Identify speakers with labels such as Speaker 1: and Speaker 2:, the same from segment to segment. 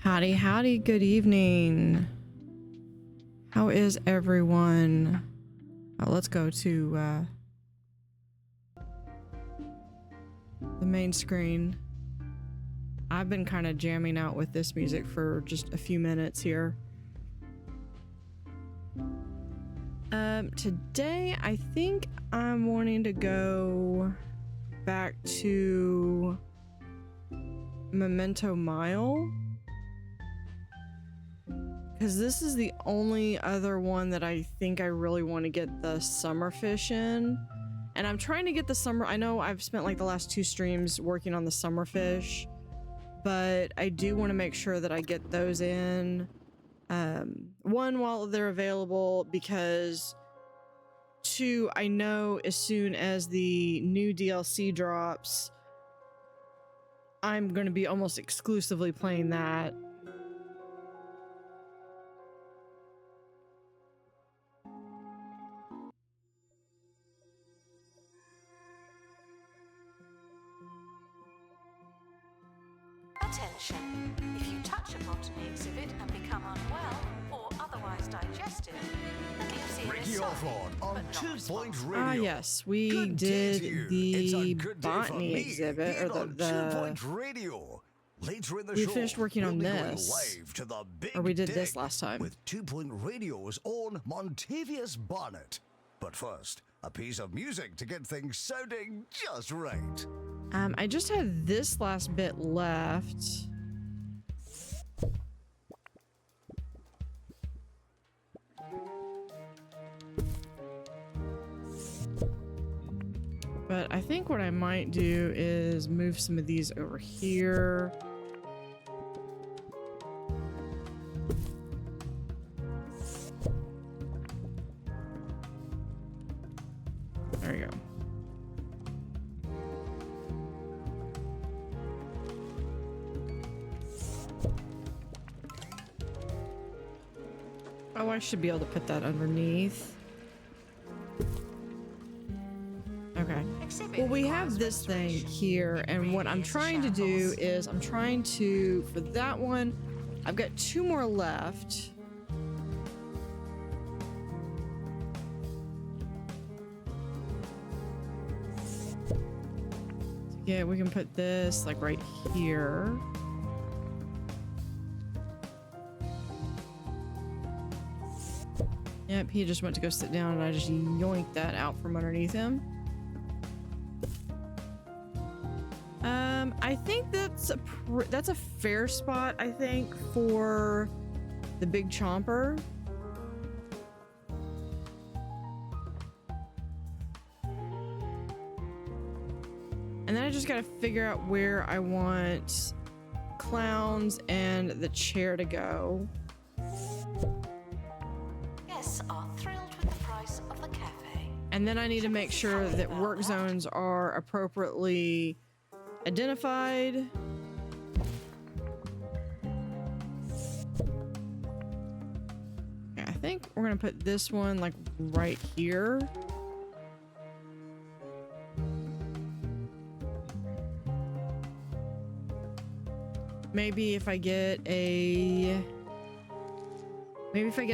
Speaker 1: Howdy, howdy, good evening. How is everyone? Let's go to the main screen. I've been kind of jamming out with this music for just a few minutes here. Today I think I'm wanting to go back to Memento Mile, because this is the only other one that I think I really want to get the summer fish in. And I'm trying to get the summer. I know I've spent like the last 2 streams working on the summer fish, but I do want to make sure that I get those in. One, while they're available, because 2, I know as soon as the new DLC drops, I'm going to be almost exclusively playing that.
Speaker 2: Attention! If you touch a botany exhibit and become unwell or otherwise digested, then you'll see
Speaker 3: Ricky Offline on 2 Point Radio.
Speaker 1: Ah, yes, we
Speaker 3: Good day to
Speaker 1: did
Speaker 3: you.
Speaker 1: the
Speaker 3: It's a good day for
Speaker 1: Botany
Speaker 3: me
Speaker 1: exhibit,
Speaker 3: here
Speaker 1: or
Speaker 3: on 2 Point Radio. Later in the
Speaker 1: we
Speaker 3: show,
Speaker 1: finished working
Speaker 3: we'll
Speaker 1: on
Speaker 3: be going
Speaker 1: this.
Speaker 3: live to the big
Speaker 1: Or we did
Speaker 3: deck
Speaker 1: this last time.
Speaker 3: with 2 Point Radio's own Montavious Bonnet. But first, a piece of music to get things sounding just right.
Speaker 1: I just had this last bit left. But I think what I might do is move some of these over here. There you go. Oh, I should be able to put that underneath. Okay. Well, we have this thing here, and what I'm trying to do is I'm trying to, for that one, I've got 2 more left. Yeah, we can put this like right here. Yep, he just went to go sit down and I just yoinked that out from underneath him. I think that's a fair spot, I think, for the big chomper. And then I just gotta figure out where I want clowns and the chair to go.
Speaker 2: Guests are thrilled with the price of the cafe.
Speaker 1: And then I need to make sure that work zones are appropriately identified. Okay, I think we're gonna put this one like right here. Maybe if I get a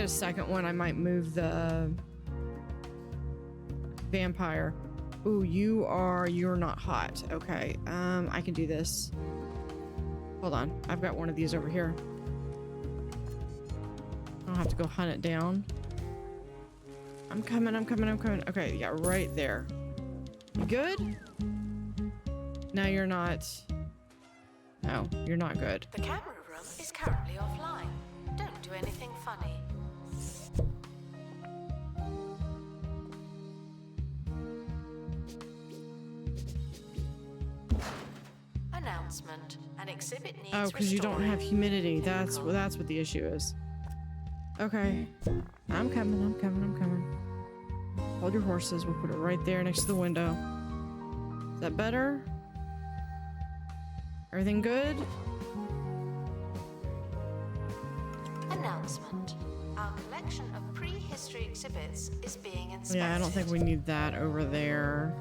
Speaker 1: second one, I might move the vampire. Ooh, you're not hot. Okay, I can do this. Hold on, I've got one of these over here. I don't have to go hunt it down. I'm coming. Okay, yeah, right there. You good? No, you're not. No, you're not good.
Speaker 2: The camera room is currently offline. Don't do anything funny. Announcement. An exhibit needs
Speaker 1: Oh, because you don't have humidity. That's what the issue is. Okay. I'm coming. Hold your horses. We'll put it right there next to the window. Is that better? Everything good?
Speaker 2: Announcement. Our collection of prehistory exhibits is being inspected.
Speaker 1: Yeah, I don't think we need that over there.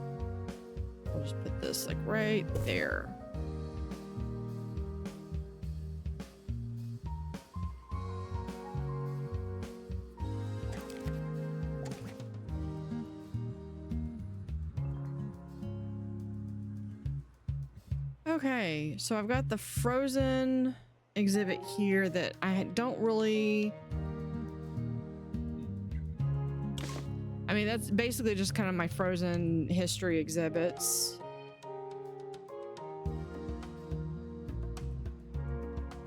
Speaker 1: We'll just put this like right there. Okay, so I've got the frozen exhibit here that I don't really... I mean, that's basically just kind of my frozen history exhibits.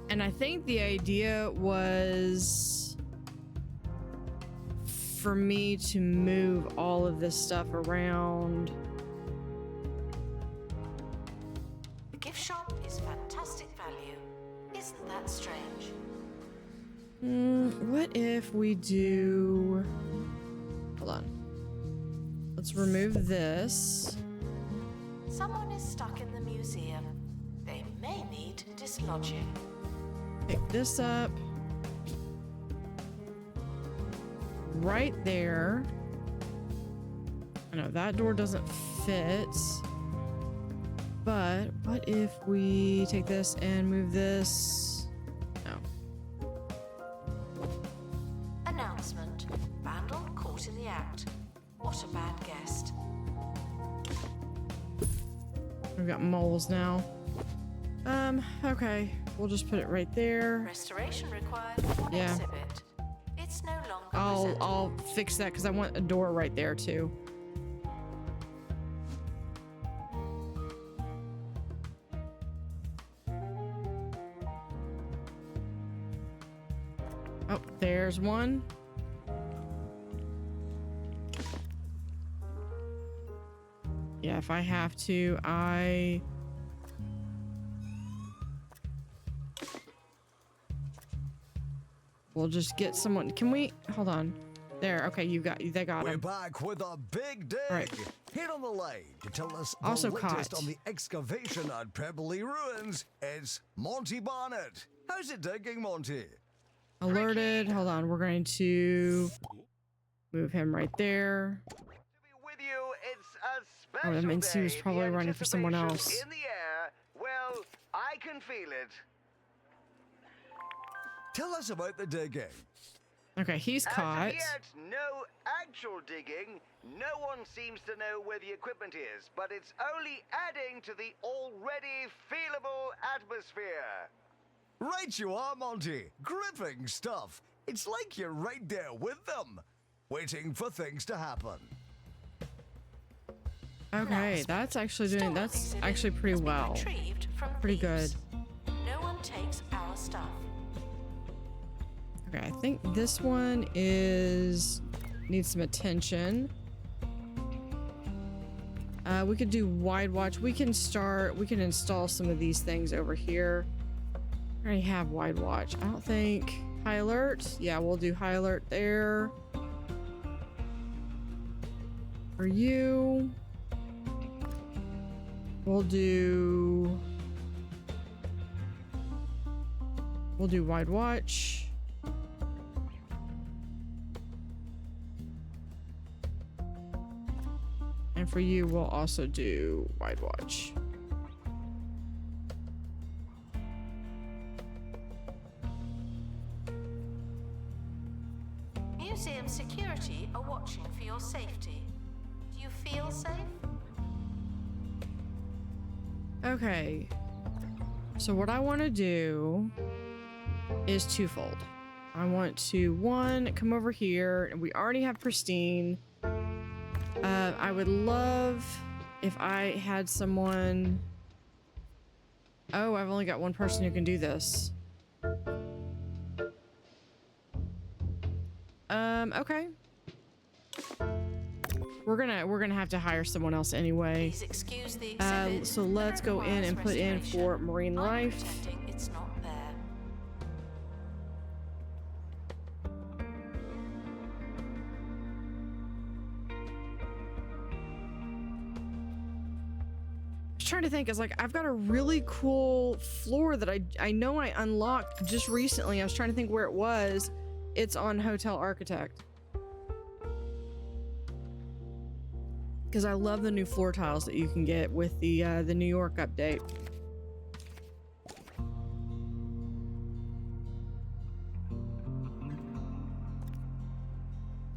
Speaker 1: And I think the idea was for me to move all of this stuff around.
Speaker 2: The gift shop is fantastic value. Isn't that strange?
Speaker 1: What if we do... Hold on. Let's remove this.
Speaker 2: Someone is stuck in the museum. They may need dislodging.
Speaker 1: Pick this up. Right there. I know that door doesn't fit. But what if we take this and move this? No.
Speaker 2: Announcement. Vandal caught in the act. What a bad guest.
Speaker 1: We've got moles now. Okay. We'll just put it right there.
Speaker 2: Restoration required on
Speaker 1: Yeah.
Speaker 2: exhibit. It's no longer
Speaker 1: I'll
Speaker 2: presentable.
Speaker 1: fix that because I want a door right there too. Oh, there's one. Yeah, if I have to, we'll just get someone. Can we hold on? There. Okay, they got
Speaker 3: We're
Speaker 1: him.
Speaker 3: back with a big dig.
Speaker 1: Right.
Speaker 3: Here on the line to tell us the
Speaker 1: Also
Speaker 3: latest
Speaker 1: caught.
Speaker 3: on the excavation at Pebbley Ruins, it's Monty Barnett. How's it digging, Monty?
Speaker 1: Alerted. Hold on. We're going to move him right there.
Speaker 4: To be with you, it's a
Speaker 1: Oh,
Speaker 4: special
Speaker 1: that means he was
Speaker 4: day.
Speaker 1: probably
Speaker 4: The
Speaker 1: running for someone
Speaker 4: anticipation
Speaker 1: else.
Speaker 4: In the air, well, I can feel it.
Speaker 3: Tell us about the digging.
Speaker 1: Okay, he's
Speaker 4: As
Speaker 1: caught.
Speaker 4: of yet, no actual digging. No one seems to know where the equipment is, but it's only adding to the already feelable atmosphere.
Speaker 3: Right you are, Monty. Gripping stuff. It's like you're right there with them, waiting for things to happen.
Speaker 1: Okay, that's actually doing.
Speaker 2: Stolen
Speaker 1: That's
Speaker 2: exhibit
Speaker 1: actually pretty
Speaker 2: has been
Speaker 1: well.
Speaker 2: retrieved from
Speaker 1: Pretty
Speaker 2: thieves.
Speaker 1: good.
Speaker 2: No one takes our stuff.
Speaker 1: Okay, I think this one needs some attention. We could do wide watch. We can install some of these things over here. I already have wide watch. I don't think high alert. Yeah, we'll do high alert there. For you, we'll do wide watch. And for you, we'll also do wide watch.
Speaker 2: Museum security are watching for your safety. Do you feel safe?
Speaker 1: Okay. So what I want to do is twofold. I want to, one, come over here, and we already have pristine. I would love if I had someone... Oh, I've only got one person who can do this. Okay. We're gonna have to hire someone else anyway.
Speaker 2: Please excuse the exhibit.
Speaker 1: So let's go in and put in for marine
Speaker 2: I'm
Speaker 1: life.
Speaker 2: pretending it's not there.
Speaker 1: Trying to think, is like I've got a really cool floor that I know I unlocked just recently. I was trying to think where it was. It's on Hotel Architect. Because I love the new floor tiles that you can get with the New York update.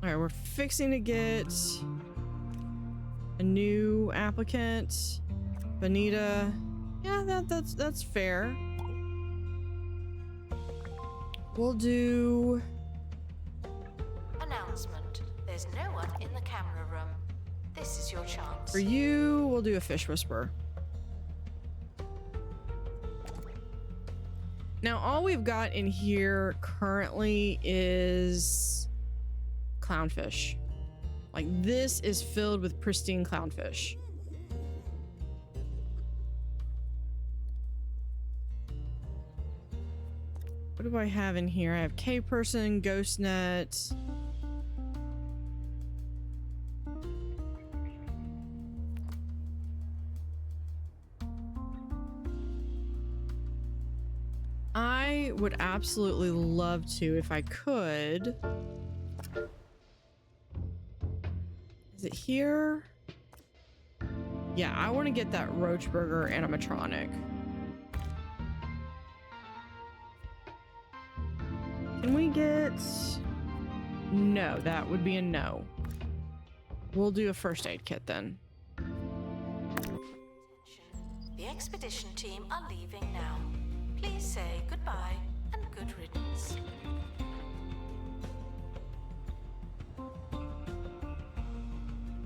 Speaker 1: All right, we're fixing to get a new applicant. Bonita Yeah, that's fair. We'll do...
Speaker 2: Announcement. There's no one in the camera room. This is your chance.
Speaker 1: For you, we'll do a fish whisperer. Now, all we've got in here currently is clownfish. Like, this is filled with pristine clownfish. What do I have in here? I have K-Person, Ghost Net. I would absolutely love to, if I could. Is it here? Yeah, I want to get that Roach Burger animatronic. Can we get... No, that would be a no. We'll do a first aid kit then.
Speaker 2: The expedition team are leaving now. Please say goodbye and good riddance.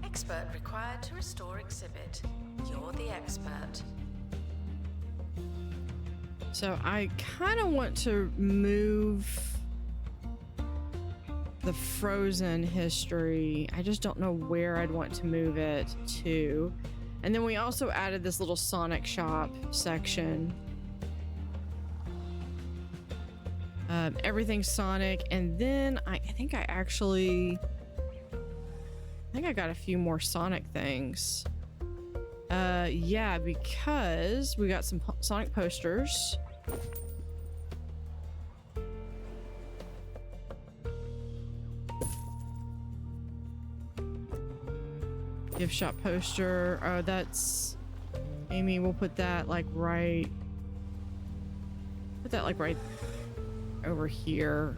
Speaker 2: Expert required to restore exhibit. You're the expert.
Speaker 1: So I kind of want to move the frozen history. I just don't know where I'd want to move it to. And then we also added this little Sonic shop section. Everything Sonic. And then I think I got a few more Sonic things. Yeah, because we got some Sonic posters. Gift shop poster. Oh, that's Amy. We'll put that like right. Put that like right over here.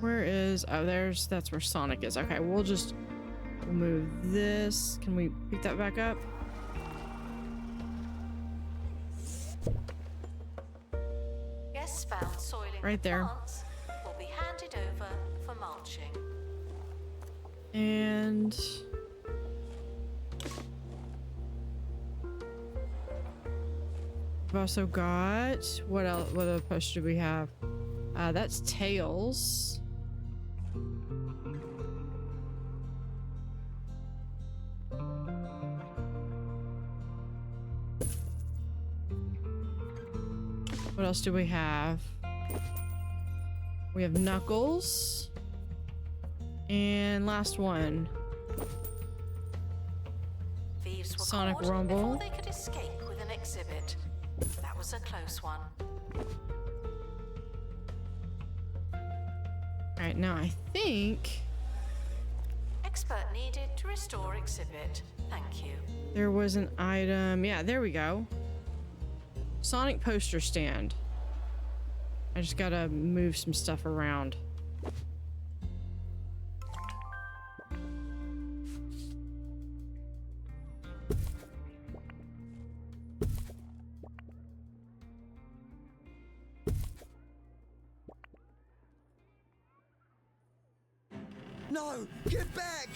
Speaker 1: Where is... Oh, that's where Sonic is. Okay, we'll move this. Can we pick that back up?
Speaker 2: Guests found soiling
Speaker 1: Right there.
Speaker 2: plants will be handed over for mulching.
Speaker 1: And... we've also got... What else? What other poster do we have? That's Tails. What else do we have? We have Knuckles. And last one.
Speaker 2: Thieves were
Speaker 1: Sonic
Speaker 2: caught
Speaker 1: Rumble.
Speaker 2: before they could escape with an exhibit. That was a close one.
Speaker 1: Alright, now I think
Speaker 2: Expert needed to restore exhibit. Thank you.
Speaker 1: there was an item. Yeah, there we go. Sonic poster stand. I just gotta move some stuff around.
Speaker 3: No, get back!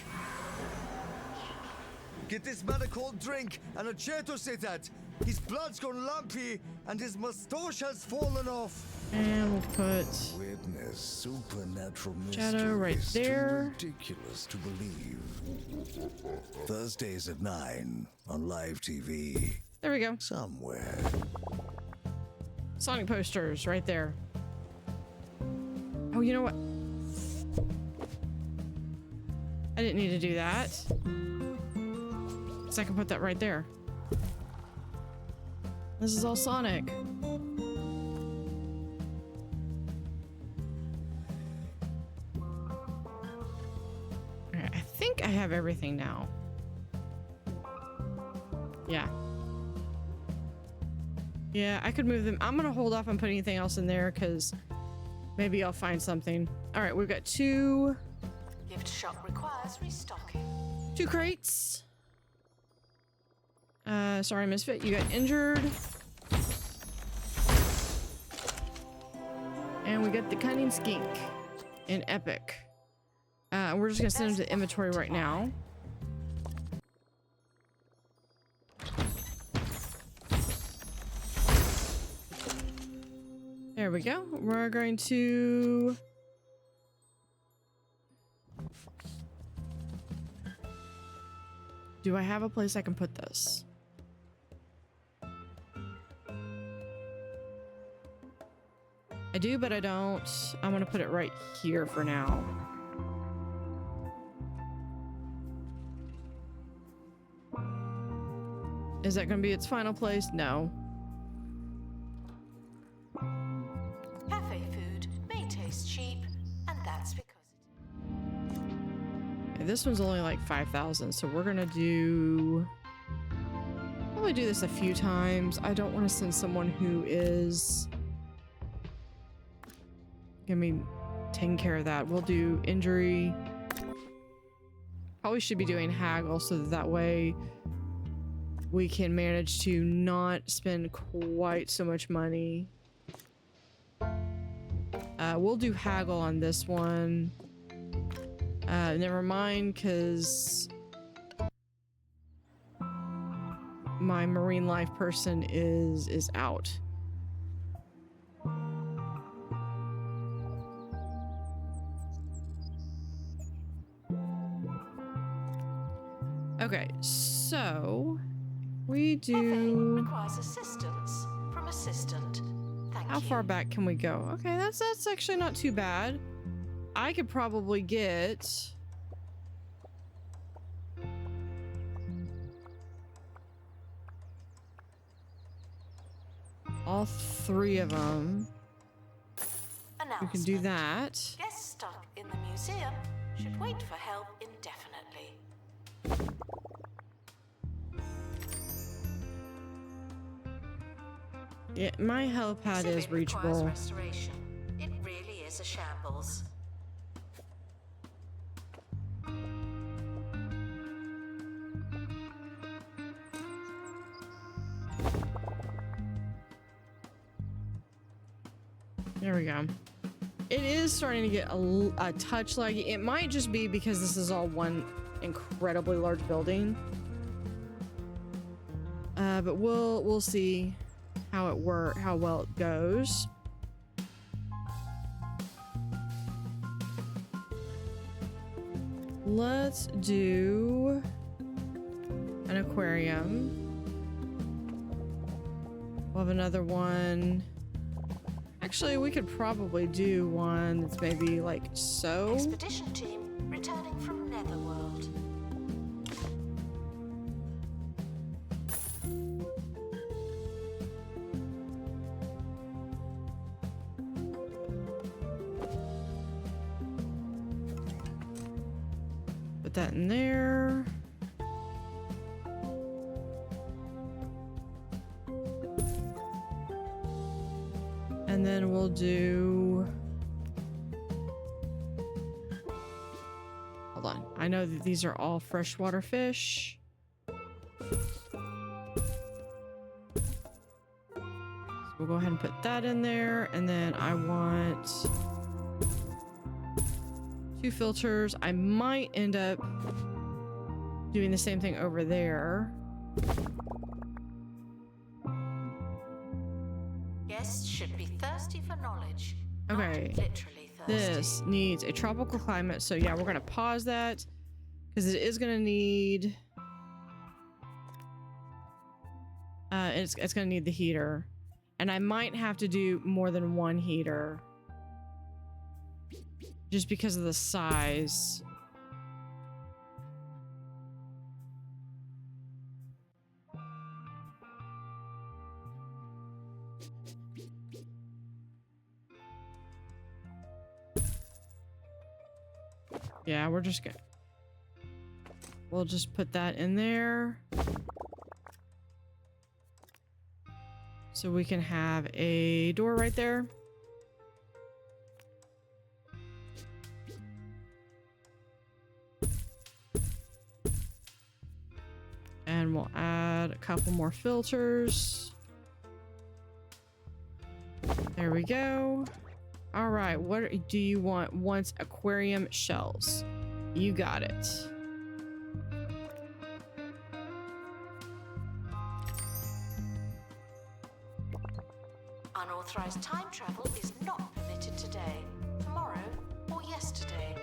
Speaker 3: Get this man a cold drink and a chair to sit at. His blood's gone lumpy and his moustache has fallen off.
Speaker 1: And we'll put
Speaker 3: Witness supernatural
Speaker 1: Shadow right
Speaker 3: mysteries
Speaker 1: there.
Speaker 3: too ridiculous to believe. Thursdays at 9 on live TV.
Speaker 1: there we go.
Speaker 3: Somewhere.
Speaker 1: Sonic posters right there. Oh, you know what? I didn't need to do that. So I can put that right there. This is all Sonic. Alright, I think I have everything now. Yeah. Yeah, I could move them. I'm gonna hold off on putting anything else in there because maybe I'll find something. Alright, we've got 2
Speaker 2: Gift shop requires restocking.
Speaker 1: 2 crates. Sorry, Misfit, you got injured. And we got the Cunning Skink in Epic. We're just gonna send him to inventory right now. There we go. We're going to... Do I have a place I can put this? I do, but I don't. I'm gonna put it right here for now. Is that gonna be its final place? No.
Speaker 2: Cafe food may taste cheap, and that's because
Speaker 1: Okay, this one's only like 5,000, so we're gonna do... Probably do this a few times. I don't want to send someone who is gonna be taking care of that. We'll do injury. Probably should be doing haggle so that way we can manage to not spend quite so much money. We'll do haggle on this one. Never mind, because my marine life person is out. Okay, so we do...
Speaker 2: requires assistance from assistant. Thank you.
Speaker 1: How far back can we go? Okay, that's actually not too bad. I could probably get... all 3 of them. We can do that.
Speaker 2: Guests stuck in the museum should wait for help indefinitely.
Speaker 1: Yeah, my helipad is
Speaker 2: Exhibit requires
Speaker 1: reachable.
Speaker 2: restoration. It really is a shambles.
Speaker 1: There we go. It is starting to get a touch laggy. It might just be because this is all one incredibly large building. But we'll see how well it goes. Let's do an aquarium. We'll have another one. Actually, we could probably do one that's maybe like so.
Speaker 2: Expedition team returning from Netherworld.
Speaker 1: Put that in there. And then we'll do... Hold on. I know that these are all freshwater fish. So we'll go ahead and put that in there. And then I want 2 filters. I might end up doing the same thing over there.
Speaker 2: Guests should be thirsty for knowledge.
Speaker 1: Okay.
Speaker 2: Not literally thirsty.
Speaker 1: This needs a tropical climate. So yeah, we're going to pause that because it is going to need... it's going to need the heater. And I might have to do more than 1 heater. Just because of the size. Yeah, we're just gonna... We'll just put that in there. So we can have a door right there. then we'll add a couple more filters. There we go. All right, what do you want? Wants aquarium shells. You got it.
Speaker 2: Unauthorized time travel is not permitted today, tomorrow, or yesterday.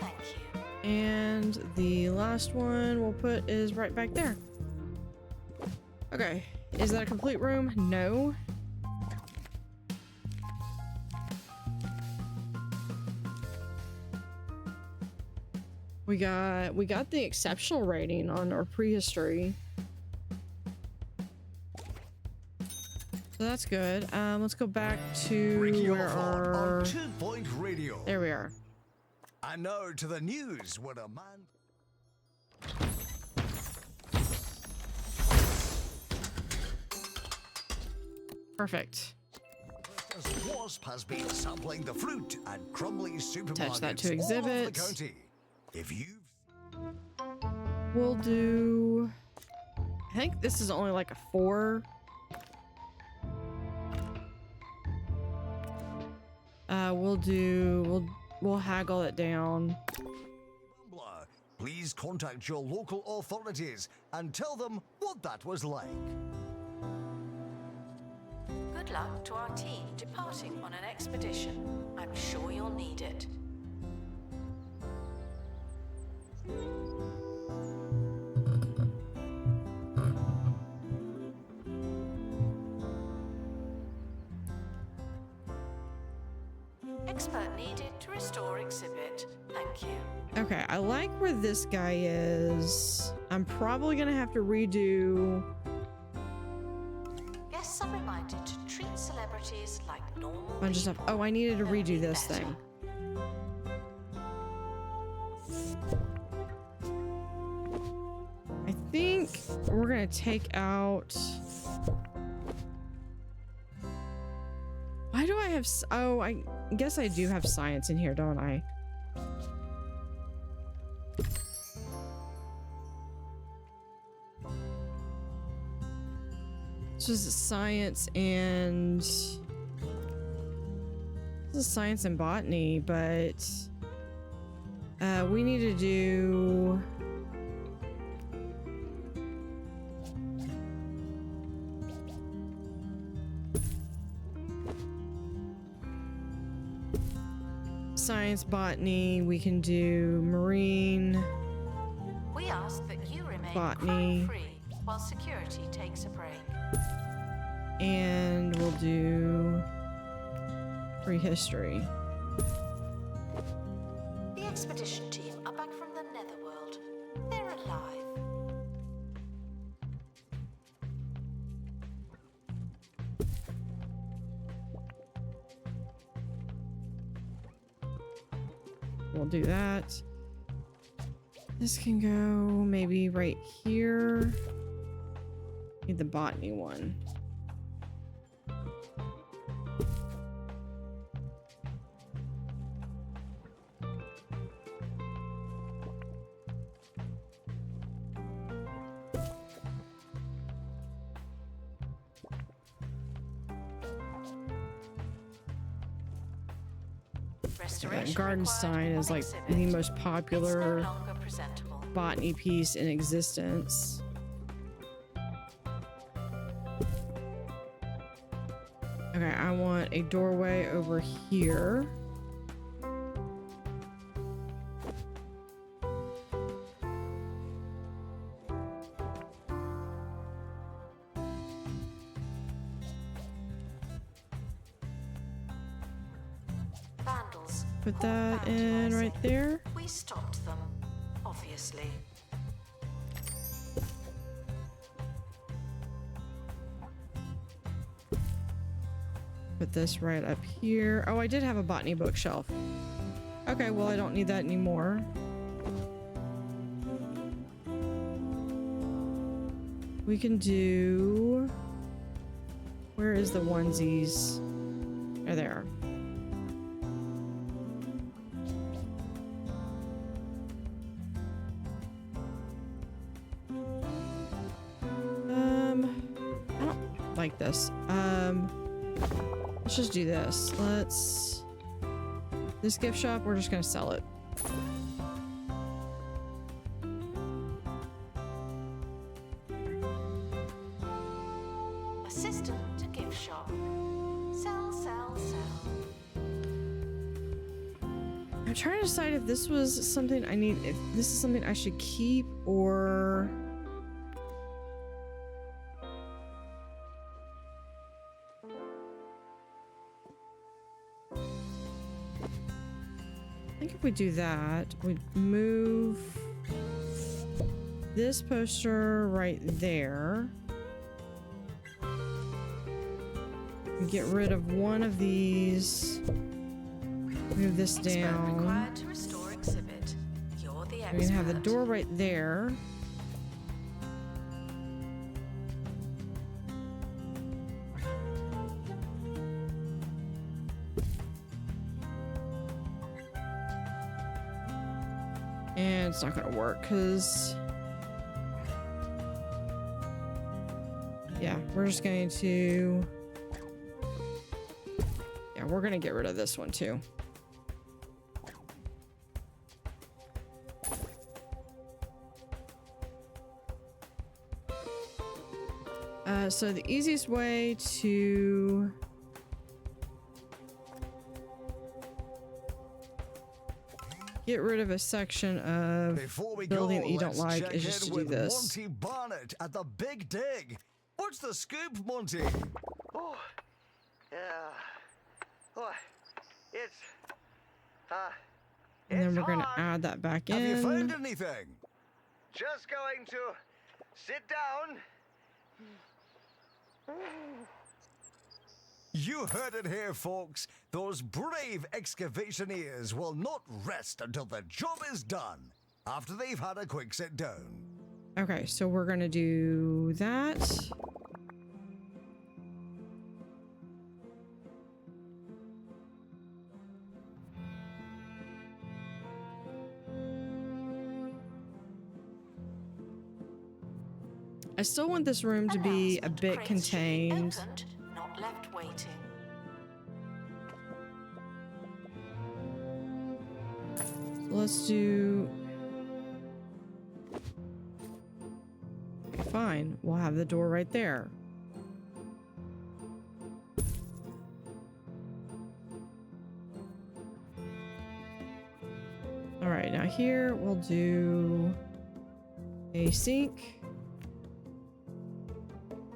Speaker 2: Thank you.
Speaker 1: And the last one we'll put is right back there. Okay, is that a complete room? No. We got the exceptional rating on our prehistory. So that's good. Let's go back to where our
Speaker 3: 2-point radio.
Speaker 1: there we are.
Speaker 3: And now to the news where a man.
Speaker 1: Perfect.
Speaker 3: As Wasp has been sampling the fruit at Crumbly supermarkets
Speaker 1: Attach that to
Speaker 3: all over the
Speaker 1: exhibit.
Speaker 3: county. If you've
Speaker 1: We'll do. I think this is only like a 4. We'll haggle it down.
Speaker 3: Bumbler, please contact your local authorities and tell them what that was like.
Speaker 2: Good luck to our team departing on an expedition. I'm sure you'll need it. Expert needed to restore exhibit. Thank you.
Speaker 1: Okay, I like where this guy is. I'm probably gonna have to redo.
Speaker 2: Guests are reminded to treat celebrities like normal
Speaker 1: Bunch of stuff.
Speaker 2: people.
Speaker 1: Oh, I needed to
Speaker 2: They'll
Speaker 1: redo
Speaker 2: be
Speaker 1: this
Speaker 2: better.
Speaker 1: thing. I think we're gonna take out. Why do I have? Oh, I guess I do have science in here, don't I? So this is science and this is science and botany, but we need to do. Science, botany, we can do marine,
Speaker 2: We ask that you remain
Speaker 1: Botany.
Speaker 2: crime-free while security takes a break.
Speaker 1: and we'll do prehistory.
Speaker 2: The expedition team are back from the netherworld. They're alive.
Speaker 1: We'll do that. This can go maybe right here. Need the botany one.
Speaker 2: Restoration
Speaker 1: Garden
Speaker 2: required
Speaker 1: sign is
Speaker 2: on
Speaker 1: like
Speaker 2: exhibit.
Speaker 1: the most
Speaker 2: It's no
Speaker 1: popular
Speaker 2: longer presentable.
Speaker 1: botany piece in existence. Okay, I want a doorway over here.
Speaker 2: Vandals.
Speaker 1: Put
Speaker 2: Poor
Speaker 1: that in right
Speaker 2: vandalizing.
Speaker 1: there.
Speaker 2: We stopped them, obviously.
Speaker 1: Put this right up here. Oh, I did have a botany bookshelf. Okay, well, I don't need that anymore. We can do... Where is the onesies? There they are. like this. Let's just do this. This gift shop, we're just gonna sell it.
Speaker 2: Assistant to gift shop. Sell, sell, sell.
Speaker 1: I'm trying to decide if this was something I need, if this is something I should keep or... I think if we do that, we'd move this poster right there. We get rid of one of these. Move this down.
Speaker 2: Required to restore exhibit. You're the expert.
Speaker 1: We can have the door right there. And it's not gonna work because, yeah, we're just going to, yeah, we're gonna get rid of this one too. So the easiest way to get rid of a section of building that you don't like is just to do this.
Speaker 3: Monty Barnett at the Big Dig. What's the scoop, Monty?
Speaker 4: Oh, yeah. Oh, it's
Speaker 1: And then
Speaker 4: it's
Speaker 1: we're gonna
Speaker 4: hard.
Speaker 1: add that back
Speaker 3: Have you found
Speaker 1: in.
Speaker 3: anything?
Speaker 4: Just going to sit down.
Speaker 3: You heard it here, folks. Those brave excavationeers will not rest until the job is done, after they've had a quick sit down.
Speaker 1: Okay, so we're gonna do that. I still want this room to be a
Speaker 2: Announcement.
Speaker 1: bit
Speaker 2: Crates should be
Speaker 1: contained.
Speaker 2: opened, not left waiting.
Speaker 1: So let's do... Okay, fine, we'll have the door right there. All right, now here we'll do a sink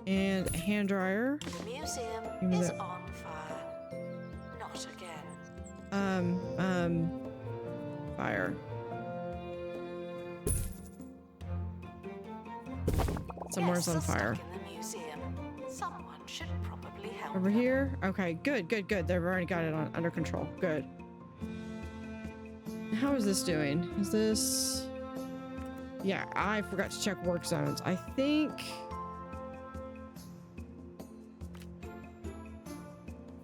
Speaker 1: and a hand dryer.
Speaker 2: The museum
Speaker 1: Give me
Speaker 2: is
Speaker 1: that.
Speaker 2: on fire. Not again.
Speaker 1: Fire. Somewhere's on
Speaker 2: Guests are
Speaker 1: fire.
Speaker 2: stuck in the museum. Someone should probably help
Speaker 1: Over
Speaker 2: them.
Speaker 1: here? Okay, good, good, good. They've already got it under control. Good. How is this doing? Is this... Yeah, I forgot to check work zones. I think...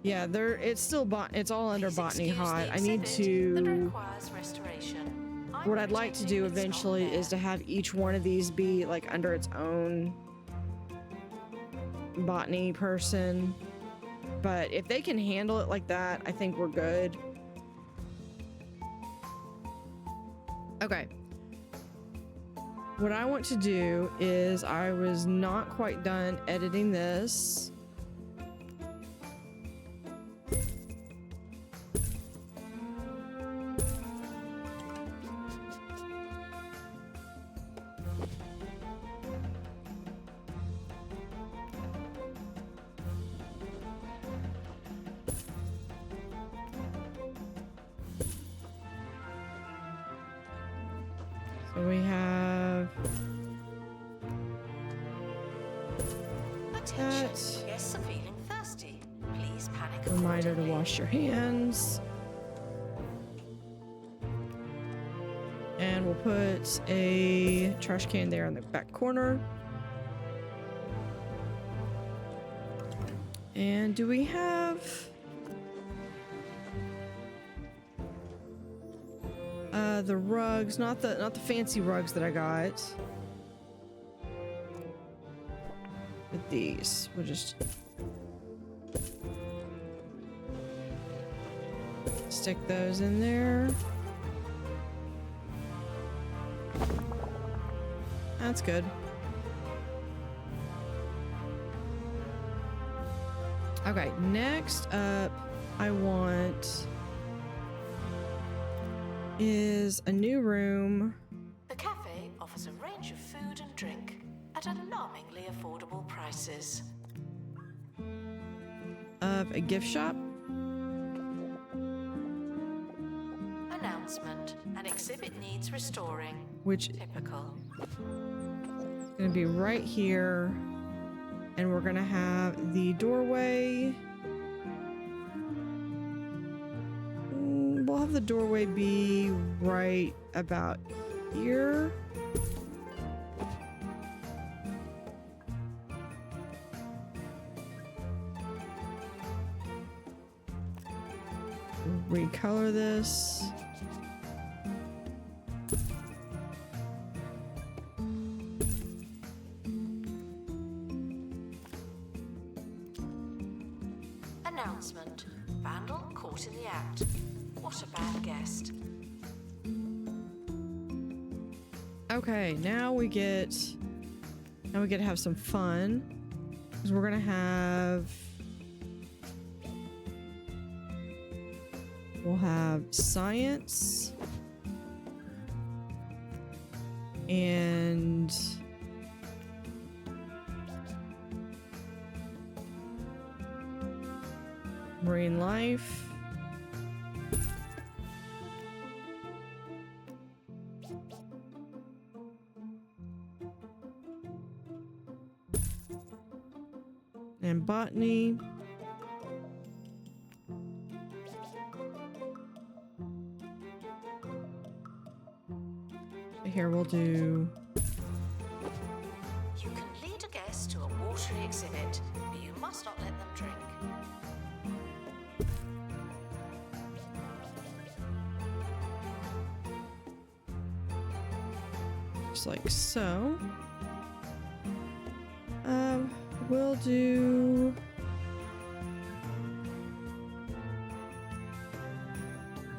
Speaker 1: Yeah, it's still it's all under
Speaker 2: Please
Speaker 1: Botany
Speaker 2: excuse
Speaker 1: hot.
Speaker 2: the
Speaker 1: I need
Speaker 2: exhibit that
Speaker 1: to...
Speaker 2: requires restoration. I'm
Speaker 1: What I'd like to do
Speaker 2: pretending it's not
Speaker 1: eventually
Speaker 2: there.
Speaker 1: is to have each one of these be like under its own botany person. But if they can handle it like that, I think we're good. Okay. What I want to do is I was not quite done editing this. So we have
Speaker 2: Attention.
Speaker 1: that.
Speaker 2: Guests are feeling thirsty. Please panic
Speaker 1: Reminder to
Speaker 2: accordingly.
Speaker 1: wash your hands. And we'll put a trash can there in the back corner. And do we have... the rugs, not the fancy rugs that I got. with these. We'll just stick those in there. That's good. Okay, next up I want is a new room.
Speaker 2: The cafe offers a range of food and drink at alarmingly affordable prices.
Speaker 1: Of a gift shop.
Speaker 2: Announcement: an exhibit needs restoring.
Speaker 1: Which
Speaker 2: Typical.
Speaker 1: is going to be right here. And we're going to have the doorway. We'll have the doorway be right about here. Recolor this.
Speaker 2: Announcement: vandal caught in the act. What a bad guest.
Speaker 1: Okay, now we get to have some fun. Because we're gonna have we'll have science and marine life. And botany. Here we'll do.
Speaker 2: You can lead a guest to a watery exhibit, but you must not let them drink.
Speaker 1: Just like so. We'll do.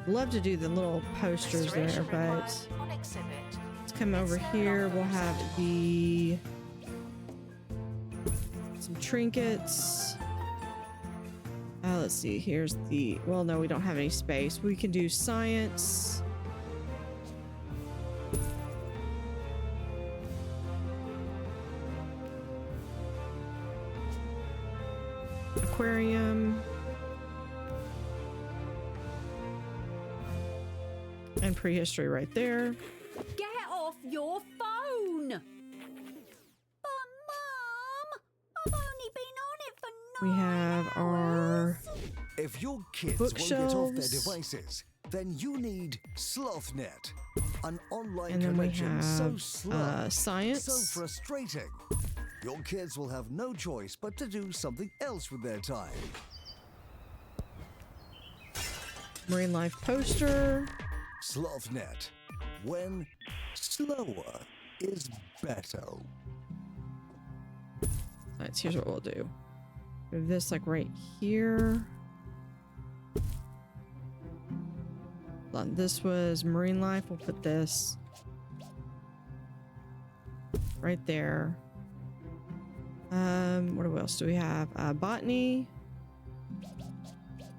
Speaker 1: Love to do the little posters there,
Speaker 2: Restoration
Speaker 1: but
Speaker 2: required on exhibit.
Speaker 1: let's come over here. We'll have some trinkets. Let's see. Here's the. Well, no, we don't have any space. We can do science. Aquarium. And prehistory right there.
Speaker 5: Get off your phone! But Mum, I've only been on it for 9
Speaker 1: We have our
Speaker 3: If your kids won't get off their
Speaker 1: bookshelves.
Speaker 3: devices, then you need SlothNet, an online
Speaker 1: And then we
Speaker 3: connection so
Speaker 1: have
Speaker 3: slow,
Speaker 1: science.
Speaker 3: so frustrating. Your kids will have no choice but to do something else with their time.
Speaker 1: Marine life poster.
Speaker 3: SlothNet, when slower is better.
Speaker 1: Alright, here's what we'll do. Move this like right here. Hold on, this was marine life. We'll put this right there. What else do we have? Botany.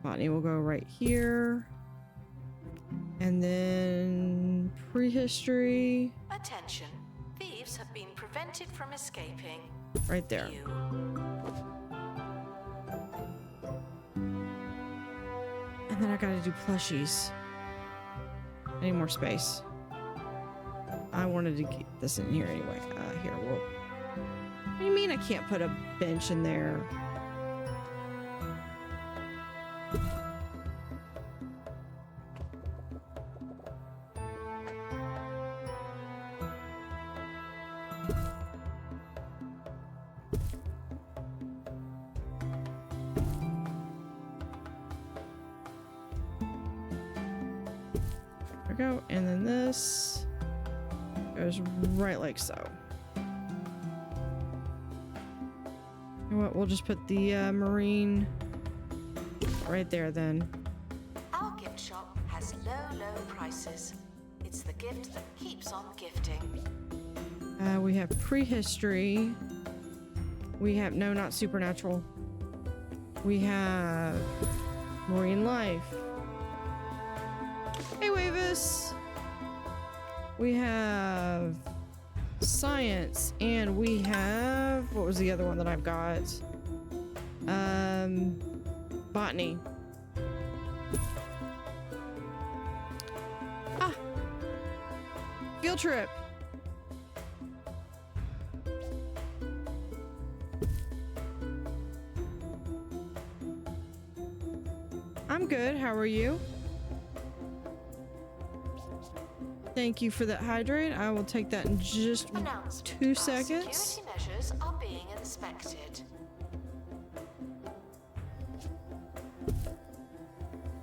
Speaker 1: Botany will go right here. And then prehistory
Speaker 2: Attention. Thieves have been prevented from escaping.
Speaker 1: right there.
Speaker 2: You.
Speaker 1: And then I gotta do plushies. I need more space. I wanted to get this in here anyway. Here, we'll. What do you mean I can't put a bench in there? There we go. And then this goes right like so. know what? We'll just put the marine right there then.
Speaker 2: Our gift shop has low prices. It's the gift that keeps on gifting.
Speaker 1: We have prehistory. We have, no, not supernatural. We have marine life. Hey, Wavis. We have science, and we have, what was the other one that I've got? Botany. Ah, field trip. I'm good. How are you? Thank you for that hydrate. I will take that in just 2 seconds.
Speaker 2: Security measures are being inspected.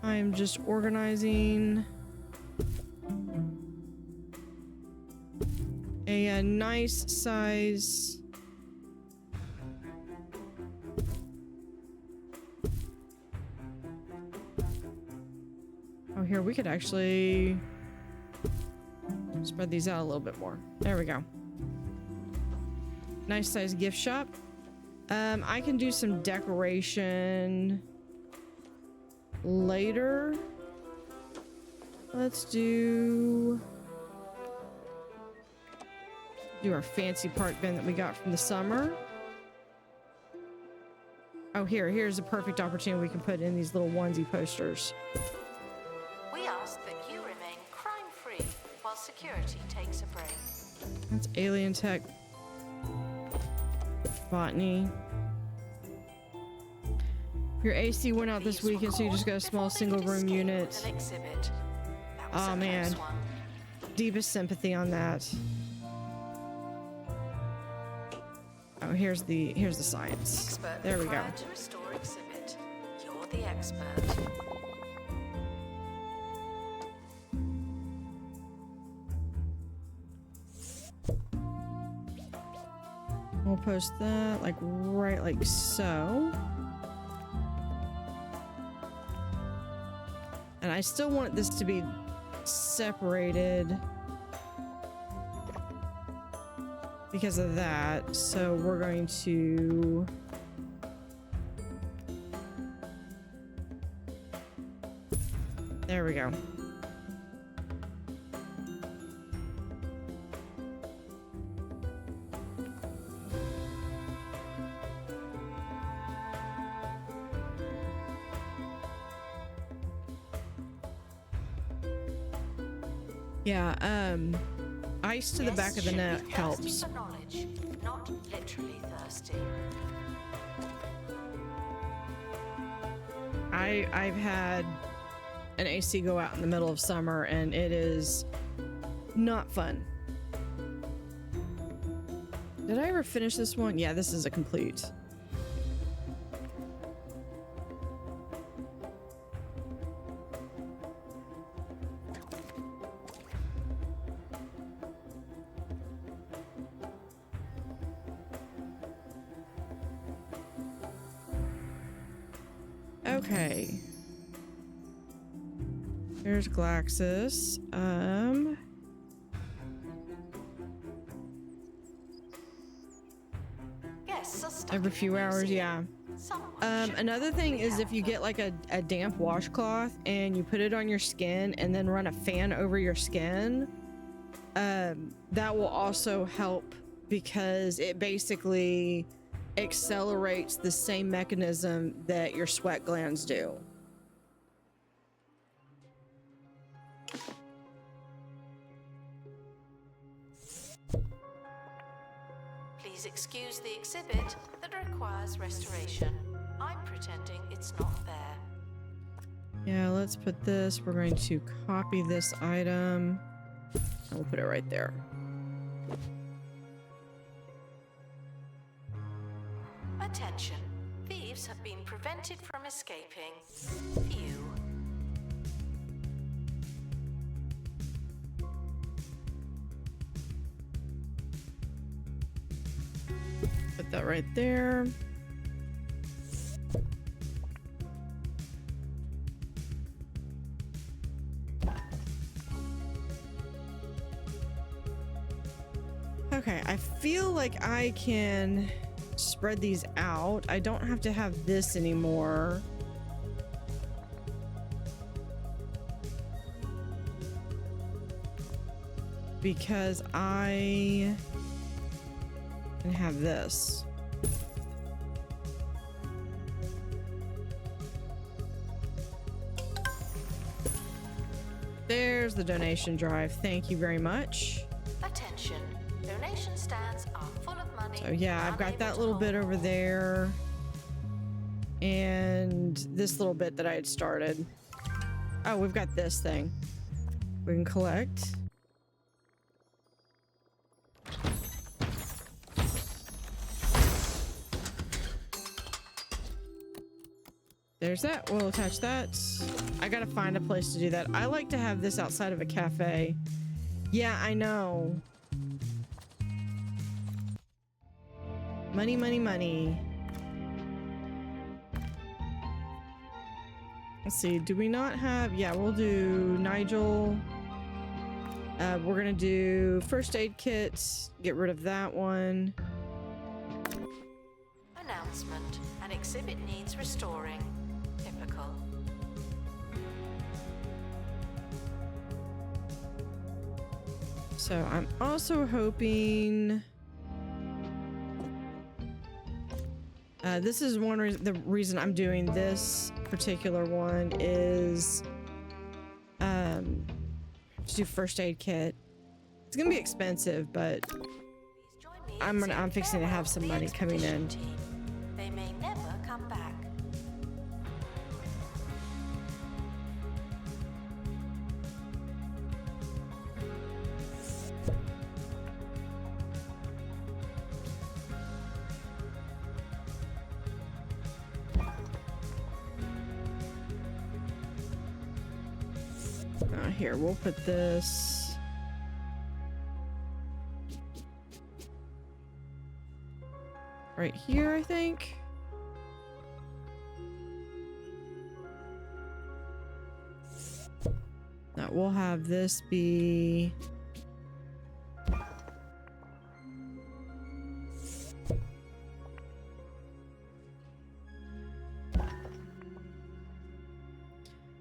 Speaker 1: I am just organizing a nice size here. We could actually spread these out a little bit more. There we go. Nice size gift shop. I can do some decoration later. Let's do our fancy park bin that we got from the summer. Oh, here's a perfect opportunity. We can put in these little onesie posters.
Speaker 2: We ask that you remain crime-free while security takes a break.
Speaker 1: That's alien tech. Botany. Your AC went out this weekend, so you just got a small single room unit. Oh man, deepest sympathy on that. Oh, here's the science. There we go.
Speaker 2: To restore exhibit. You're the expert.
Speaker 1: We'll post that right like so. And I still want this to be separated because of that. So we're going to there we go. Yeah, ice to the back of the neck helps.
Speaker 2: For knowledge, not literally thirsty.
Speaker 1: I've had an AC go out in the middle of summer and it is not fun. Did I ever finish this one? Yeah, this is a complete. Okay. Here's Glaxus. Every few hours, yeah. Another thing is if you get like a damp washcloth and you put it on your skin and then run a fan over your skin, that will also help because it basically accelerates the same mechanism that your sweat glands do.
Speaker 2: Please excuse the exhibit that requires restoration. I'm pretending it's not there.
Speaker 1: Yeah, let's put this. We're going to copy this item. And we'll put it right there.
Speaker 2: Attention. Thieves have been prevented from escaping. Phew.
Speaker 1: Put that right there. like I can spread these out. I don't have to have this anymore. Because I can have this. There's the donation drive. Thank you very much.
Speaker 2: Attention. Donation stands are full of money.
Speaker 1: So yeah, I've got
Speaker 2: unable
Speaker 1: that
Speaker 2: to
Speaker 1: little
Speaker 2: hold
Speaker 1: bit
Speaker 2: more.
Speaker 1: over there. And this little bit that I had started. Oh, we've got this thing. We can collect. There's that. We'll attach that. I gotta find a place to do that. I like to have this outside of a cafe. Yeah, I know. Money, money, money. Let's see. Do we not have... Yeah, we'll do Nigel. We're gonna do first aid kits. Get rid of that one.
Speaker 2: Announcement. An exhibit needs restoring. Typical.
Speaker 1: So I'm also hoping... this is the reason I'm doing this particular one is to do first aid kit. It's gonna be expensive, but
Speaker 2: Please join me in
Speaker 1: I'm
Speaker 2: saying
Speaker 1: fixing to have
Speaker 2: farewell
Speaker 1: some
Speaker 2: the
Speaker 1: money coming in.
Speaker 2: expedition team. They may never come back.
Speaker 1: Here, we'll put this. Right here, I think. Now we'll have this be...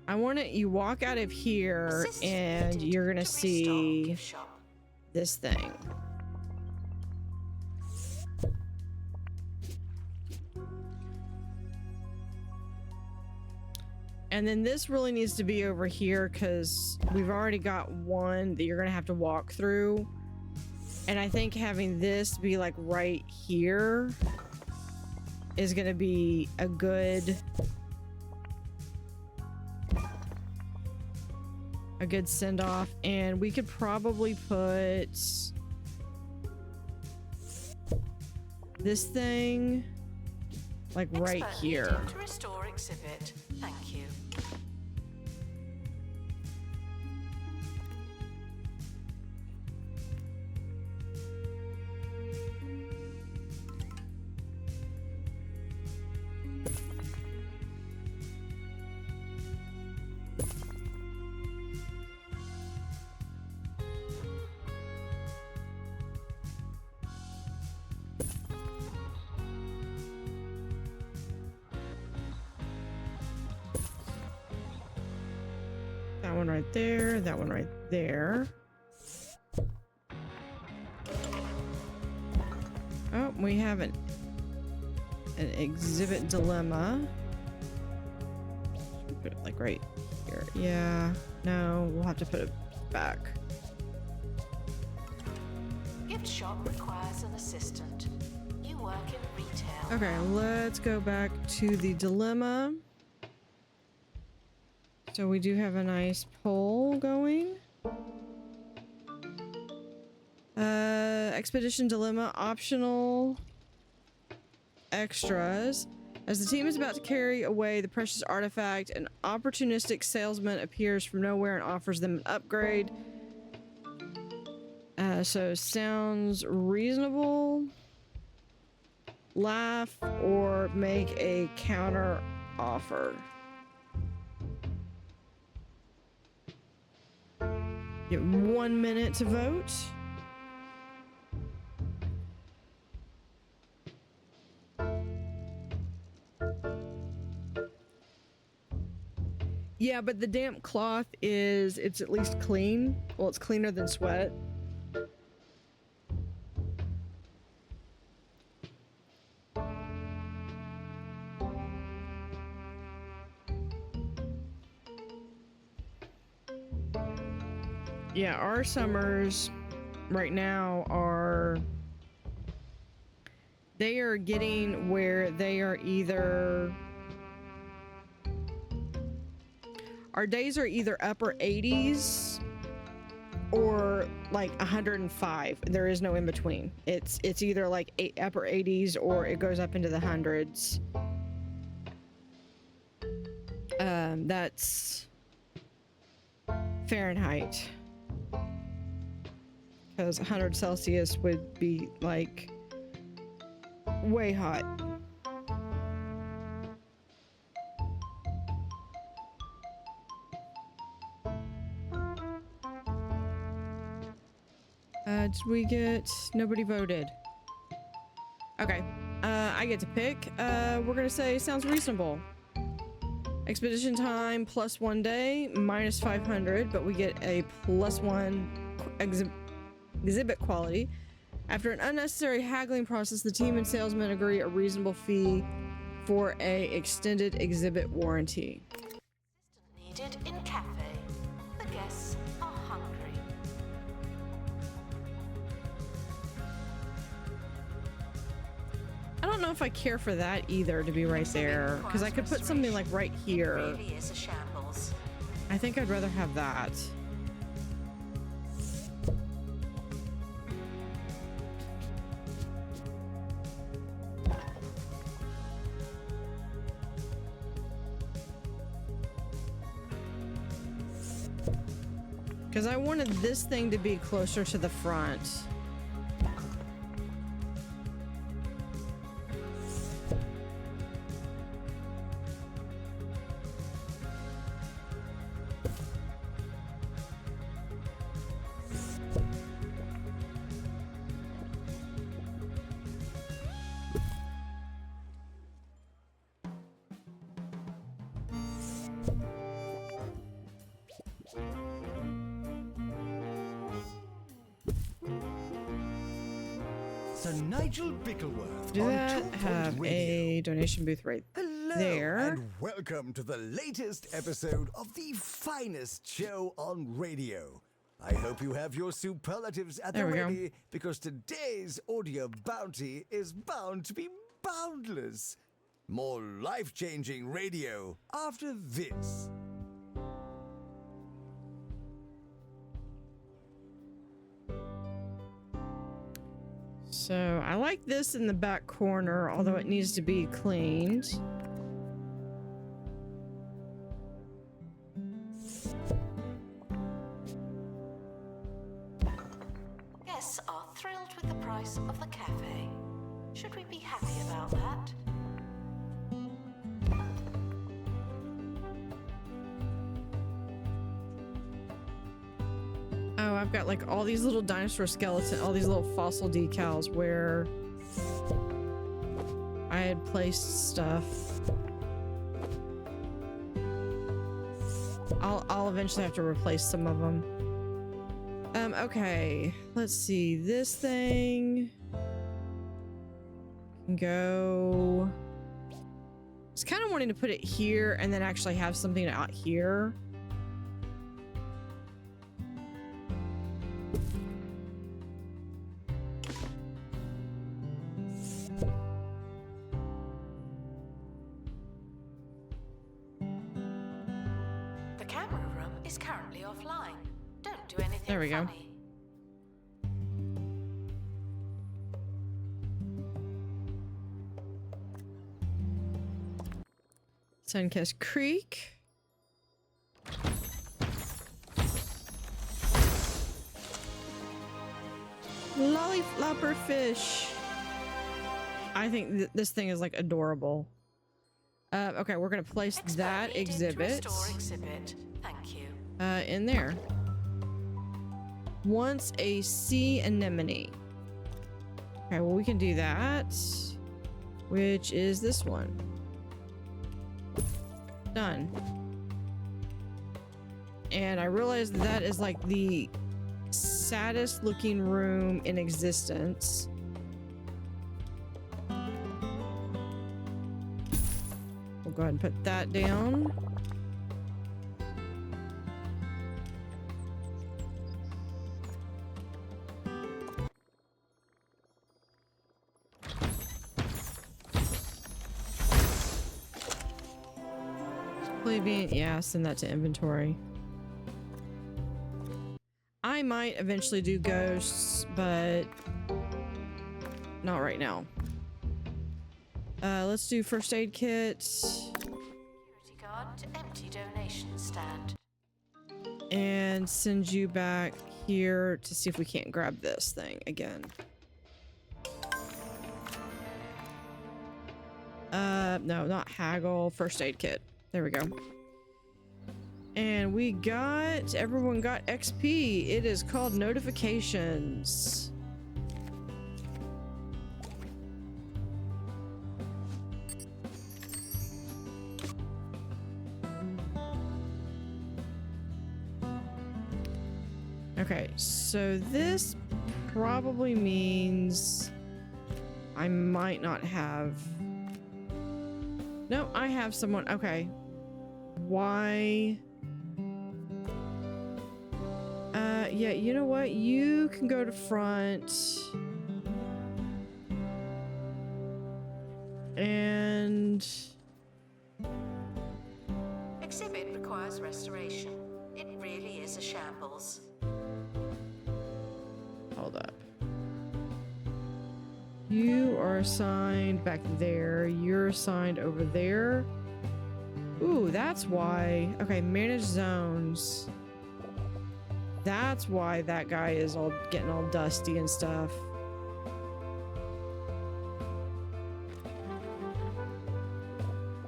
Speaker 1: I want it, you walk out of here
Speaker 2: Assist
Speaker 1: and
Speaker 2: needed
Speaker 1: you're gonna
Speaker 2: to restore
Speaker 1: see
Speaker 2: gift shop.
Speaker 1: this thing. And then this really needs to be over here because we've already got one that you're gonna have to walk through. And I think having this be like right here is gonna be a good send off. And we could probably put this thing like right
Speaker 2: Expert
Speaker 1: here.
Speaker 2: needed to restore exhibit. Thank you.
Speaker 1: That one right there, that one right there. Oh, we have an exhibit dilemma. Should we put it like right here? Yeah, no, we'll have to put it back.
Speaker 2: Gift shop requires an assistant. You work in retail.
Speaker 1: Okay, let's go back to the dilemma. So we do have a nice poll going. Expedition dilemma, optional extras. As the team is about to carry away the precious artifact, an opportunistic salesman appears from nowhere and offers them an upgrade. So sounds reasonable. Laugh or make a counter offer. You have 1 minute to vote. Yeah, but the damp cloth it's at least clean. Well, it's cleaner than sweat. Yeah, our summers right now they are getting where they are either, our days are either upper 80s or like 105. There is no in between. It's either like upper 80s or it goes up into the hundreds. That's Fahrenheit. Because 100 Celsius would be like way hot. Did we get... Nobody voted. Okay. I get to pick. We're gonna say sounds reasonable. Expedition time plus 1 day, minus 500, but we get a +1 exhibit quality. After an unnecessary haggling process, the team and salesman agree a reasonable fee for a extended exhibit warranty.
Speaker 2: Needed in cafe. The guests are hungry.
Speaker 1: I don't know if I care for that either, to be right there, because I could put something like right here.
Speaker 2: It really is a shambles.
Speaker 1: I think I'd rather have that. Because I wanted this thing to be closer to the front.
Speaker 3: Sir Nigel Bickleworth
Speaker 1: Do
Speaker 3: on
Speaker 1: that,
Speaker 3: 2
Speaker 1: have
Speaker 3: Point Radio.
Speaker 1: a donation booth right
Speaker 3: Hello,
Speaker 1: there.
Speaker 3: and welcome to the latest episode of the finest show on radio. I hope you have your superlatives at
Speaker 1: There
Speaker 3: the
Speaker 1: we go.
Speaker 3: ready, because today's audio bounty is bound to be boundless. More life-changing radio after this.
Speaker 1: So I like this in the back corner, although it needs to be cleaned.
Speaker 2: Guests are thrilled with the price of the cafe. Should we be happy about that?
Speaker 1: Oh, I've got like all these little dinosaur skeletons, all these little fossil decals where I had placed stuff. I'll eventually have to replace some of them. Okay, let's see. This thing can go. I was kind of wanting to put it here and then actually have something out here.
Speaker 2: The camera room is currently offline. Don't do anything
Speaker 1: There we go.
Speaker 2: funny.
Speaker 1: Sunkiss Creek. Lollipopper fish. I think this thing is like adorable. Okay, we're gonna place that exhibit
Speaker 2: Restore exhibit. Thank you.
Speaker 1: in there. Once a sea anemone. Okay, well we can do that, which is this one. Done. And I realized that is like the saddest looking room in existence. We'll go ahead and put that down. Yeah, send that to inventory. I might eventually do ghosts, but not right now. Let's do first aid kit.
Speaker 2: Security guard to empty donation stand.
Speaker 1: And send you back here to see if we can't grab this thing again. No, not haggle. First aid kit. There we go. And everyone got XP. It is called notifications. Okay, so this probably means I might not have... No, I have someone. Okay. Why? Yeah, you know what? You can go to front. And...
Speaker 2: Exhibit requires restoration. It really is a shambles.
Speaker 1: Hold up. You are assigned back there. You're assigned over there. Ooh, that's why. Okay, manage zones. That's why that guy is all getting all dusty and stuff.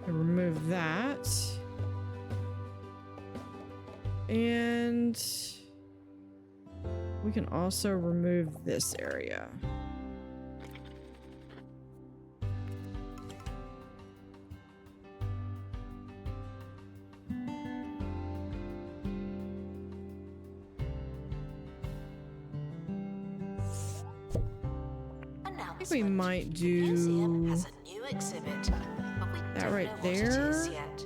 Speaker 1: Remove that. And we can also remove this area. We might do
Speaker 2: Museum has a new exhibit, but we
Speaker 1: that
Speaker 2: don't
Speaker 1: right
Speaker 2: know what it
Speaker 1: there.
Speaker 2: is yet.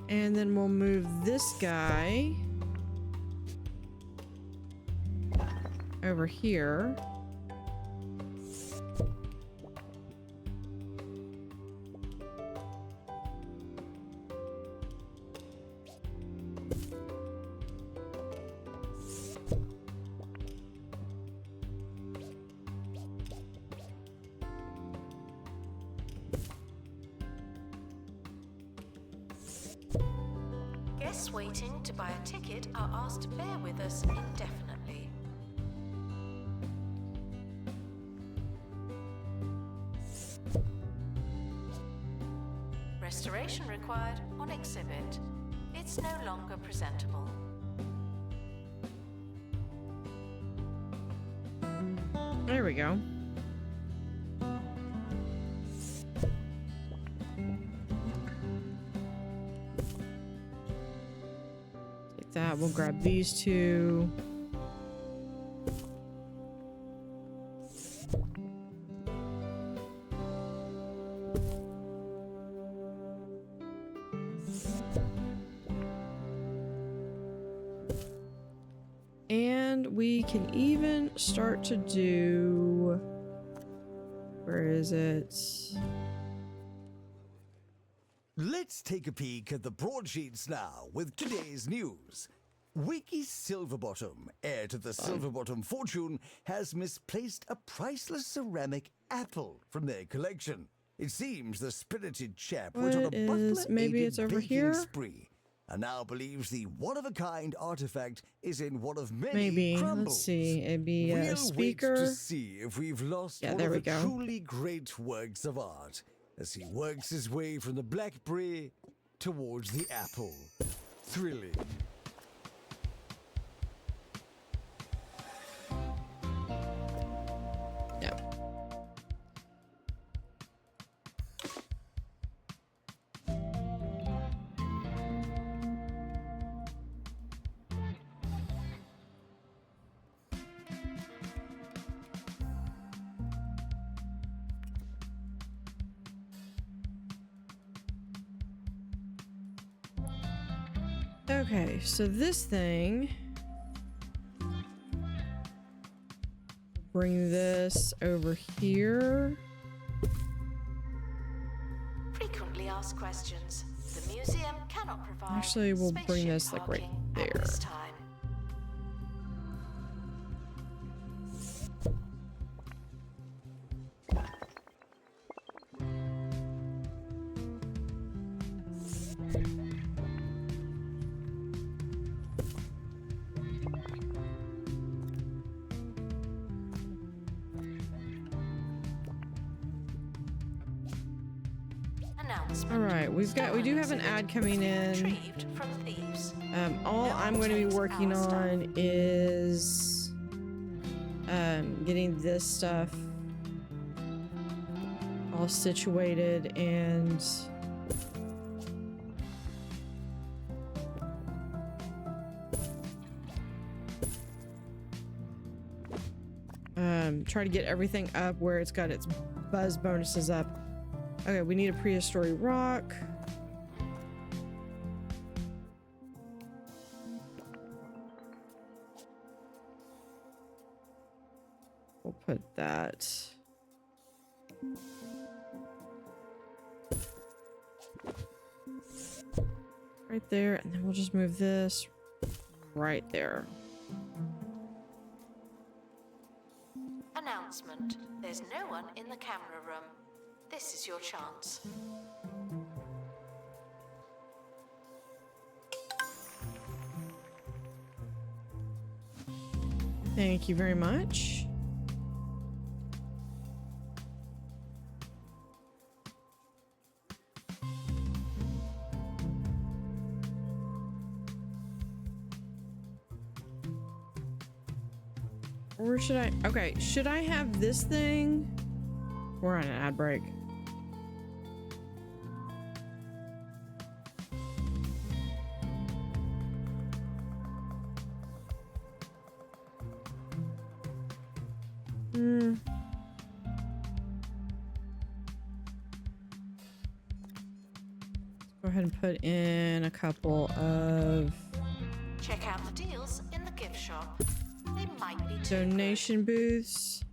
Speaker 1: And then we'll move this guy over here.
Speaker 2: Guests waiting to buy a ticket are asked to bear with us indefinitely. Restoration required on exhibit. It's no longer presentable.
Speaker 1: There we go. Take that. We'll grab these two. And we can even start to do... Where is it?
Speaker 3: Let's take a peek at the broadsheets now with today's news. Wiki's Silverbottom, heir to the Silverbottom fortune, has misplaced a priceless ceramic apple from their collection. It seems the spirited chap went on a
Speaker 1: What is-
Speaker 3: butler-aided
Speaker 1: maybe it's over
Speaker 3: baking
Speaker 1: here?
Speaker 3: spree, and now believes the one-of-a-kind artifact is in one of many
Speaker 1: Maybe.
Speaker 3: crumbles.
Speaker 1: Let's see. It'd be
Speaker 3: We'll
Speaker 1: a
Speaker 3: wait
Speaker 1: speaker.
Speaker 3: to see if we've lost
Speaker 1: Yeah,
Speaker 3: one
Speaker 1: there
Speaker 3: of
Speaker 1: we
Speaker 3: the
Speaker 1: go.
Speaker 3: truly great works of art, as he works his way from the blackberry towards the apple. Thrilling.
Speaker 1: Yeah. Okay, so this thing, bring this over here.
Speaker 2: Frequently asked questions. The museum cannot provide.
Speaker 1: Actually, we'll bring
Speaker 2: spaceship
Speaker 1: this like right
Speaker 2: parking at
Speaker 1: there.
Speaker 2: this time.
Speaker 1: All right, we do have an ad coming in.
Speaker 2: Retrieved from thieves.
Speaker 1: All I'm going to be working on is getting this stuff all situated and try to get everything up where it's got its buzz bonuses up. Okay, we need a prehistory rock. We'll put that right there, and then we'll just move this right there.
Speaker 2: Announcement. There's no one in the camera room. This is your chance.
Speaker 1: Thank you very much. Or should I? Okay, should I have this thing? We're on an ad break. Go ahead and put in a couple of
Speaker 2: Check out the deals in the gift shop. They might be too
Speaker 1: donation booths.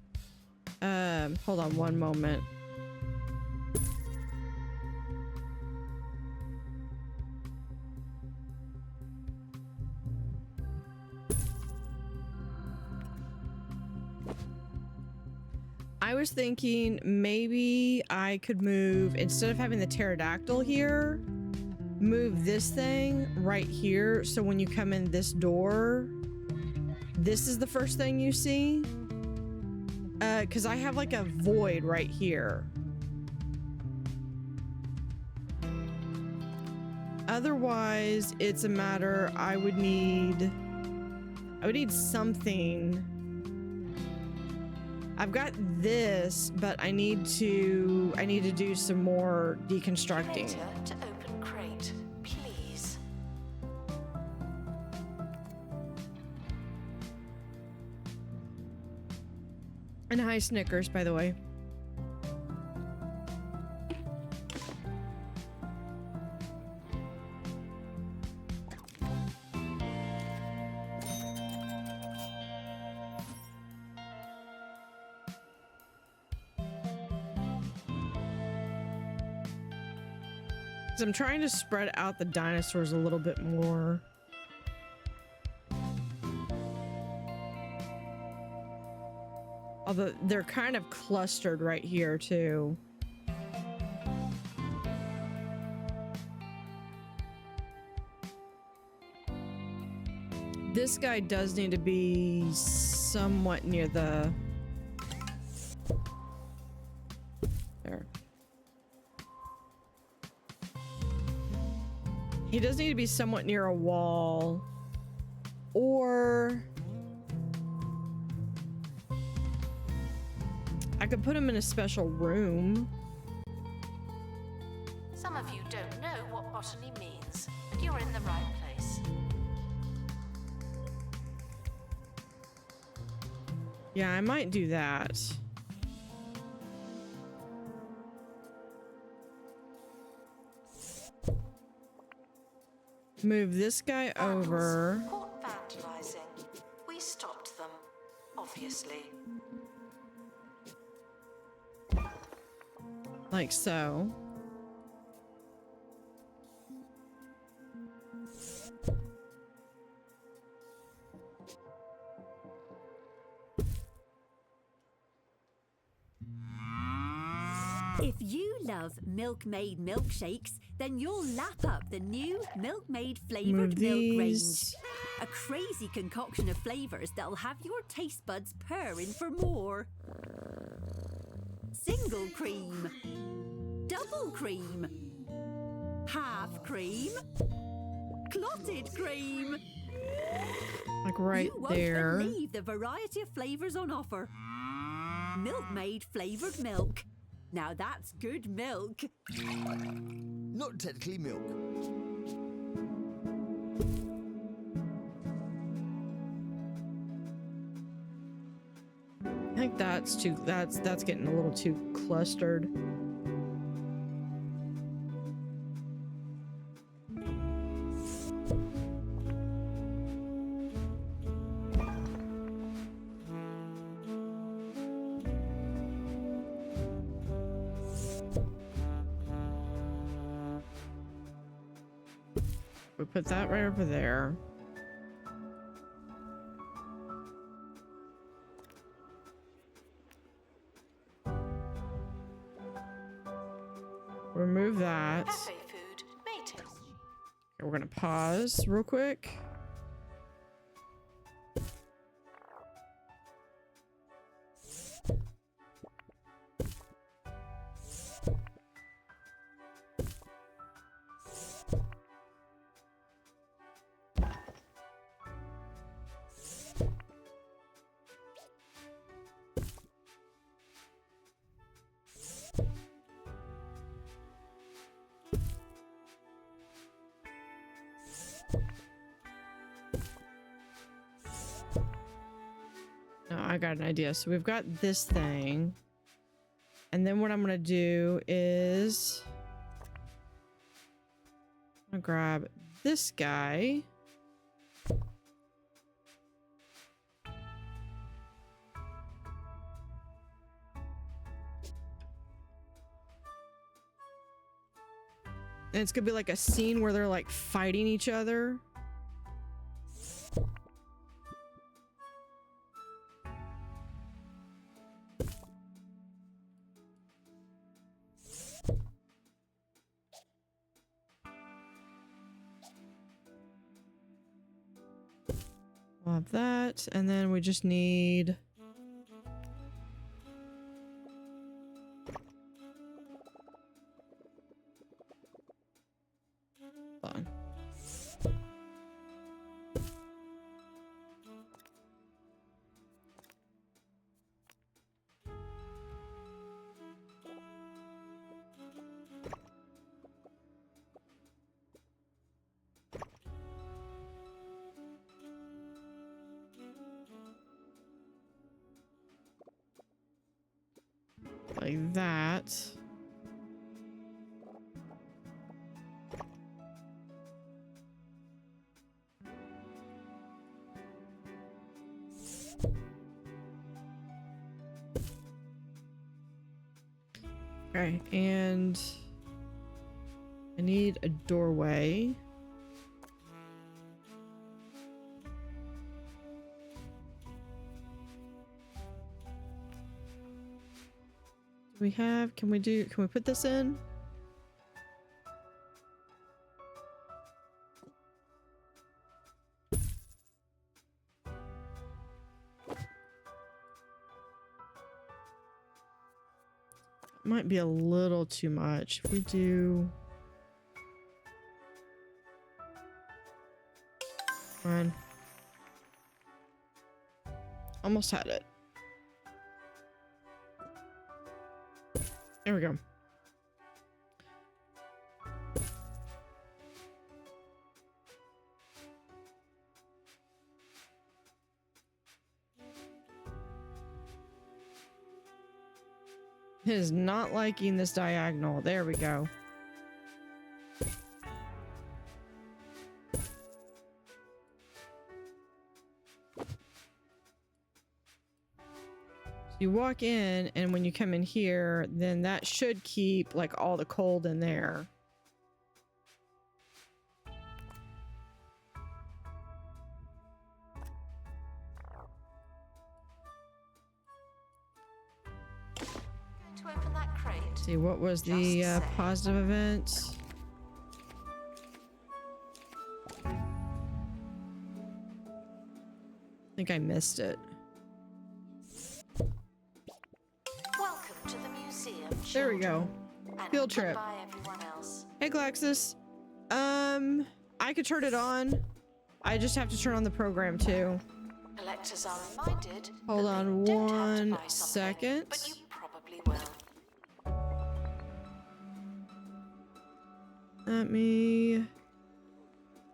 Speaker 1: Hold on one moment. I was thinking maybe I could move, instead of having the pterodactyl here, move this thing right here, so when you come in this door, this is the first thing you see. Because I have like a void right here. Otherwise, it's a matter, I would need something. I've got this, but I need to do some more deconstructing.
Speaker 2: Later to open crate, please.
Speaker 1: And hi, Snickers, by the way. I'm trying to spread out the dinosaurs a little bit more. Although they're kind of clustered right here too. This guy does need to be somewhat near the... There. He does need to be somewhat near a wall. Or I could put him in a special room.
Speaker 2: Some of you don't know what botany means, but you're in the right place.
Speaker 1: Yeah, I might do that. Move this guy over.
Speaker 2: Caught vandalizing. We stopped them, obviously.
Speaker 1: Like so.
Speaker 5: If you love milk-made milkshakes, then you'll lap up the new milk-made flavored milk range. A crazy concoction of flavors that'll have your taste buds purring for more. Single cream, double cream, half cream, clotted cream.
Speaker 1: Like right
Speaker 5: You won't
Speaker 1: there.
Speaker 5: believe the variety of flavors on offer. Milk-made flavored milk. Now that's good milk.
Speaker 3: Not technically milk.
Speaker 1: I think that's getting a little too clustered. We put that right over there. Remove that.
Speaker 2: Cafe food may taste.
Speaker 1: Okay, we're gonna pause real quick. No, I got an idea. So we've got this thing. And then what I'm gonna do is I'm gonna grab this guy. And it's gonna be like a scene where they're like fighting each other. We'll have that, and then we just need hold on. Like that. Okay, and I need a doorway. We have, can we put this in? Might be a little too much. If we do Come on. Almost had it. There we go. It is not liking this diagonal. There we go. You walk in, and when you come in here, then that should keep like all the cold in there.
Speaker 2: Going to open that crate.
Speaker 1: See, what was the
Speaker 2: Just say.
Speaker 1: positive event? I think I missed it.
Speaker 2: Welcome to the museum.
Speaker 1: There we go.
Speaker 2: children. And
Speaker 1: Field trip.
Speaker 2: goodbye, everyone else.
Speaker 1: Hey, Glaxus. I could turn it on. I just have to turn on the program too.
Speaker 2: Collectors are reminded.
Speaker 1: Hold
Speaker 2: that
Speaker 1: on
Speaker 2: they don't have to
Speaker 1: one
Speaker 2: buy something,
Speaker 1: second.
Speaker 2: But you probably will.
Speaker 1: Let me...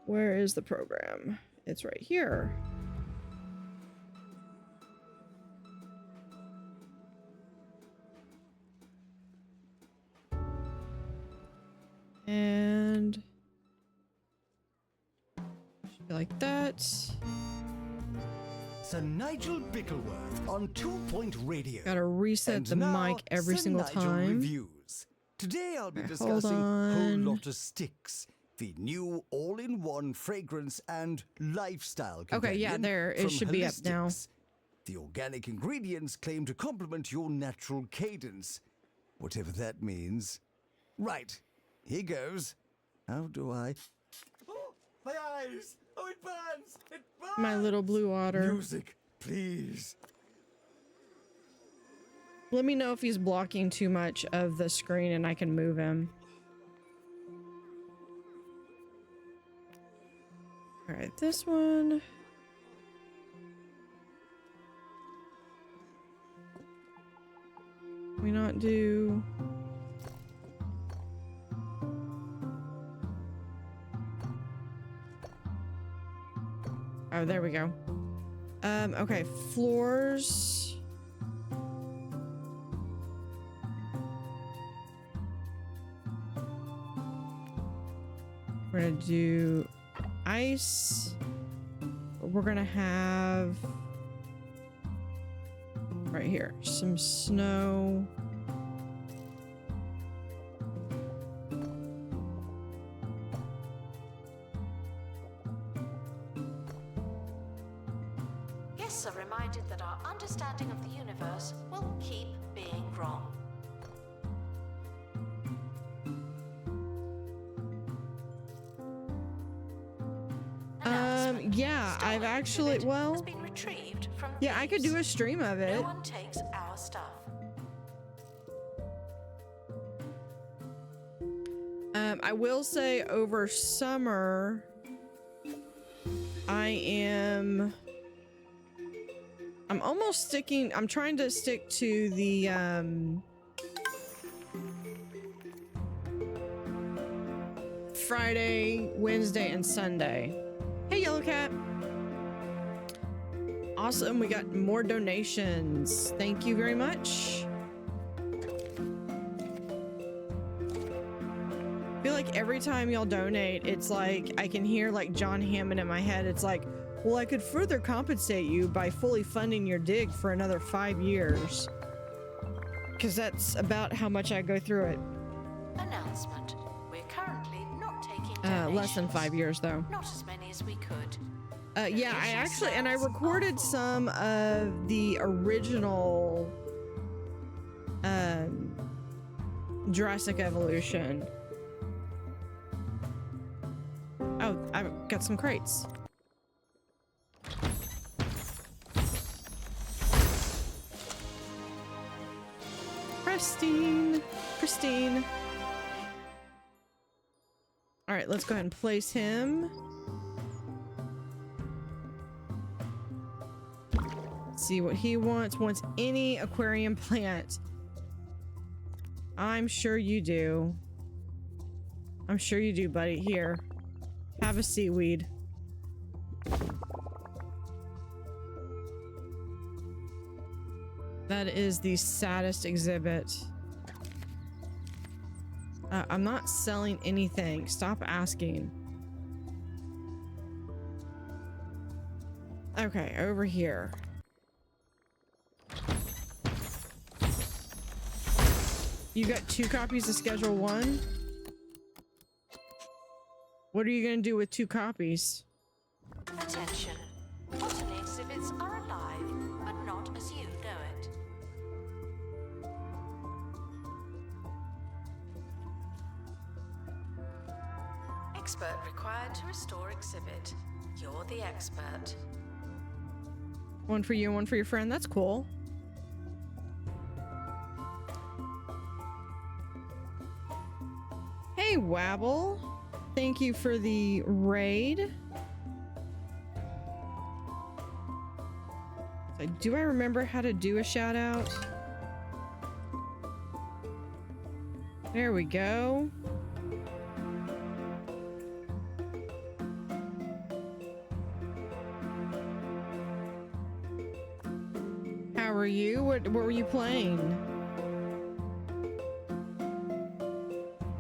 Speaker 1: Where is the program? It's right here. And... should be like that.
Speaker 3: Sir Nigel Bickleworth on 2 Point Radio.
Speaker 1: Gotta reset
Speaker 3: And
Speaker 1: the
Speaker 3: now,
Speaker 1: mic every
Speaker 3: Sir
Speaker 1: single
Speaker 3: Nigel
Speaker 1: time.
Speaker 3: Reviews. Today I'll be
Speaker 1: Okay, hold
Speaker 3: discussing
Speaker 1: on.
Speaker 3: Whole Lotta Sticks, the new all-in-one fragrance and lifestyle
Speaker 1: Okay, yeah,
Speaker 3: companion
Speaker 1: there. It
Speaker 3: from
Speaker 1: should be up now.
Speaker 3: Holistics. The organic ingredients claim to complement your natural cadence, whatever that means. Right, here goes. How do I... Oh, my eyes! Oh, it burns! It burns!
Speaker 1: My little blue otter.
Speaker 3: Music, please.
Speaker 1: Let me know if he's blocking too much of the screen and I can move him. Alright, this one. Can we not do... Oh, there we go. Okay, floors. We're gonna do ice. We're gonna have right here some snow.
Speaker 2: Guests are reminded that our understanding of the universe will keep being wrong. Announcement.
Speaker 1: Yeah,
Speaker 2: Stolen
Speaker 1: I've actually,
Speaker 2: exhibit
Speaker 1: well,
Speaker 2: has been retrieved from
Speaker 1: yeah, I could do a
Speaker 2: thieves.
Speaker 1: stream of
Speaker 2: No
Speaker 1: it.
Speaker 2: one takes our stuff.
Speaker 1: I will say over summer, I'm almost sticking, I'm trying to stick to the, Friday, Wednesday, and Sunday. Hey, Yellow Cat. Awesome, we got more donations. Thank you very much. I feel like every time y'all donate, it's like I can hear like John Hammond in my head. It's like, well, I could further compensate you by fully funding your dig for another 5 years. Because that's about how much I go through it.
Speaker 2: Announcement. We're currently not taking donations.
Speaker 1: Less than 5 years, though.
Speaker 2: Not as many as we could.
Speaker 1: Yeah, I actually, and I recorded some of the original Jurassic Evolution. Oh, I've got some crates. Pristine. Pristine. All right, let's go ahead and place him. see what he wants. Wants any aquarium plant. I'm sure you do. I'm sure you do, buddy. Here. Have a seaweed. That is the saddest exhibit. I'm not selling anything. Stop asking. Okay, over here. You got 2 copies of Schedule 1? What are you gonna do with 2 copies?
Speaker 2: Attention. Botany exhibits are alive, but not as you know it. Expert required to restore exhibit. You're the expert.
Speaker 1: 1 for you, 1 for your friend. That's cool. Hey, Wabble. Thank you for the raid. Do I remember how to do a shout out? There we go. How are you? What were you playing?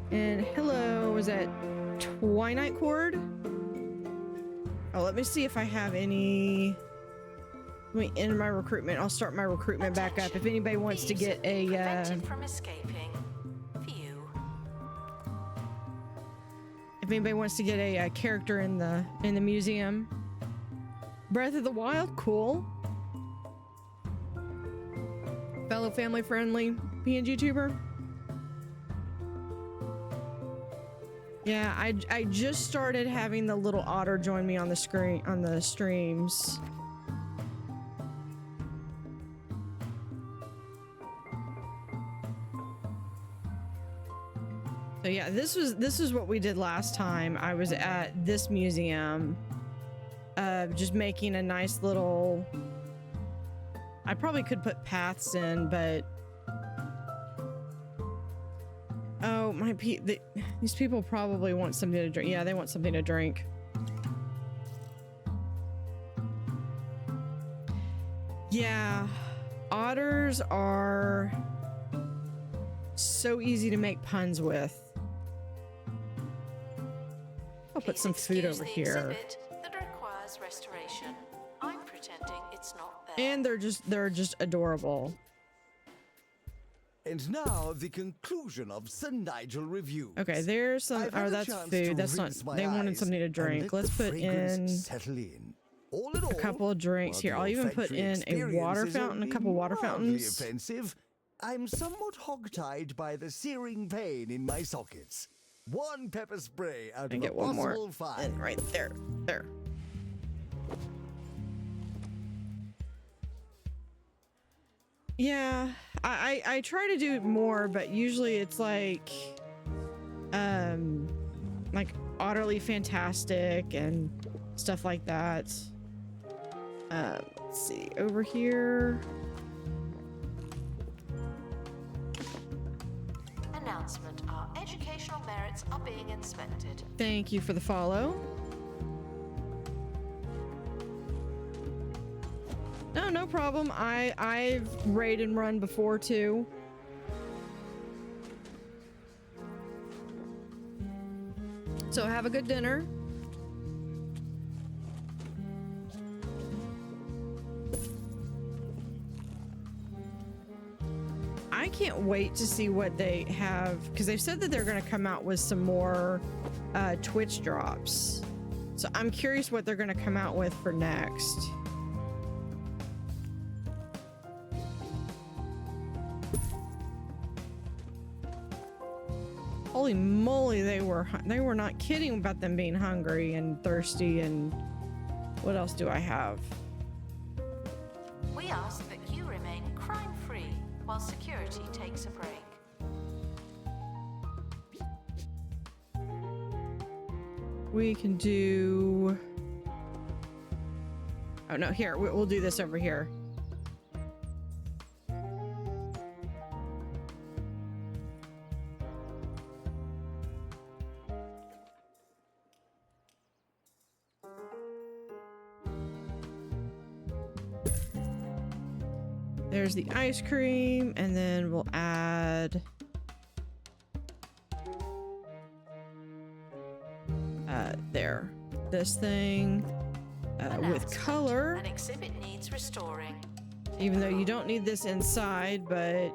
Speaker 1: And hello, was that Twilight Cord? Oh, let me see if I have any. Let me end my recruitment. I'll start my recruitment back up. If anybody wants to get a
Speaker 2: Prevented from escaping. Few.
Speaker 1: if anybody wants to get a character in the museum. Breath of the Wild, cool. Fellow family friendly PNG tuber. Yeah, I just started having the little Otter join me on the screen on the streams. So yeah, this was what we did last time. I was at this museum, just making a nice little. I probably could put paths in, but oh my, these people probably want something to drink. Yeah, they want something to drink. Yeah, otters are so easy to make puns with. I'll put some food over here.
Speaker 2: That requires restoration. I'm pretending it's not there.
Speaker 1: And they're just adorable.
Speaker 3: And now the conclusion of Sir Nigel review.
Speaker 1: Okay, there's some.
Speaker 3: I've had
Speaker 1: Oh,
Speaker 3: a
Speaker 1: that's
Speaker 3: chance
Speaker 1: food.
Speaker 3: to
Speaker 1: That's not.
Speaker 3: rinse my
Speaker 1: They wanted
Speaker 3: eyes
Speaker 1: something to
Speaker 3: and
Speaker 1: drink.
Speaker 3: let
Speaker 1: Let's
Speaker 3: the
Speaker 1: put
Speaker 3: fragrance
Speaker 1: in
Speaker 3: settle in. All in
Speaker 1: a
Speaker 3: all,
Speaker 1: couple of drinks
Speaker 3: while
Speaker 1: here.
Speaker 3: the
Speaker 1: I'll even put
Speaker 3: olfactory
Speaker 1: in a
Speaker 3: experience
Speaker 1: water
Speaker 3: is
Speaker 1: fountain, a
Speaker 3: only
Speaker 1: couple water
Speaker 3: mildly
Speaker 1: fountains.
Speaker 3: offensive, I'm somewhat hogtied by the searing pain in my sockets. One pepper spray out
Speaker 1: And
Speaker 3: of
Speaker 1: get
Speaker 3: a
Speaker 1: one more.
Speaker 3: possible 5.
Speaker 1: And right there. There. Yeah, I try to do more, but usually it's like utterly fantastic and stuff like that. Let's see over here.
Speaker 2: Announcement: our educational merits are being inspected.
Speaker 1: Thank you for the follow. No problem. I've raid and run before too. So have a good dinner. I can't wait to see what they have, because they've said that they're going to come out with some more Twitch drops. So I'm curious what they're going to come out with for next. Holy moly, they were not kidding about them being hungry and thirsty. And what else do I have?
Speaker 2: We ask that you remain crime-free while security takes a break.
Speaker 1: We can do. Oh no, here we'll do this over here. There's the ice cream, and then we'll add there. This thing with color.
Speaker 2: An exhibit needs restoring.
Speaker 1: Even though you don't need this inside, but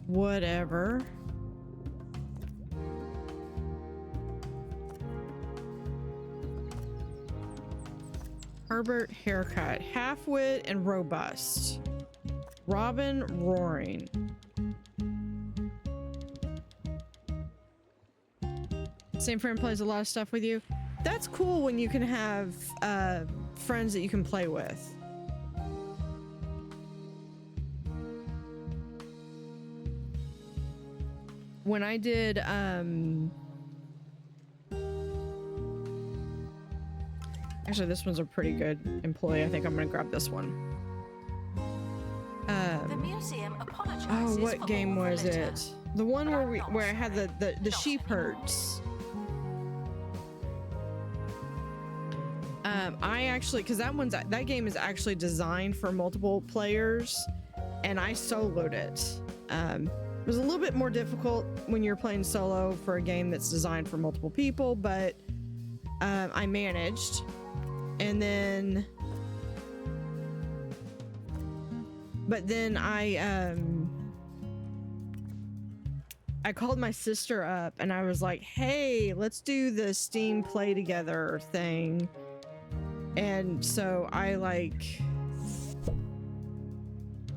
Speaker 1: whatever. Herbert haircut, half-wit and robust. Robin roaring. Same friend plays a lot of stuff with you. That's cool when you can have friends that you can play with. When I did actually, this one's a pretty good employee. I think I'm gonna grab this one.
Speaker 2: The museum apologizes.
Speaker 1: Oh, what
Speaker 2: for
Speaker 1: game
Speaker 2: all the
Speaker 1: was
Speaker 2: litter.
Speaker 1: it? The one where I had the sheep herds. I actually, because that game is actually designed for multiple players, and I soloed it. It was a little bit more difficult when you're playing solo for a game that's designed for multiple people, but I managed. And then, but then I called my sister up and I was like, hey, let's do the Steam play together thing. And so I like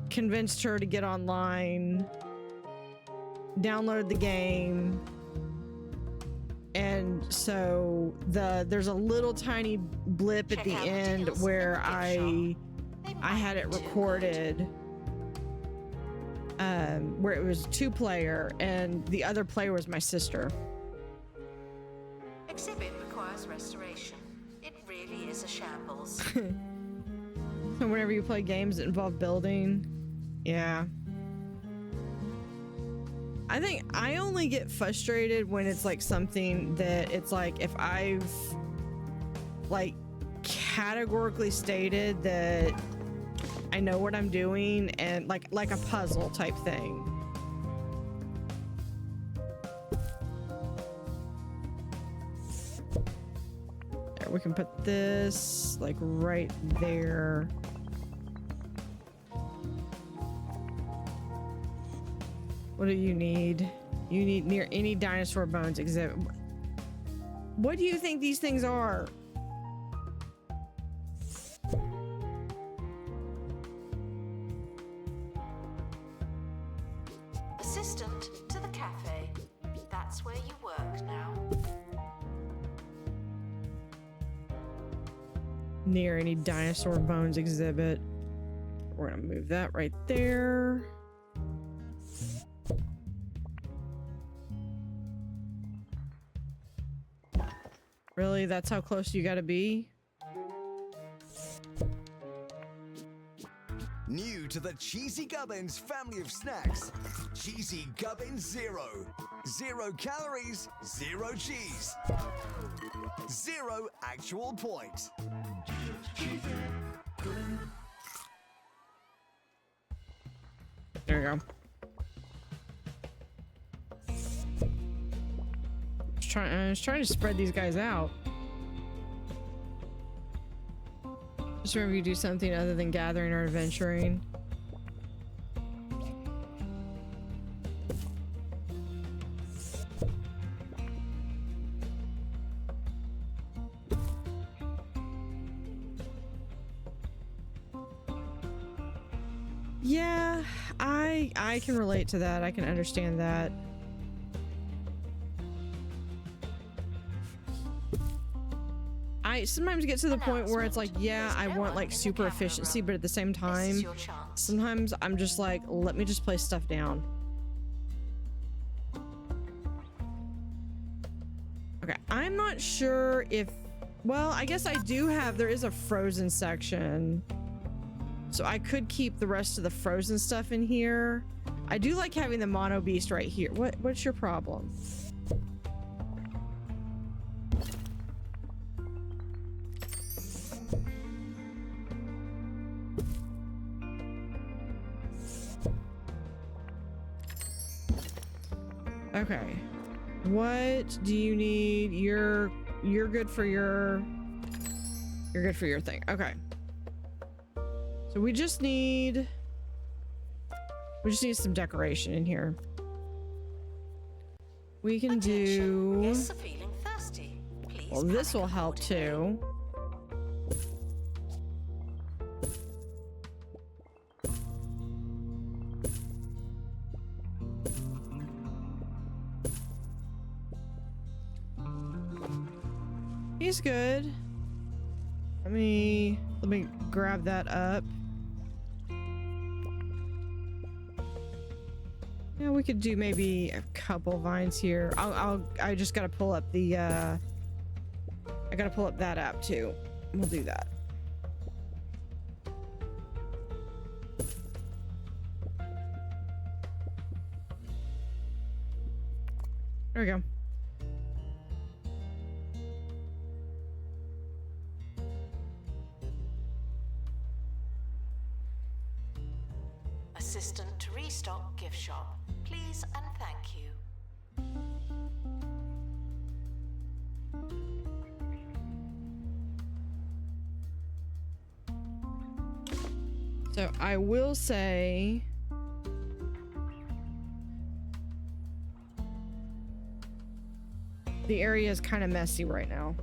Speaker 1: convinced her to get online, download the game. And so there's a little tiny blip at the end where I had it recorded, where it was 2-player and the other player was my sister.
Speaker 2: Exhibit requires restoration. It really is a shambles.
Speaker 1: And whenever you play games that involve building, yeah. I think I only get frustrated when it's like something that it's like if I've like categorically stated that I know what I'm doing and like a puzzle type thing. There, we can put this like right there. What do you need? You need near any dinosaur bones exhibit. What do you think these things are?
Speaker 2: Assistant to the cafe. That's where you work now.
Speaker 1: Near any dinosaur bones exhibit. We're gonna move that right there. Really? That's how close you gotta be?
Speaker 3: New to the Cheesy Gubbins family of snacks, Cheesy Gubbins Zero. 0 calories, 0 cheese. 0 actual point.
Speaker 1: There you go. I was trying to spread these guys out. Just remember you do something other than gathering or adventuring. Yeah, I can relate to that. I can understand that. I sometimes get to the point where it's like, yeah, I want like super efficiency, but at the same time, sometimes I'm just like, let me just place stuff down. Okay, I'm not sure if, well, I guess I do have, there is a frozen section. So I could keep the rest of the frozen stuff in here. I do like having the mono beast right here. What's your problem? Okay. What do you need? You're good for your thing. Okay. So we just need some decoration in here. We can
Speaker 2: Attention,
Speaker 1: do.
Speaker 2: guests are feeling thirsty. Please
Speaker 1: Well, this
Speaker 2: panic
Speaker 1: will help
Speaker 2: accordingly.
Speaker 1: too. He's good. Let me grab that up. Yeah, we could do maybe a couple vines here. I just gotta pull up the I gotta pull up that app too. We'll do that. There we go.
Speaker 2: Assistant to restock gift shop. Please and thank you.
Speaker 1: So I will say the area is kind of messy right now.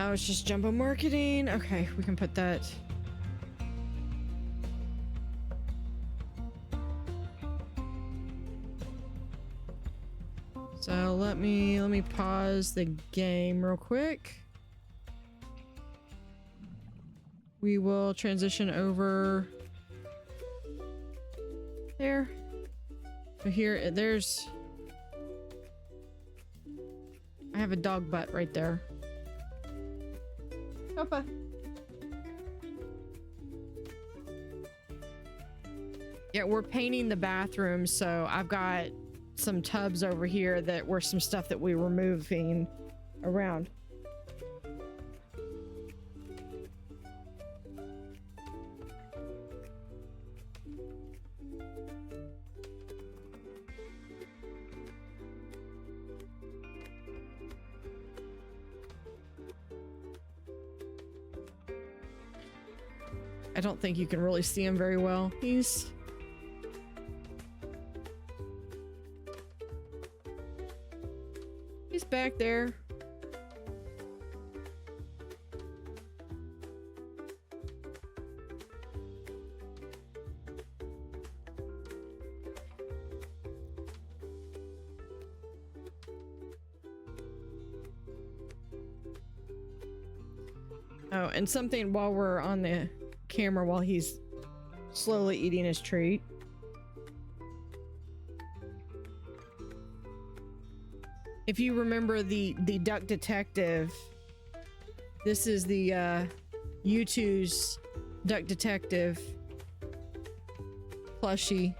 Speaker 1: Oh, it's just jumbo marketing. Okay, we can put that. So let me pause the game real quick. We will transition over there. So here, there's. I have a dog butt right there. Papa. Yeah, we're painting the bathroom, so I've got some tubs over here that were some stuff that we were moving around. I don't think you can really see him very well. He's back there. Oh, and something while we're on the camera, while he's slowly eating his treat. If you remember the Duck Detective, this is the U2's Duck Detective plushie.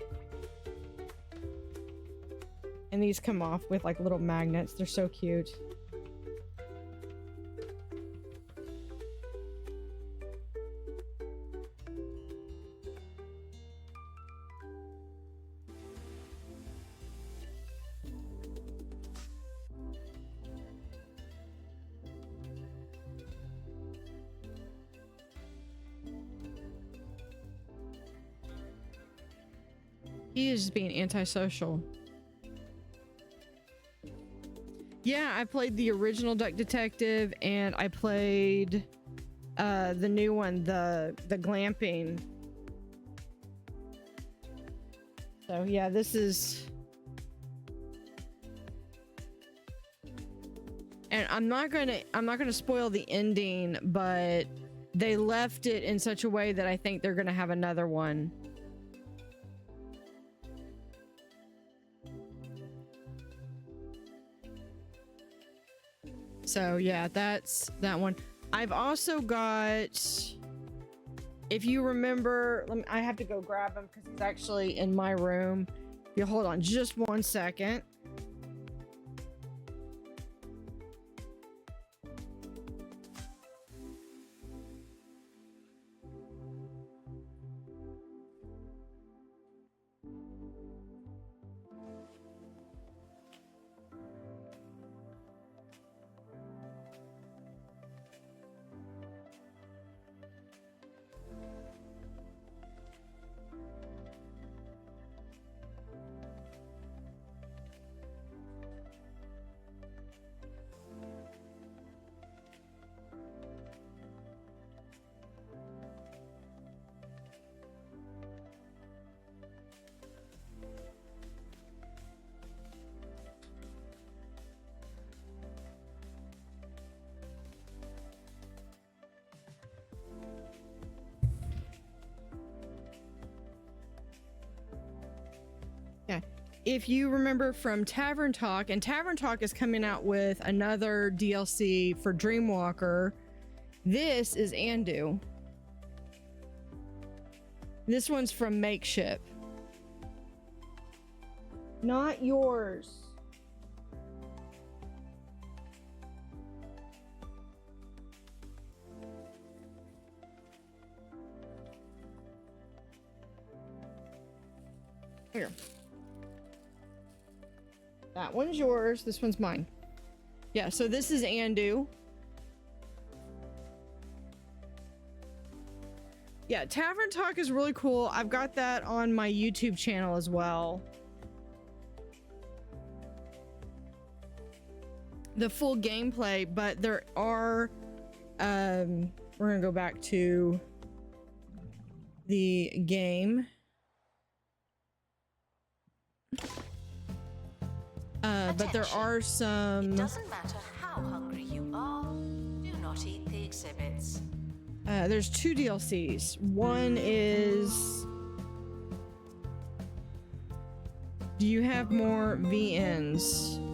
Speaker 1: And these come off with like little magnets. They're so cute. He is being antisocial. Yeah, I played the original Duck Detective and I played the new one, the glamping. So yeah, this is, and I'm not gonna spoil the ending, but they left it in such a way that I think they're gonna have another one. So yeah, that's that one. I've also got, if you remember, I have to go grab him because he's actually in my room. You hold on just 1 second. if you remember from Tavern Talk, and Tavern Talk is coming out with another DLC for Dreamwalker. This is Andu. This one's from Makeship. Not yours. Here. That one's yours. This one's mine. Yeah, so this is Andu. Yeah, Tavern Talk is really cool. I've got that on my YouTube channel as well. The full gameplay, but there are we're gonna go back to the game. But there are some.
Speaker 2: It doesn't matter how hungry you are, do not eat the exhibits.
Speaker 1: There's 2 DLCs. One is, do you have more VNs?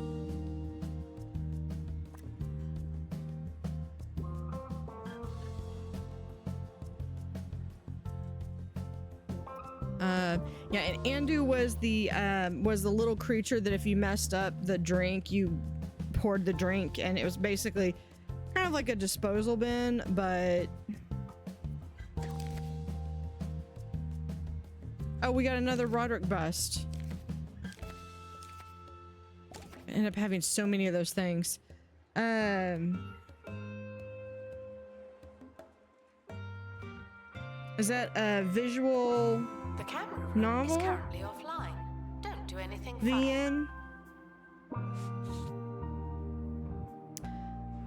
Speaker 1: Yeah, and Andu was the little creature that if you messed up the drink, you poured the drink, and it was basically kind of like a disposal bin, but oh, we got another Roderick bust. I end up having so many of those things. Is that a visual
Speaker 2: The camera room
Speaker 1: novel?
Speaker 2: is currently offline. Don't do anything
Speaker 1: VN?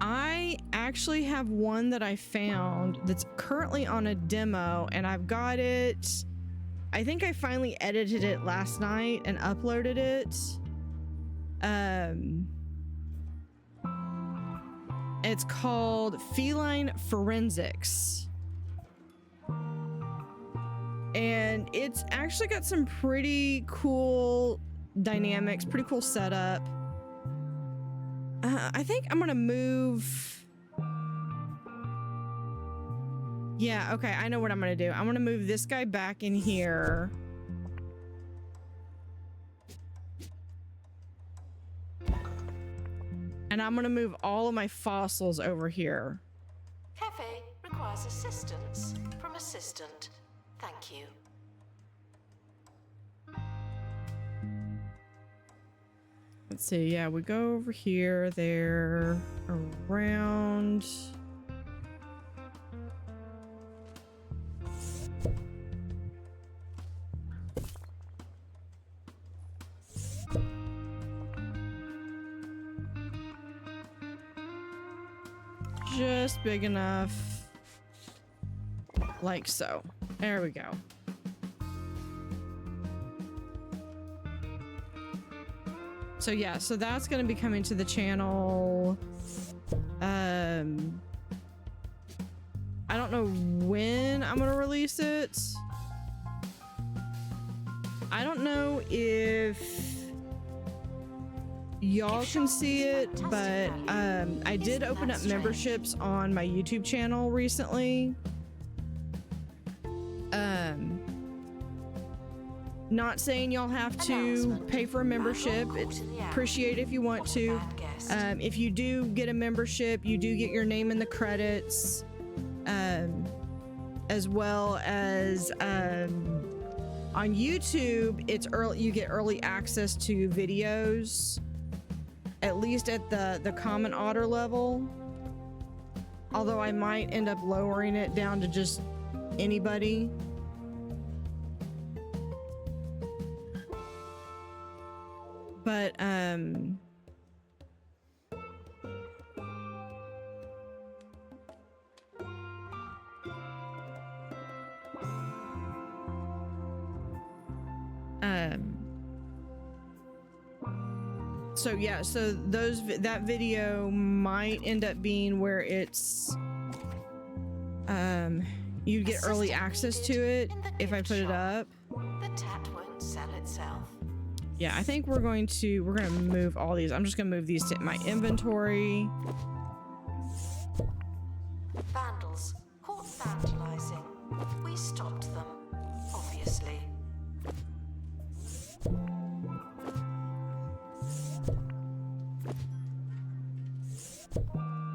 Speaker 1: I actually have one that I found that's currently on a demo, and I've got it. I think I finally edited it last night and uploaded it. It's called Feline Forensics. And it's actually got some pretty cool dynamics, pretty cool setup. I think I'm gonna move. Yeah, okay, I know what I'm gonna do. I'm gonna move this guy back in here. And I'm gonna move all of my fossils over here.
Speaker 2: Cafe requires assistance from assistant. Thank you.
Speaker 1: Let's see, yeah, we go over here, there, around. Just big enough, like so. There we go. So yeah, so that's gonna be coming to the channel. I don't know when I'm gonna release it. I don't know if y'all can see it, but I did open up memberships on my YouTube channel recently. Not saying y'all have to pay for a membership. It's appreciate if you want to. If you do get a membership, you do get your name in the credits, as well as on YouTube. It's early. You get early access to videos, at least at the common Otter level. Although I might end up lowering it down to just anybody. But so yeah, so that video might end up being where it's you get early access to it if I put it up.
Speaker 2: The tat won't sell itself.
Speaker 1: Yeah, I think we're gonna move all these. I'm just gonna move these to my inventory.
Speaker 2: Vandals caught vandalizing. We stopped them, obviously.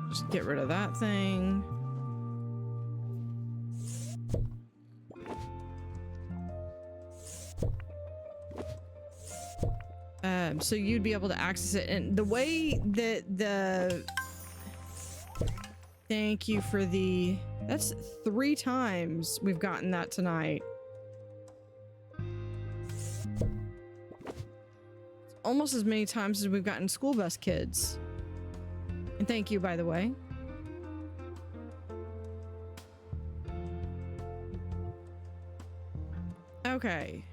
Speaker 1: Just get rid of that thing. So you'd be able to access it, and the way that thank you for the, that's 3 times we've gotten that tonight. Almost as many times as we've gotten school bus kids. And thank you, by the way. Okay.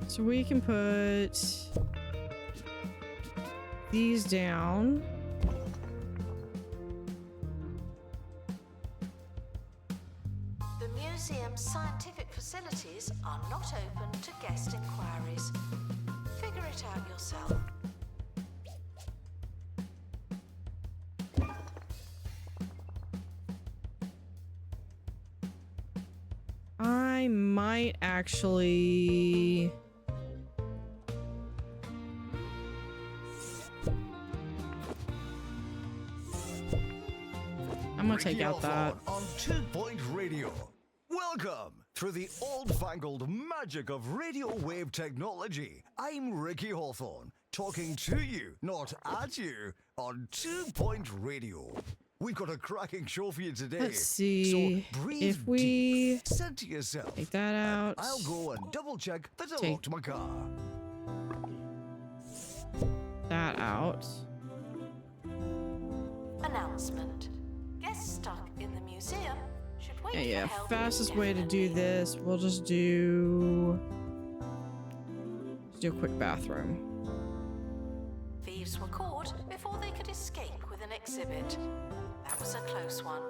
Speaker 1: So we can put these down.
Speaker 2: The museum's scientific facilities are not open to guest inquiries. Figure it out yourself.
Speaker 1: I might actually... I'm gonna take out that.
Speaker 3: On 2 Point Radio. Welcome through the old-fangled magic of radio wave technology. I'm Ricky Hawthorne, talking to you, not at you, on 2 Point Radio. We've got a cracking show for you today.
Speaker 1: Let's see
Speaker 3: So breathe
Speaker 1: if we
Speaker 3: deep, center yourself.
Speaker 1: take that out.
Speaker 3: I'll go and double-check that I
Speaker 1: Take-
Speaker 3: locked my car.
Speaker 1: that out.
Speaker 2: Announcement. Guests stuck in the museum should wait
Speaker 1: Yeah,
Speaker 2: for help
Speaker 1: fastest way to do
Speaker 2: indefinitely.
Speaker 1: this, we'll just do... Let's do a quick bathroom.
Speaker 2: Thieves were caught before they could escape with an exhibit. That was a close one.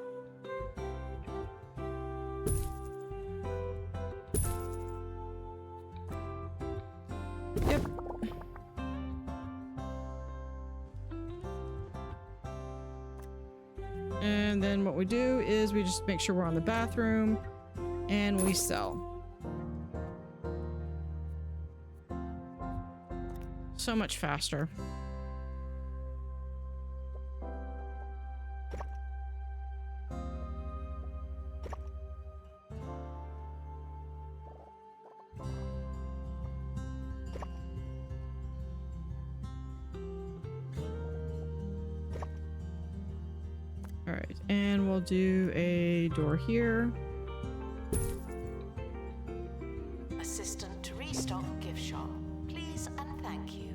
Speaker 1: Yep. And then what we do is we just make sure we're on the bathroom and we sell. So much faster. All right, and we'll do a door here.
Speaker 2: Assistant to restock gift shop. Please and thank you.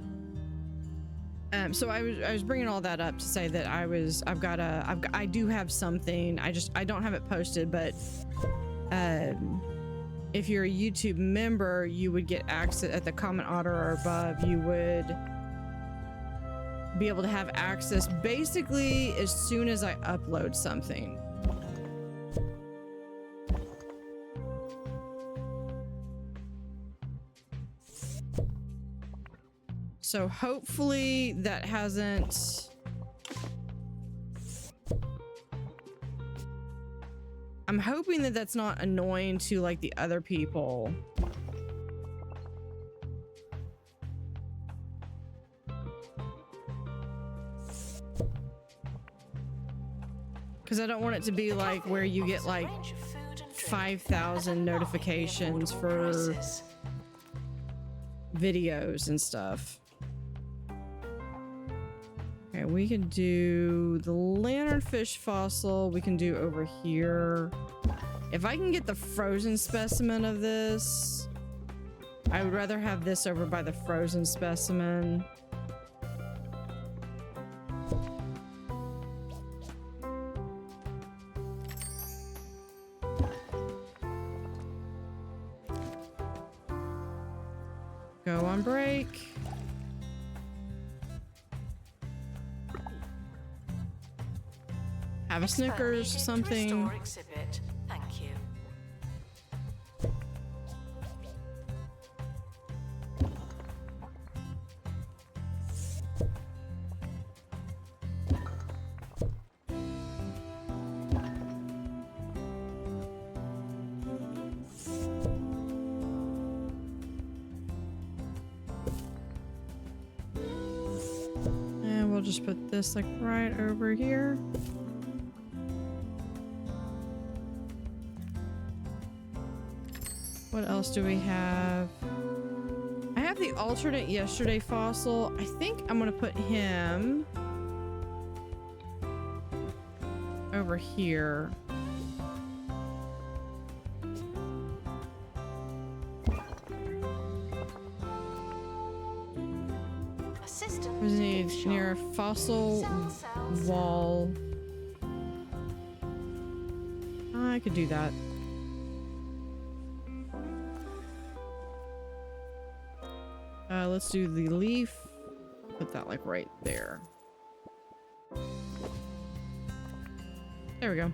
Speaker 1: So I was bringing all that up to say that I do have something. I don't have it posted, but if you're a YouTube member, you would get access at the comment Otter or above. You would be able to have access basically as soon as I upload something. So hopefully that hasn't... I'm hoping that that's not annoying to like the other people. Because I don't want it to be like where you get like 5,000 notifications for videos and stuff. Okay, we can do the lanternfish fossil. We can do over here. If I can get the frozen specimen of this, I would rather have this over by the frozen specimen. Go on break. have a
Speaker 2: Expert
Speaker 1: Snickers,
Speaker 2: needed to
Speaker 1: something.
Speaker 2: restore exhibit. Thank you.
Speaker 1: And we'll just put this like right over here. What else do we have? I have the alternate yesterday fossil. I think I'm gonna put him over here.
Speaker 2: Assistant
Speaker 1: We need
Speaker 2: gift
Speaker 1: near a
Speaker 2: shop.
Speaker 1: fossil
Speaker 2: Sell.
Speaker 1: wall. I could do that. Let's do the leaf. Put that like right there. There we go.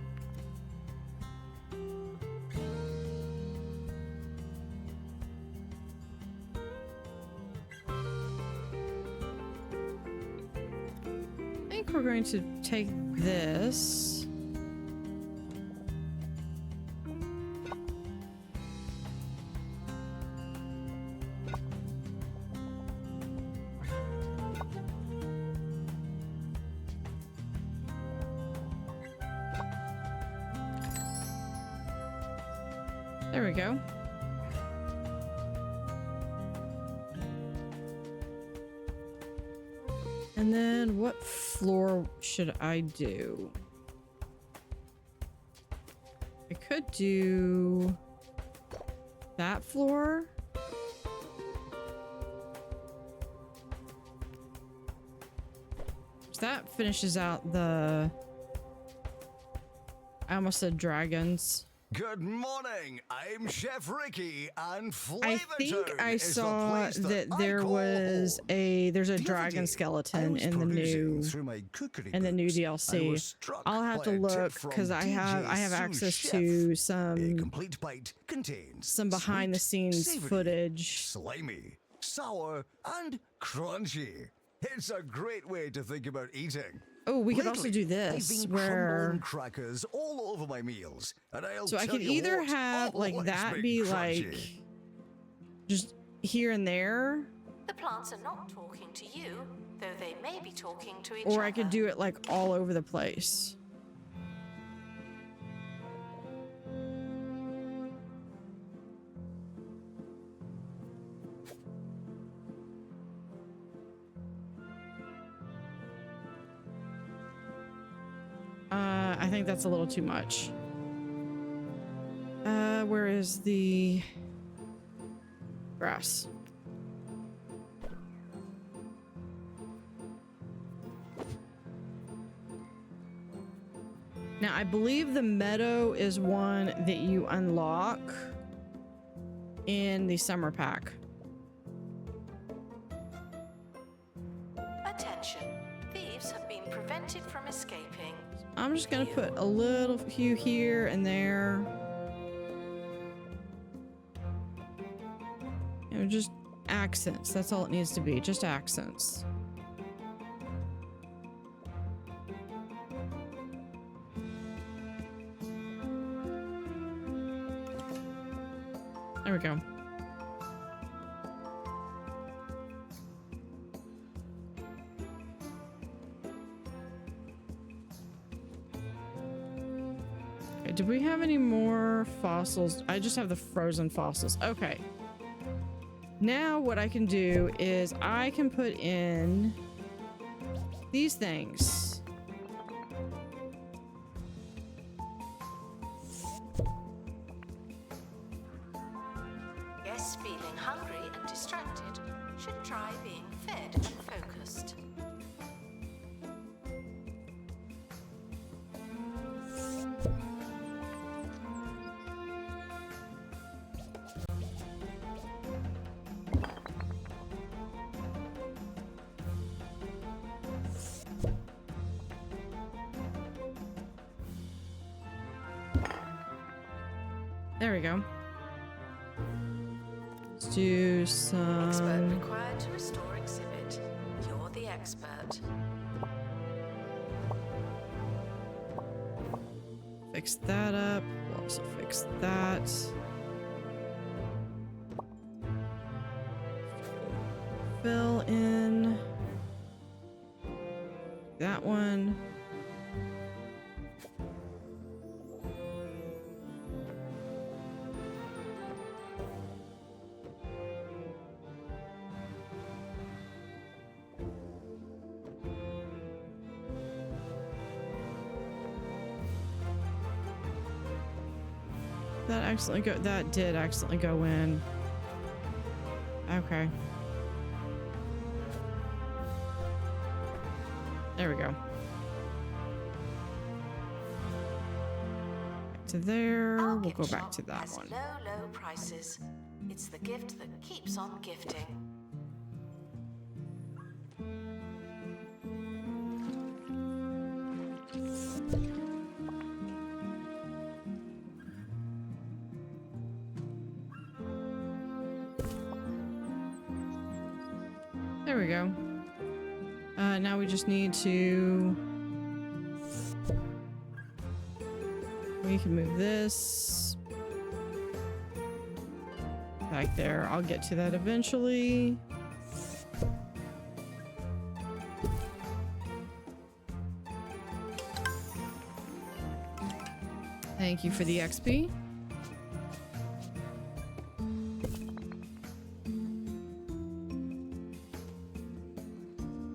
Speaker 1: I think we're going to take this. There we go. And then what floor should I do? I could do that floor. So that finishes out the... I almost said dragons.
Speaker 3: Good morning, I'm Chef Ricky, and
Speaker 1: I think I saw that there was there's a dragon skeleton in the new DLC. I'll have to look because I have access to some
Speaker 3: complete bite contains
Speaker 1: behind the scenes
Speaker 3: savory,
Speaker 1: footage.
Speaker 3: slimy, sour, and crunchy. It's a great way to think about eating.
Speaker 1: Oh, we could also
Speaker 3: Lately,
Speaker 1: do
Speaker 3: I've
Speaker 1: this
Speaker 3: been
Speaker 1: where
Speaker 3: crumbling crackers all over my meals, and I'll
Speaker 1: so I
Speaker 3: tell
Speaker 1: could
Speaker 3: you
Speaker 1: either
Speaker 3: what,
Speaker 1: have like
Speaker 3: always
Speaker 1: that
Speaker 3: been
Speaker 1: be
Speaker 3: crunchy.
Speaker 1: like just here and there,
Speaker 2: The plants are not talking to you, though they may be talking to each other.
Speaker 1: or I could do it like all over the place. I think that's a little too much. Where is the grass? Now, I believe the meadow is one that you unlock in the summer pack.
Speaker 2: Attention. Thieves have been prevented from escaping.
Speaker 1: I'm just gonna put a little few here and there. You know, just accents. That's all it needs to be. Just accents. There we go. Okay, do we have any more fossils? I just have the frozen fossils. Okay. Now what I can do is I can put in these things.
Speaker 2: Guests feeling hungry and distracted should try being fed and focused.
Speaker 1: There we go. Let's do some...
Speaker 2: Expert required to restore exhibit. You're the expert.
Speaker 1: Fix that up. We'll also fix that. Fill in that one. That did accidentally go in. Okay. There we go. Back to there.
Speaker 2: Our
Speaker 1: We'll
Speaker 2: gift
Speaker 1: go back
Speaker 2: shop
Speaker 1: to that
Speaker 2: has
Speaker 1: one.
Speaker 2: low prices. It's the gift that keeps on gifting.
Speaker 1: There we go. Now we just need to... We can move this back there. I'll get to that eventually. Thank you for the XP.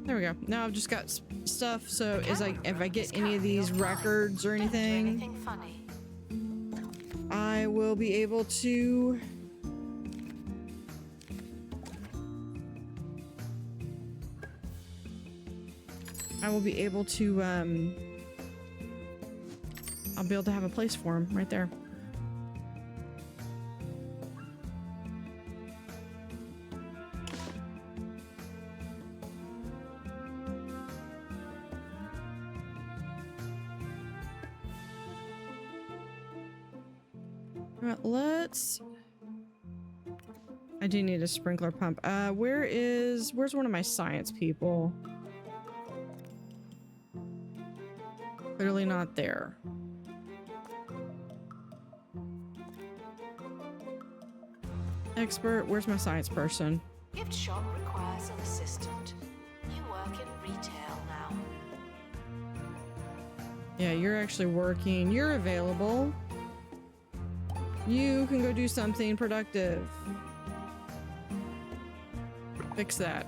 Speaker 1: There we go. Now I've just got stuff, so if I get any of these records or anything,
Speaker 2: Funny.
Speaker 1: I will be able to... I'll be able to have a place for him right there. All right, let's... I do need a sprinkler pump. Where's one of my science people? Clearly not there. Expert, where's my science person?
Speaker 2: Gift shop requires an assistant. You work in retail now.
Speaker 1: Yeah, you're actually working. You're available. You can go do something productive. Fix that.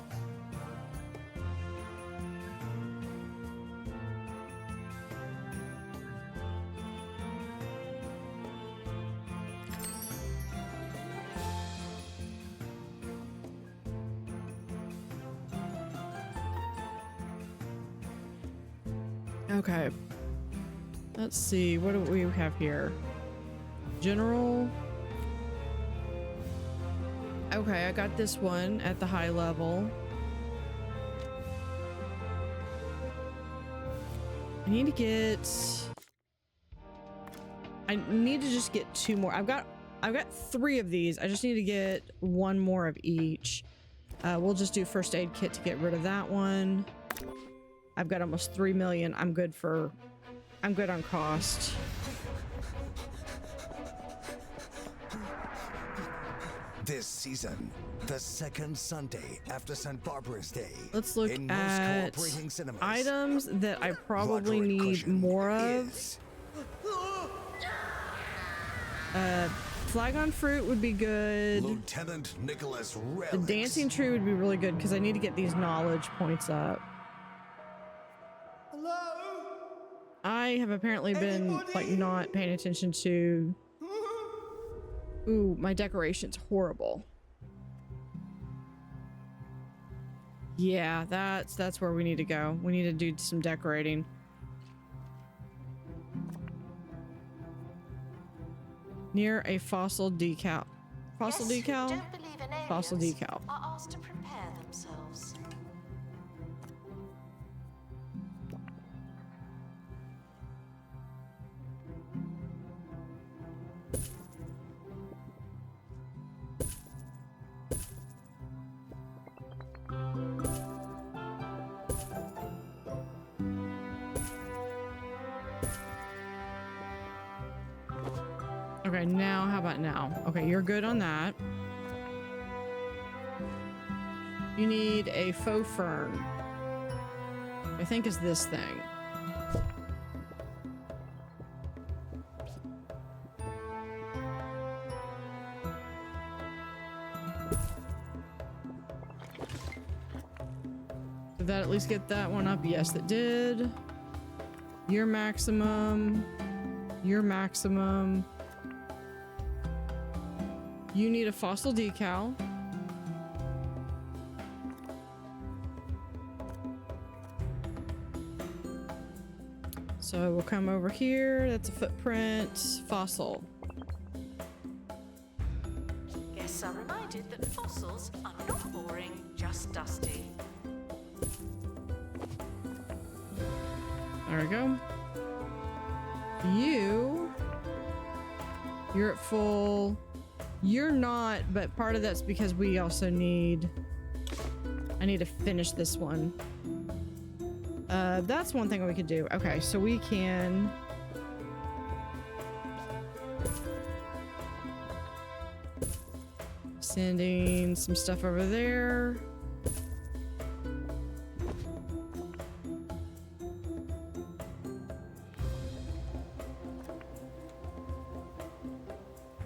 Speaker 1: Okay. Let's see. What do we have here? General. Okay, I got this one at the high level. I need to just get 2 more. I've got 3 of these. I just need to get 1 more of each. We'll just do first aid kit to get rid of that one. I've got almost 3 million. I'm good on cost.
Speaker 3: This season, the second Sunday after St. Barbara's Day.
Speaker 1: Let's look
Speaker 3: in most
Speaker 1: at
Speaker 3: cooperating cinemas.
Speaker 1: items that I probably
Speaker 3: Roderick
Speaker 1: need
Speaker 3: Cushion
Speaker 1: more of.
Speaker 3: is-
Speaker 1: Flagon fruit would be good.
Speaker 3: Lieutenant Nicholas
Speaker 1: The
Speaker 3: Relics.
Speaker 1: dancing tree would be really good because I need to get these knowledge points up.
Speaker 6: Hello?
Speaker 1: I have apparently been like
Speaker 6: Anybody?
Speaker 1: not paying attention to... Ooh, my decoration's horrible. Yeah, that's where we need to go. We need to do some decorating. Near a fossil decal. Fossil
Speaker 2: Guests who
Speaker 1: decal?
Speaker 2: don't believe in
Speaker 1: Fossil
Speaker 2: aliens
Speaker 1: decal.
Speaker 2: are asked to prepare themselves.
Speaker 1: Okay, now, how about now? Okay, you're good on that. You need a faux fern. I think is this thing. Did that at least get that one up? Yes, it did. Your maximum. Your maximum. You need a fossil decal. So we'll come over here. That's a footprint. Fossil.
Speaker 2: Guests are reminded that fossils are not boring, just dusty.
Speaker 1: There we go. You're at full. You're not, but part of that's because we also need... I need to finish this one. That's one thing we could do. Okay, so we can... Sending some stuff over there.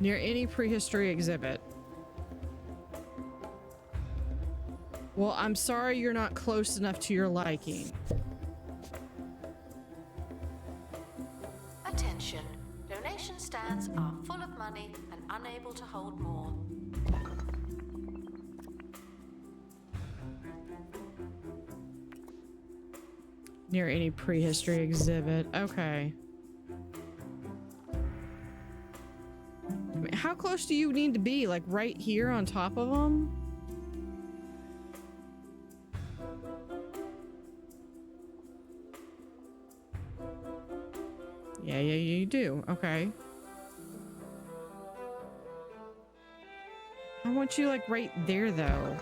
Speaker 1: Near any prehistory exhibit. Well, I'm sorry you're not close enough to your liking.
Speaker 2: Attention. Donation stands are full of money and unable to hold more.
Speaker 1: Near any prehistory exhibit. Okay. I mean, how close do you need to be? Like right here on top of them? Yeah, you do. Okay. I want you like right there though.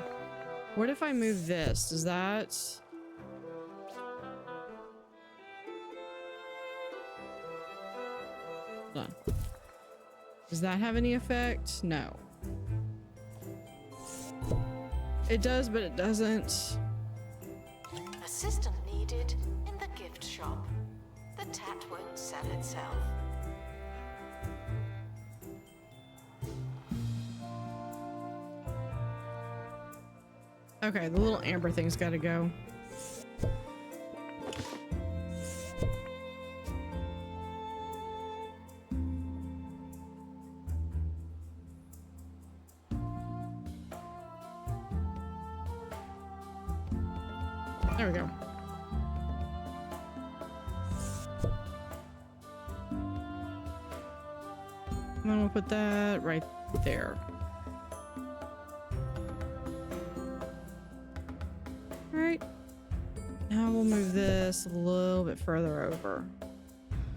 Speaker 1: What if I move this? Does that... Hold on. Does that have any effect? No. It does, but it doesn't.
Speaker 2: Assistant needed in the gift shop. The tat won't sell itself.
Speaker 1: Okay, the little amber thing's gotta go. There we go. And then we'll put that right there. All right. Now we'll move this a little bit further over.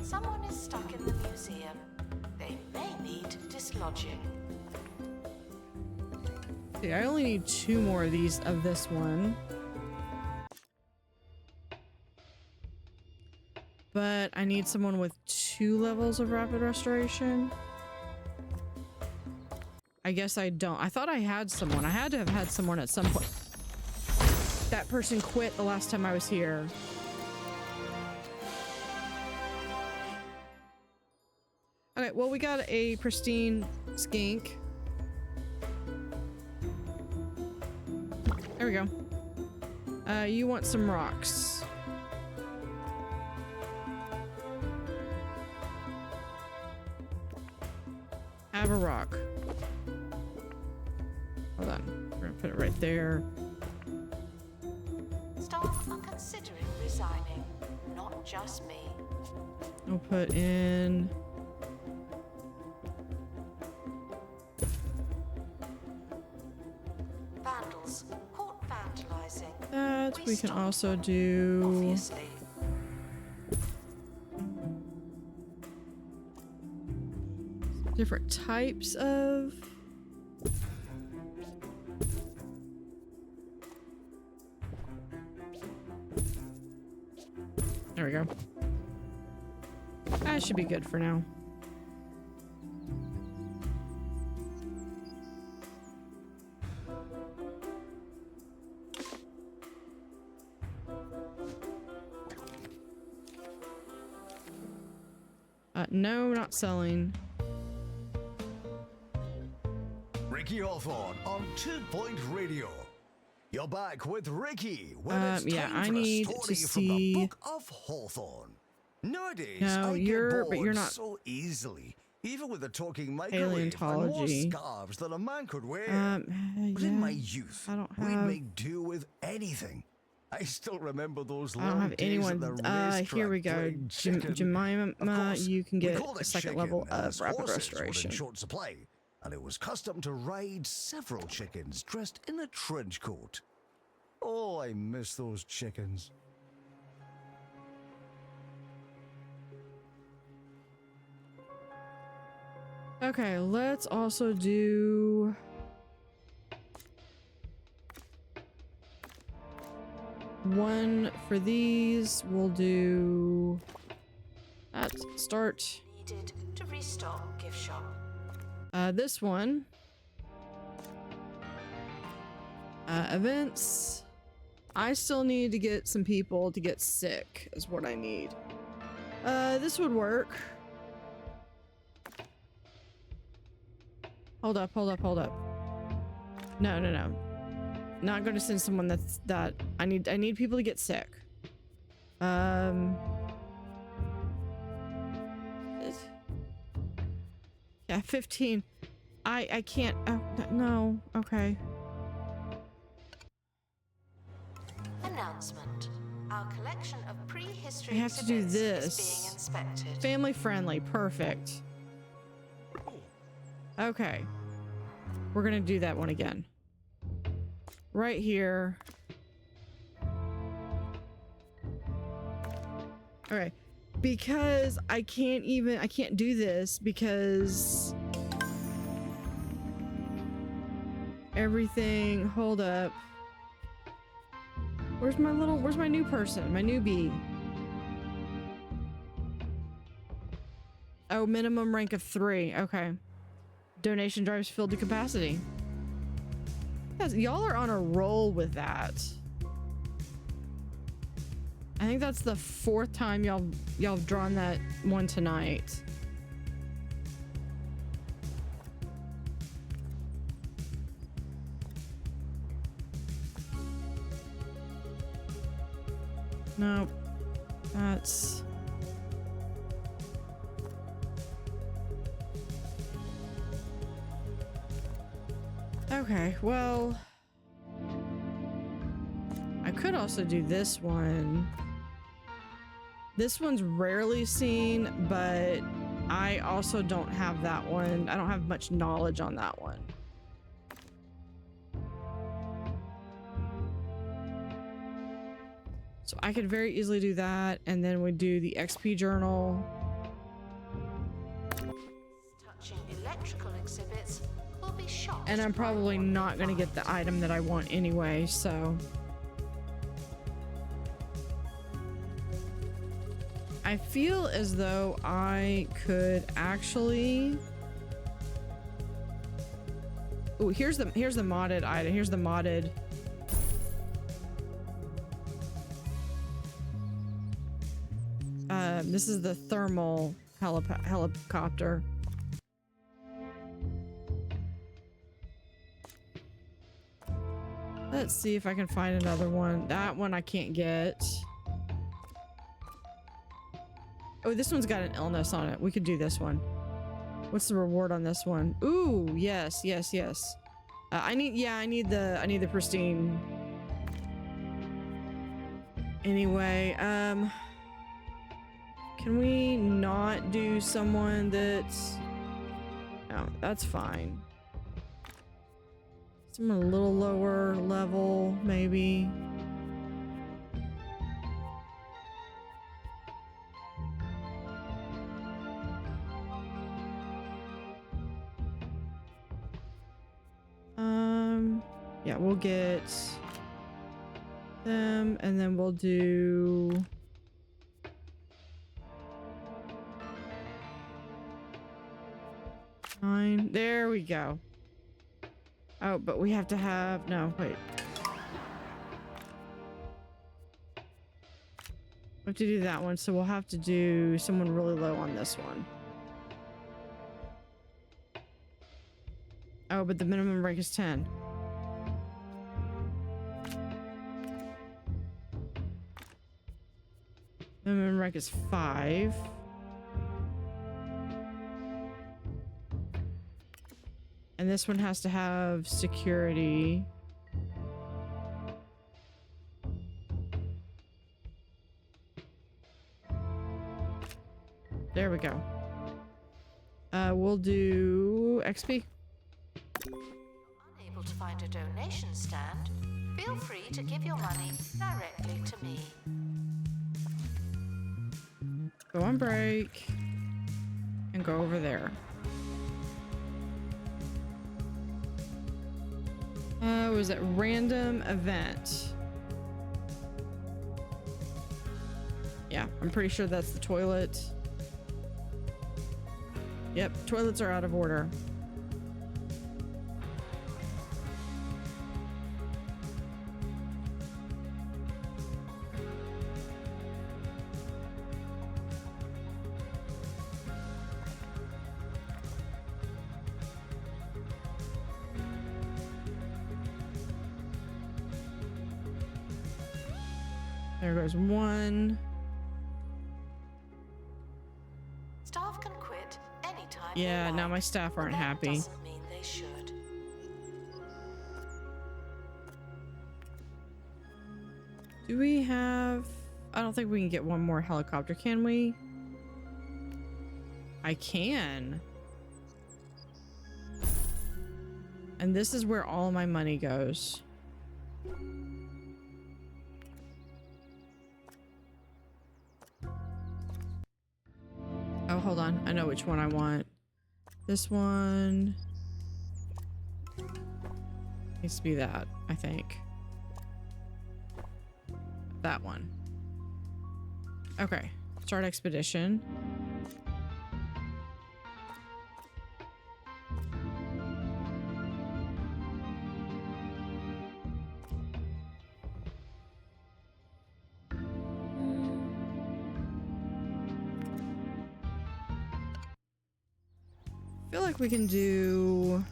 Speaker 2: Someone is stuck in the museum. They may need dislodging.
Speaker 1: See, I only need 2 more of these of this one. But I need someone with 2 levels of rapid restoration. I guess I don't. I thought I had someone. I had to have had someone at some point. That person quit the last time I was here. Okay, well, we got a pristine skink. There we go. You want some rocks. Have a rock. Hold on. We're gonna put it right there.
Speaker 2: Staff are considering resigning. Not just me.
Speaker 1: I'll put in...
Speaker 2: Vandals caught vandalizing.
Speaker 1: that. We can
Speaker 2: stopped
Speaker 1: also
Speaker 2: them,
Speaker 1: do...
Speaker 2: obviously.
Speaker 1: different types of... There we go. That should be good for now. No, not selling.
Speaker 3: Ricky Hawthorne on 2 Point Radio. You're back with Ricky when it's
Speaker 1: yeah,
Speaker 3: time
Speaker 1: I
Speaker 3: for
Speaker 1: need
Speaker 3: a
Speaker 1: to
Speaker 3: story from the
Speaker 1: see.
Speaker 3: Book of Hawthorne. Nowadays,
Speaker 1: No,
Speaker 3: I
Speaker 1: you're-
Speaker 3: get
Speaker 1: but
Speaker 3: bored
Speaker 1: you're not-
Speaker 3: so easily, even with a talking microwave and more
Speaker 1: Paleontology.
Speaker 3: scarves than a man could wear. But
Speaker 1: Yeah,
Speaker 3: in my youth,
Speaker 1: I don't
Speaker 3: we'd
Speaker 1: have-
Speaker 3: make do with anything. I still remember those
Speaker 1: I
Speaker 3: long
Speaker 1: don't have
Speaker 3: days
Speaker 1: anyone.
Speaker 3: at the racetrack
Speaker 1: Here we go.
Speaker 3: playing chicken.
Speaker 1: Jemima,
Speaker 3: Of course,
Speaker 1: you can
Speaker 3: we
Speaker 1: get
Speaker 3: called
Speaker 1: a
Speaker 3: it
Speaker 1: second
Speaker 3: chicken,
Speaker 1: level of
Speaker 3: as
Speaker 1: rapid
Speaker 3: horses were in
Speaker 1: restoration.
Speaker 3: short supply, and it was custom to ride several chickens dressed in a trench coat. Oh, I miss those chickens.
Speaker 1: Okay, let's also do. One for these. We'll do that. Start.
Speaker 2: Needed to restock gift shop.
Speaker 1: This one. Events. I still need to get some people to get sick is what I need. This would work. Hold up. No. Not gonna send someone that I need people to get sick. Yeah, 15. I can't. Oh, no. Okay.
Speaker 2: Announcement. Our collection of prehistory
Speaker 1: I have to do
Speaker 2: exhibits
Speaker 1: this.
Speaker 2: is being inspected.
Speaker 1: Family friendly. Perfect. Okay. We're gonna do that one again. Right here. Okay. Because I can't do this because everything, hold up. Where's my new person? My newbie. Oh, minimum rank of 3. Okay. Donation drives filled to capacity. Y'all are on a roll with that. I think that's the 4th time y'all have drawn that one tonight. Nope. That's... Okay, well... I could also do this one. This one's rarely seen, but I also don't have that one. I don't have much knowledge on that one. So I could very easily do that, and then we do the XP journal.
Speaker 2: Touching electrical exhibits will be shocked.
Speaker 1: And I'm
Speaker 2: by
Speaker 1: probably
Speaker 2: what
Speaker 1: not
Speaker 2: they
Speaker 1: going to get
Speaker 2: find.
Speaker 1: the item that I want anyway, so... I feel as though I could actually... Oh, here's the modded item. Here's the modded... this is the thermal helicopter. Let's see if I can find another one. That one I can't get. Oh, this one's got an illness on it. We could do this one. What's the reward on this one? Ooh, yes. I need the pristine. Anyway, can we not do someone that's... No, that's fine. Someone a little lower level, maybe. Yeah, we'll get them, and then we'll do... Nine. There we go. Oh, but we have to have... No, wait. We have to do that one, so we'll have to do someone really low on this one. Oh, but the minimum rank is 10. Minimum rank is 5. And this one has to have security. There we go. We'll do XP.
Speaker 2: Unable to find a donation stand? Feel free to give your money directly to me.
Speaker 1: Go on break. And go over there. Was it random event? Yeah, I'm pretty sure that's the toilet. Yep, toilets are out of order. There goes one.
Speaker 2: Staff can quit anytime.
Speaker 1: Yeah,
Speaker 2: they
Speaker 1: now
Speaker 2: like.
Speaker 1: my staff aren't
Speaker 2: That
Speaker 1: happy.
Speaker 2: Doesn't mean they should.
Speaker 1: Do we have... I don't think we can get one more helicopter, can we? I can. And this is where all my money goes. Oh, hold on. I know which one I want. This one needs to be that, I think. That one. Okay. Start expedition. I feel like we can do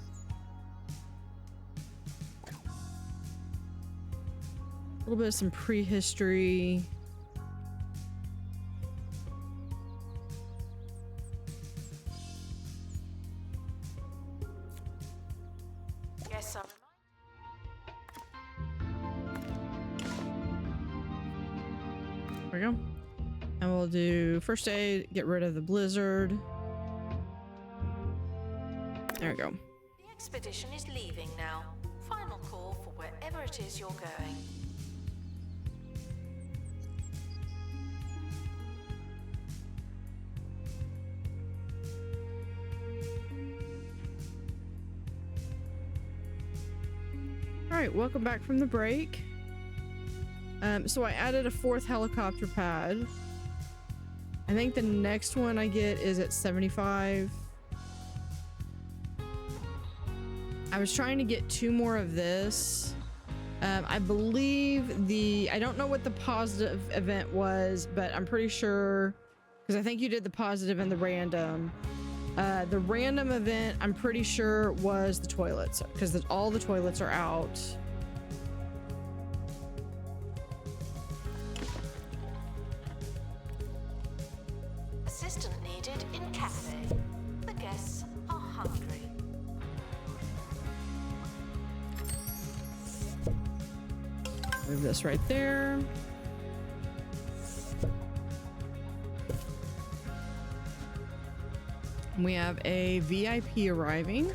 Speaker 1: a little bit of some prehistory.
Speaker 2: Yes, I'm.
Speaker 1: There we go. And we'll do first aid, get rid of the blizzard. There we go.
Speaker 2: The expedition is leaving now. Final call for wherever it is you're going.
Speaker 1: All right, welcome back from the break. So I added a 4th helicopter pad. I think the next one I get is at 75. I was trying to get 2 more of this. I believe I don't know what the positive event was, but I'm pretty sure, because I think you did the positive and the random. The random event, I'm pretty sure, was the toilets, because all the toilets are out.
Speaker 2: Assistant needed in cafe. The guests are hungry.
Speaker 1: Move this right there. We have a VIP arriving.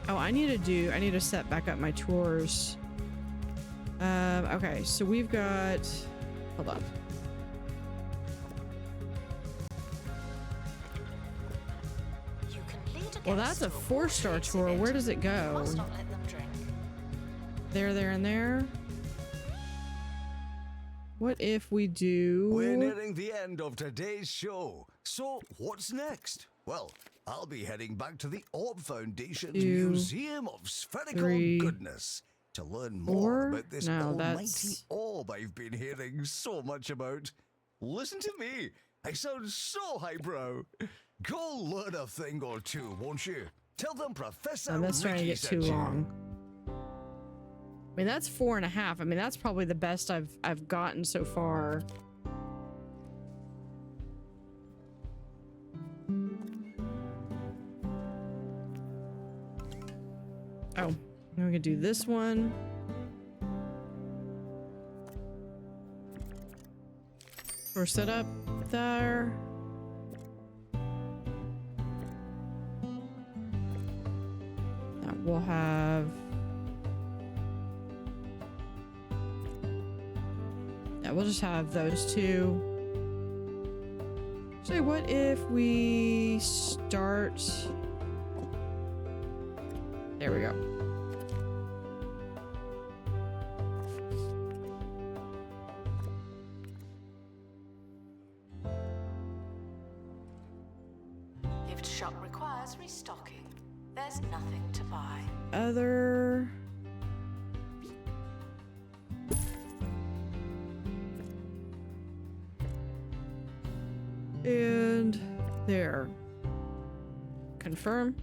Speaker 1: Oh, I need to set back up my tours. Okay, so we've got, hold on.
Speaker 2: You can lead a
Speaker 1: Well, that's a 4-star tour. Where does it go?
Speaker 2: Must not let them drink.
Speaker 1: There, and there. What if we do...
Speaker 3: We're nearing the end of today's show. So, what's next? Well, I'll be heading back to the Orb Foundation's
Speaker 1: 2,
Speaker 3: Museum of Spherical
Speaker 1: 3,
Speaker 3: Goodness to learn
Speaker 1: 4.
Speaker 3: more about this
Speaker 1: No,
Speaker 3: almighty
Speaker 1: that's...
Speaker 3: orb I've been hearing so much about. Listen to me. I sound so highbrow. Go learn a thing or two, won't you? Tell them Professor
Speaker 1: Oh, that's trying to
Speaker 3: Ricky
Speaker 1: get too
Speaker 3: sent you.
Speaker 1: long. I mean, that's 4.5. I mean, that's probably the best I've gotten so far. Oh, now we can do this one. We're set up there. That we'll have. Yeah, we'll just have those two. So what if we start? There we go.
Speaker 2: Gift shop requires restocking. There's nothing to buy.
Speaker 1: Other. And there. Confirm.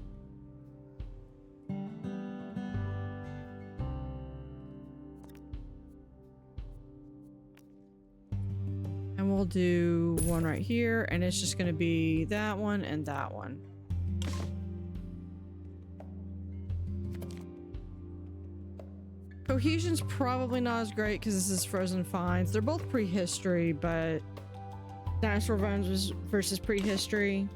Speaker 1: And we'll do one right here, and it's just going to be that one and that one. Cohesion's probably not as great because this is Frozen Finds. They're both prehistory, but Dinosaur Bones versus prehistory.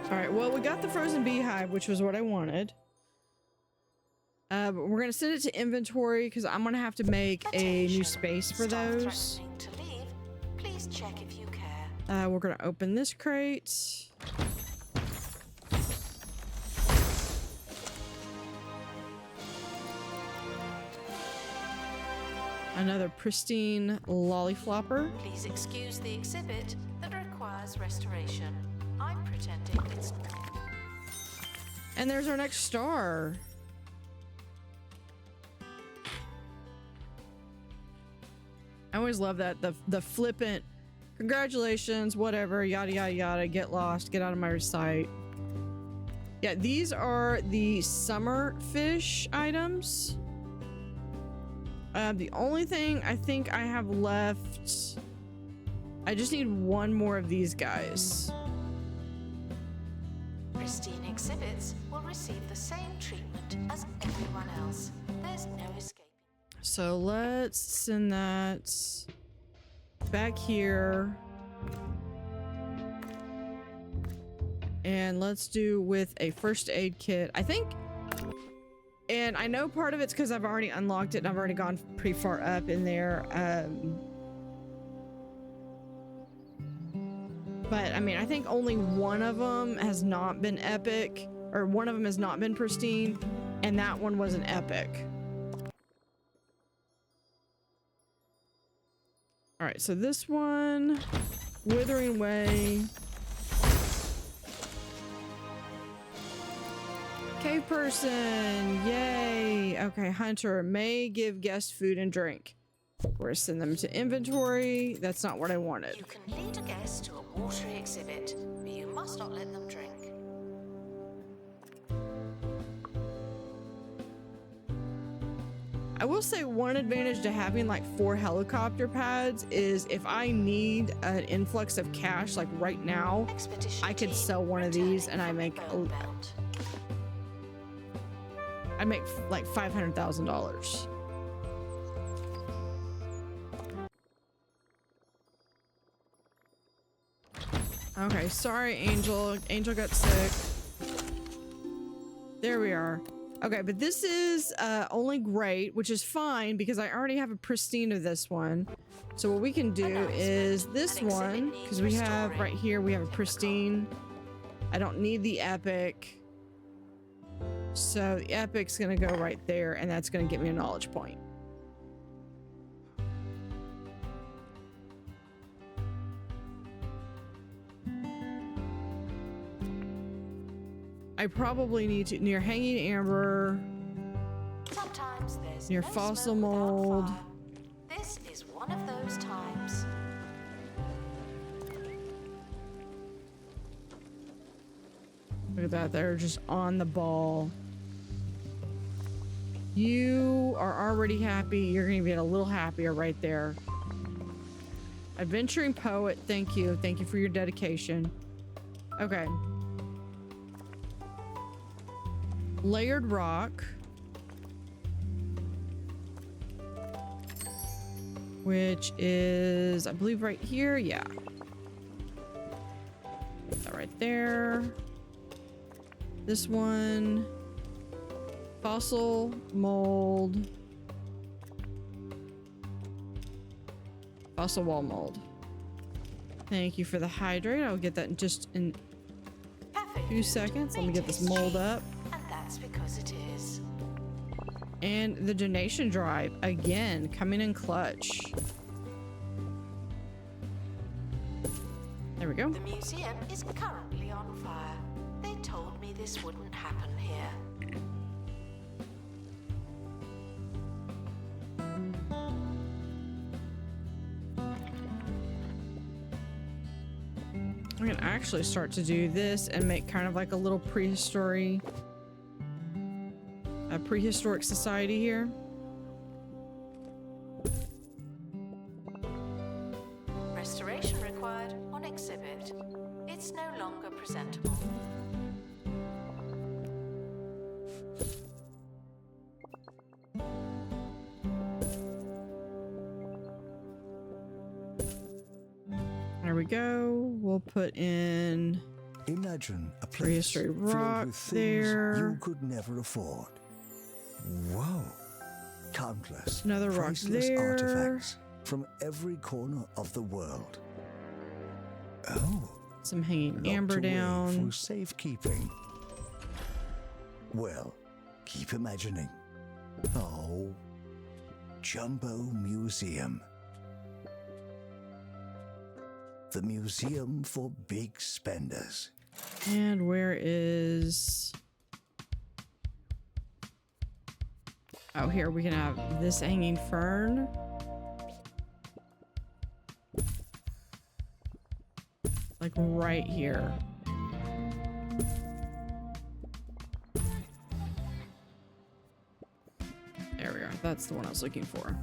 Speaker 1: All right, well, we got the frozen beehive, which was what I wanted. But we're gonna send it to inventory because I'm gonna have to make a new space for those.
Speaker 2: Threatening to leave. Please check if you care.
Speaker 1: We're gonna open this crate. Another pristine lolliflopper.
Speaker 2: Please excuse the exhibit that requires restoration. I'm pretending it's not.
Speaker 1: And there's our next star. I always love that, the flippant congratulations, whatever, yada yada yada, get lost, get out of my sight. Yeah, these are the summer fish items. The only thing I think I have left, I just need one more of these guys.
Speaker 2: Pristine exhibits will receive the same treatment as everyone else. There's no escaping.
Speaker 1: So let's send that back here. And let's do with a first aid kit, I think. And I know part of it's because I've already unlocked it and I've already gone pretty far up in there. But I mean, I think only one of them has not been epic, or one of them has not been pristine, and that one was an epic. All right, so this one, Withering Way. Cave person, yay. Okay, Hunter may give guests food and drink. We're gonna send them to inventory. That's not what I wanted.
Speaker 2: You can lead a guest to a watery exhibit, but you must not let them drink.
Speaker 1: I will say one advantage to having like 4 helicopter pads is if I need an influx of cash like right now,
Speaker 2: Expedition
Speaker 1: I could
Speaker 2: team
Speaker 1: sell one of these and I
Speaker 2: returning
Speaker 1: make
Speaker 2: from Belt.
Speaker 1: I'd make like $500,000. Okay, sorry, Angel. Angel got sick. There we are. Okay, but this is only great, which is fine because I already have a pristine of this one. So what we can do is this one, because we have right here, we have a pristine. I don't need the epic. So the epic's gonna go right there, and that's gonna get me a knowledge point. I probably need to near hanging amber,
Speaker 2: Sometimes there's
Speaker 1: near
Speaker 2: no
Speaker 1: fossil
Speaker 2: smoke without
Speaker 1: mold.
Speaker 2: fire. This is one of those times.
Speaker 1: Look at that, they're just on the ball. You are already happy. You're gonna get a little happier right there. Adventuring poet, thank you. Thank you for your dedication. Okay. Layered rock. Which is, I believe, right here. Yeah. Put that right there. This one. Fossil mold. Fossil wall mold. Thank you for the hydrate. I'll get that in just in
Speaker 2: Perfect.
Speaker 1: a few seconds. Let me get this mold up.
Speaker 2: And that's because it is.
Speaker 1: And the donation drive, again, coming in clutch. There we go.
Speaker 2: The museum is currently on fire. They told me this wouldn't happen here.
Speaker 1: I can actually start to do this and make kind of like a little prehistory, a prehistoric society here.
Speaker 2: Restoration required on exhibit. It's no longer presentable.
Speaker 1: There we go. We'll put in
Speaker 3: Imagine a place
Speaker 1: prehistory
Speaker 3: filled
Speaker 1: rock
Speaker 3: with things
Speaker 1: there.
Speaker 3: you could never afford. Whoa. Countless
Speaker 1: Another rock
Speaker 3: priceless
Speaker 1: there.
Speaker 3: artifacts from every corner of the world. Oh,
Speaker 1: Some hanging
Speaker 3: locked
Speaker 1: amber
Speaker 3: away
Speaker 1: down.
Speaker 3: for safekeeping. Well, keep imagining. Oh, Jumbo Museum. The museum for big spenders.
Speaker 1: And where is... Oh, here we can have this hanging fern. Like right here. There we go. That's the one I was looking for.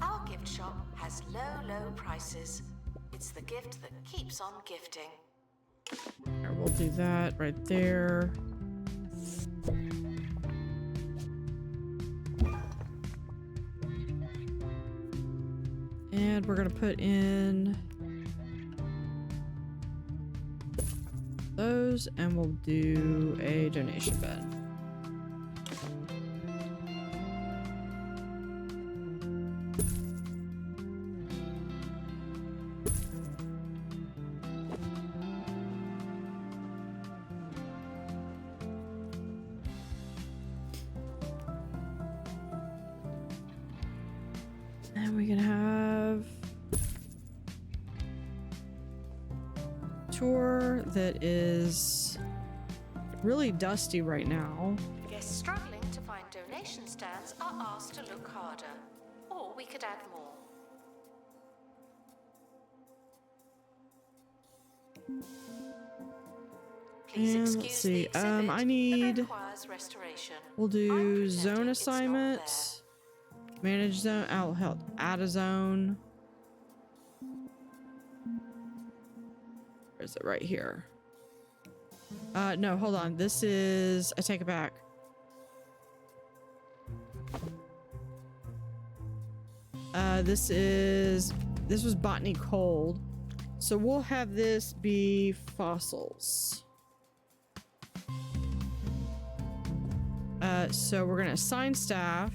Speaker 2: Our gift shop has low prices. It's the gift that keeps on gifting.
Speaker 1: Here, we'll do that right there. And we're gonna put in those, and we'll do a donation bed. And we can have tour that is really dusty right now.
Speaker 2: Guests struggling to find donation stands are asked to look harder. Or we could add more. Please
Speaker 1: And
Speaker 2: excuse
Speaker 1: let's see.
Speaker 2: the exhibit
Speaker 1: I
Speaker 2: that
Speaker 1: need.
Speaker 2: requires restoration.
Speaker 1: We'll
Speaker 2: I'm
Speaker 1: do
Speaker 2: pretending
Speaker 1: zone
Speaker 2: it's not
Speaker 1: assignments. Manage zone. Oh, hell. Add a zone. Where is it? Right here. No, hold on. This is. I take it back. This was Botany cold. So we'll have this be fossils. So we're gonna assign staff.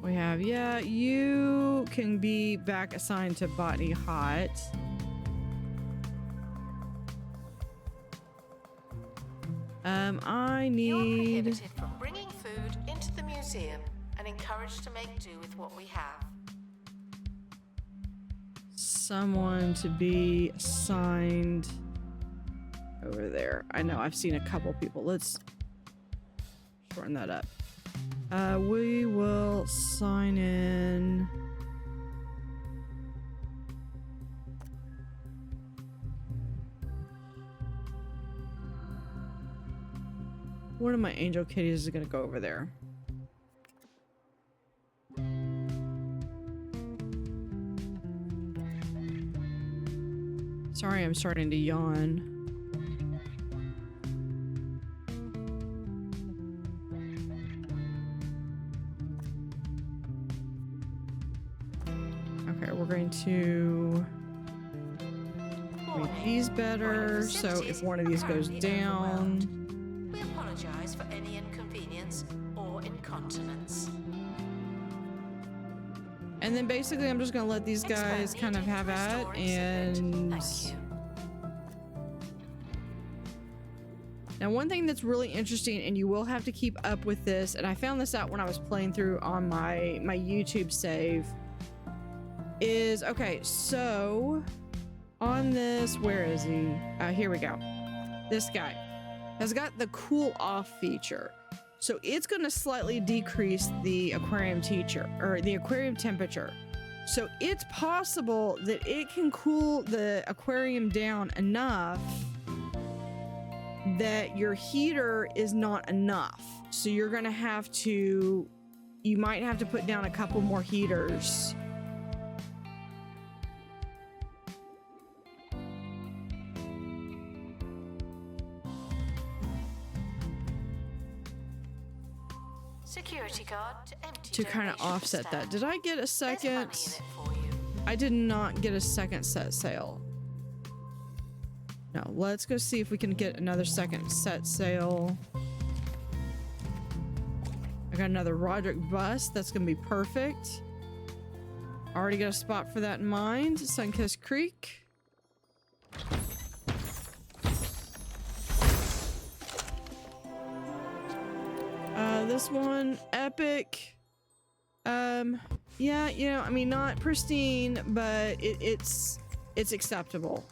Speaker 1: We have, yeah, you can be back assigned to Botany hot. I
Speaker 2: You're
Speaker 1: need.
Speaker 2: prohibited from bringing food into the museum and encouraged to make do with what we have.
Speaker 1: Someone to be assigned over there. I know I've seen a couple people. Let's shorten that up. We will sign in. One of my angel kitties is gonna go over there. Sorry, I'm starting to yawn. Okay, we're going to make these better. So if one of these goes down.
Speaker 2: We apologize for any inconvenience or incontinence.
Speaker 1: And then basically I'm just gonna let these guys kind of have at and
Speaker 2: Thank you.
Speaker 1: now one thing that's really interesting, and you will have to keep up with this, and I found this out when I was playing through on my YouTube save, is okay, so on this, where is he? Here we go. This guy has got the cool off feature. So it's going to slightly decrease the aquarium temperature. So it's possible that it can cool the aquarium down enough that your heater is not enough. So you're going to have to, you might have to put down a couple more heaters.
Speaker 2: Security guard to empty
Speaker 1: To kind of
Speaker 2: donation
Speaker 1: offset that.
Speaker 2: stand.
Speaker 1: Did I get a
Speaker 2: There's
Speaker 1: second?
Speaker 2: money in it for you.
Speaker 1: I did not get a second set sail. No, let's go see if we can get another second set sail. I got another Roderick bust. That's gonna be perfect. Already got a spot for that in mind. Sunkiss Creek. This one, epic. Yeah, you know, I mean, not pristine, but it's acceptable.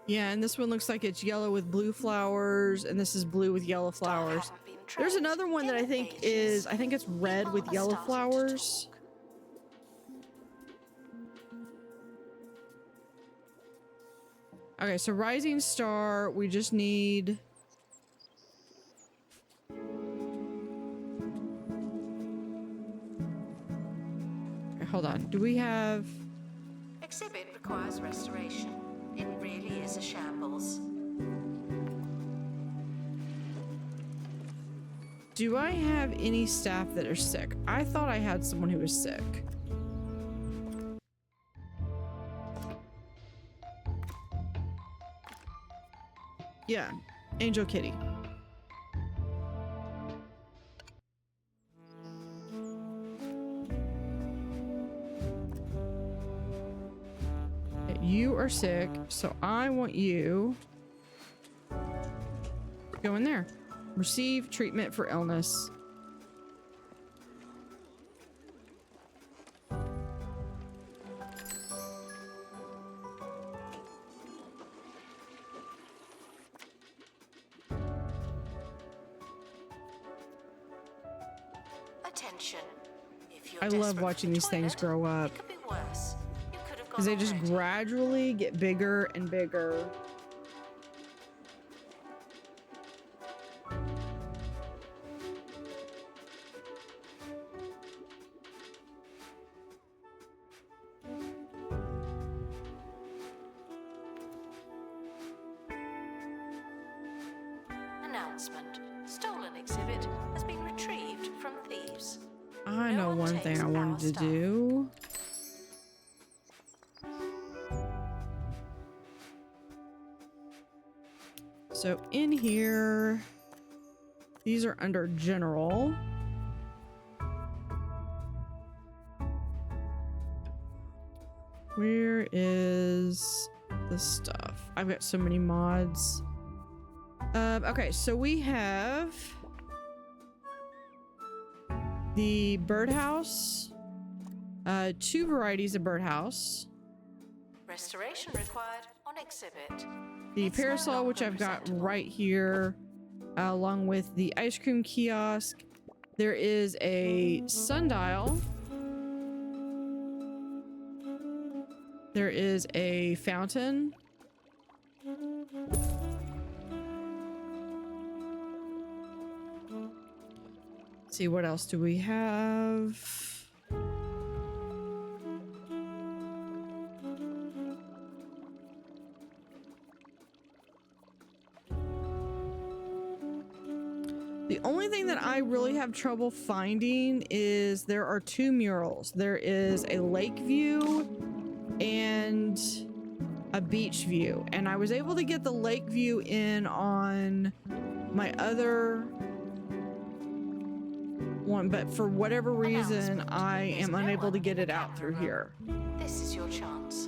Speaker 1: Yeah, and this one looks like it's yellow with blue flowers, and this is blue with yellow flowers. There's another one that I think is, I think it's red with yellow flowers. Okay, so Rising Star, we just need... Okay, hold on. Do we have...
Speaker 2: Exhibit requires restoration. It really is a shambles.
Speaker 1: Do I have any staff that are sick? I thought I had someone who was sick. Yeah, Angel Kitty. Okay, you are sick, so I want you to go in there. Receive treatment for illness.
Speaker 2: Attention. If you're
Speaker 1: I love
Speaker 2: desperate for
Speaker 1: watching
Speaker 2: the
Speaker 1: these things
Speaker 2: toilet,
Speaker 1: grow up
Speaker 2: it could be worse. You could have
Speaker 1: because
Speaker 2: gone
Speaker 1: they just
Speaker 2: already.
Speaker 1: gradually get bigger and bigger.
Speaker 2: Announcement. Stolen exhibit has been retrieved from thieves.
Speaker 1: I
Speaker 2: No
Speaker 1: know
Speaker 2: one
Speaker 1: one thing
Speaker 2: takes
Speaker 1: I wanted
Speaker 2: our
Speaker 1: to
Speaker 2: stuff.
Speaker 1: do. So in here, these are under general. Where is the stuff? I've got so many mods. Okay, so we have the birdhouse, 2 varieties of birdhouse,
Speaker 2: Restoration required on exhibit.
Speaker 1: the
Speaker 2: It's no
Speaker 1: parasol,
Speaker 2: longer
Speaker 1: which I've got
Speaker 2: presentable.
Speaker 1: right here, along with the ice cream kiosk. There is a sundial. There is a fountain. Let's see, what else do we have? The only thing that I really have trouble finding is there are 2 murals. There is a lake view and a beach view. And I was able to get the lake view in on my other one, but for whatever reason, I am unable to get it out through here.
Speaker 2: This is your chance.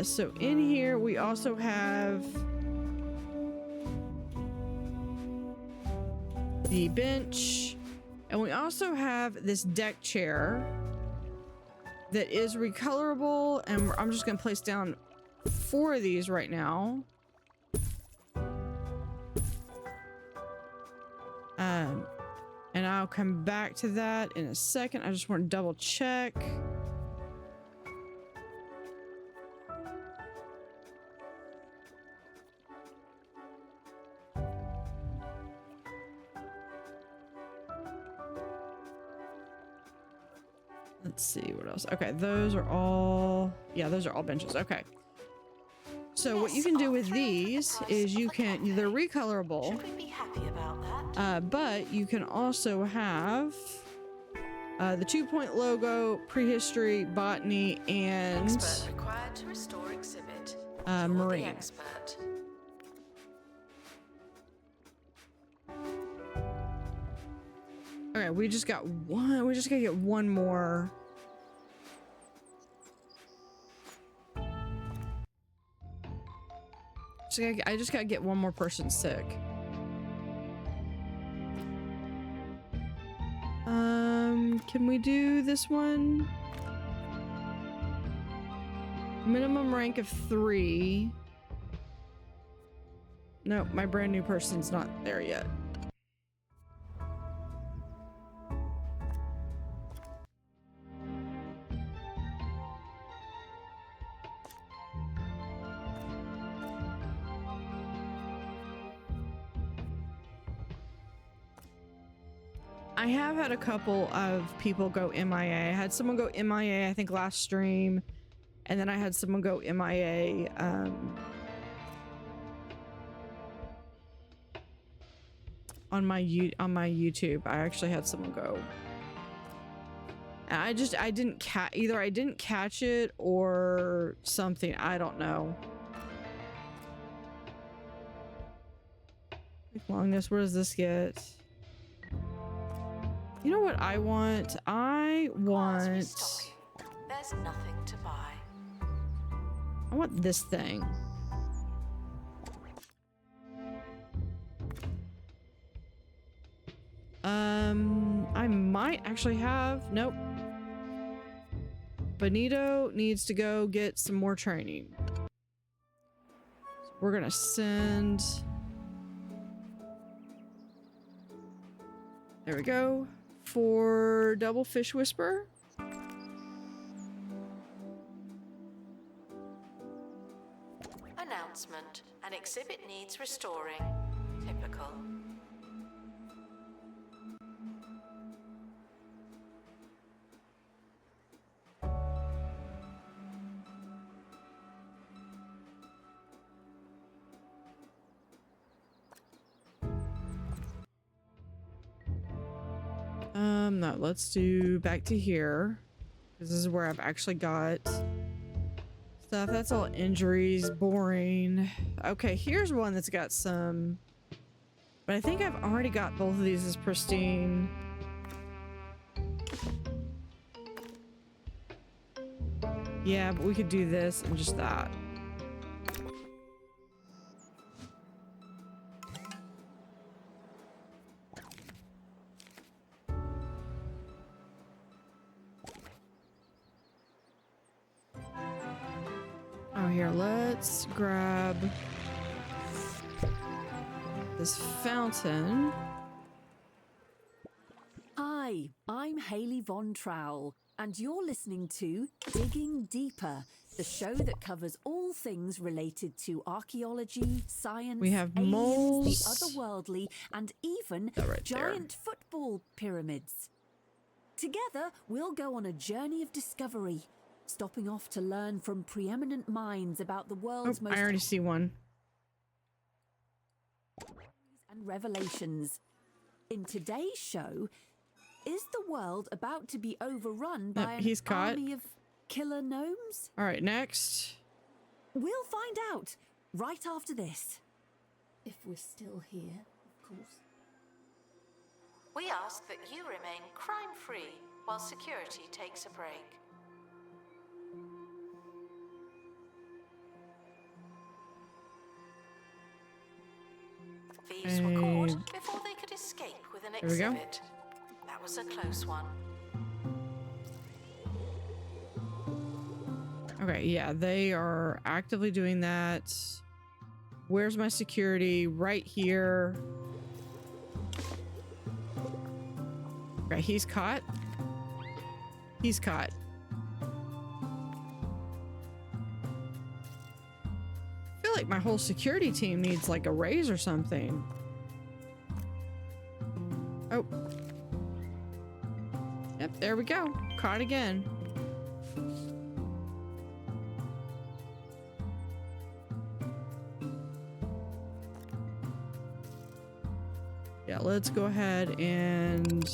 Speaker 1: So in here, we also have the bench, and we also have this deck chair that is recolorable, and I'm just gonna place down 4 of these right now. And I'll come back to that in a second. I just want to double check. Let's see what else. Okay, those are all, yeah, those are all benches. Okay. So what you can do with these is you can, they're recolorable,
Speaker 2: Should we be happy about that?
Speaker 1: but you can also have the 2-point logo, Prehistory, Botany, and
Speaker 2: Expert required to restore exhibit. You're the
Speaker 1: Marine.
Speaker 2: expert.
Speaker 1: Okay, we just got one. We just gotta get one more. I just gotta get one more person sick. Can we do this one? Minimum rank of 3. No, my brand new person's not there yet. I have had a couple of people go MIA. I had someone go MIA, I think last stream, and then I had someone go MIA on my YouTube. I actually had someone go. And I didn't either I didn't catch it or something. I don't know. Longness, what does this get? You know what I want? I want...
Speaker 2: There's nothing to buy.
Speaker 1: I want this thing. I might actually have... Nope. Benito needs to go get some more training. So we're gonna send... There we go. For double fish whisper.
Speaker 2: Announcement. An exhibit needs restoring. Typical.
Speaker 1: No, let's do back to here. This is where I've actually got stuff. That's all injuries, boring. Okay, here's one that's got some, but I think I've already got both of these as pristine. Yeah, but we could do this and just that. Oh, here, let's grab this fountain.
Speaker 5: Hi, I'm Hayley Von Trowell, and you're listening to Digging Deeper, the show that covers all things related to archaeology, science,
Speaker 1: We have
Speaker 5: aliens,
Speaker 1: moles.
Speaker 5: the otherworldly, and even
Speaker 1: That right there.
Speaker 5: giant football pyramids. Together, we'll go on a journey of discovery, stopping off to learn from preeminent minds about the
Speaker 1: Oh,
Speaker 5: world's most
Speaker 1: I already see one.
Speaker 5: and revelations. In today's show, is the world about to be overrun by an
Speaker 1: he's caught.
Speaker 5: army of killer gnomes?
Speaker 1: All right, next.
Speaker 5: We'll find out right after this. If we're still here, of course.
Speaker 2: We ask that you remain crime-free while security takes a break. Thieves were caught before they could escape with an
Speaker 1: There we go.
Speaker 2: exhibit. That was a close one.
Speaker 1: Okay, yeah, they are actively doing that. Where's my security? Right here. Okay, he's caught. He's caught. I feel like my whole security team needs like a raise or something. Oh. Yep, there we go. Caught again. Yeah, let's go ahead and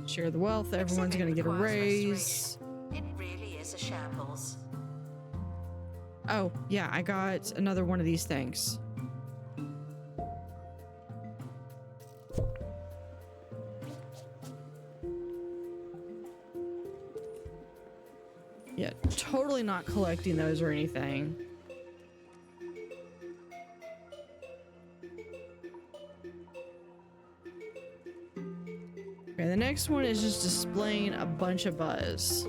Speaker 1: share the wealth. Everyone's
Speaker 2: Exhibit
Speaker 1: gonna get a
Speaker 2: requires
Speaker 1: raise.
Speaker 2: restoration. It really is a shambles.
Speaker 1: Oh, yeah, I got another one of these things. Yeah, totally not collecting those or anything. Okay, the next one is just displaying a bunch of buzz.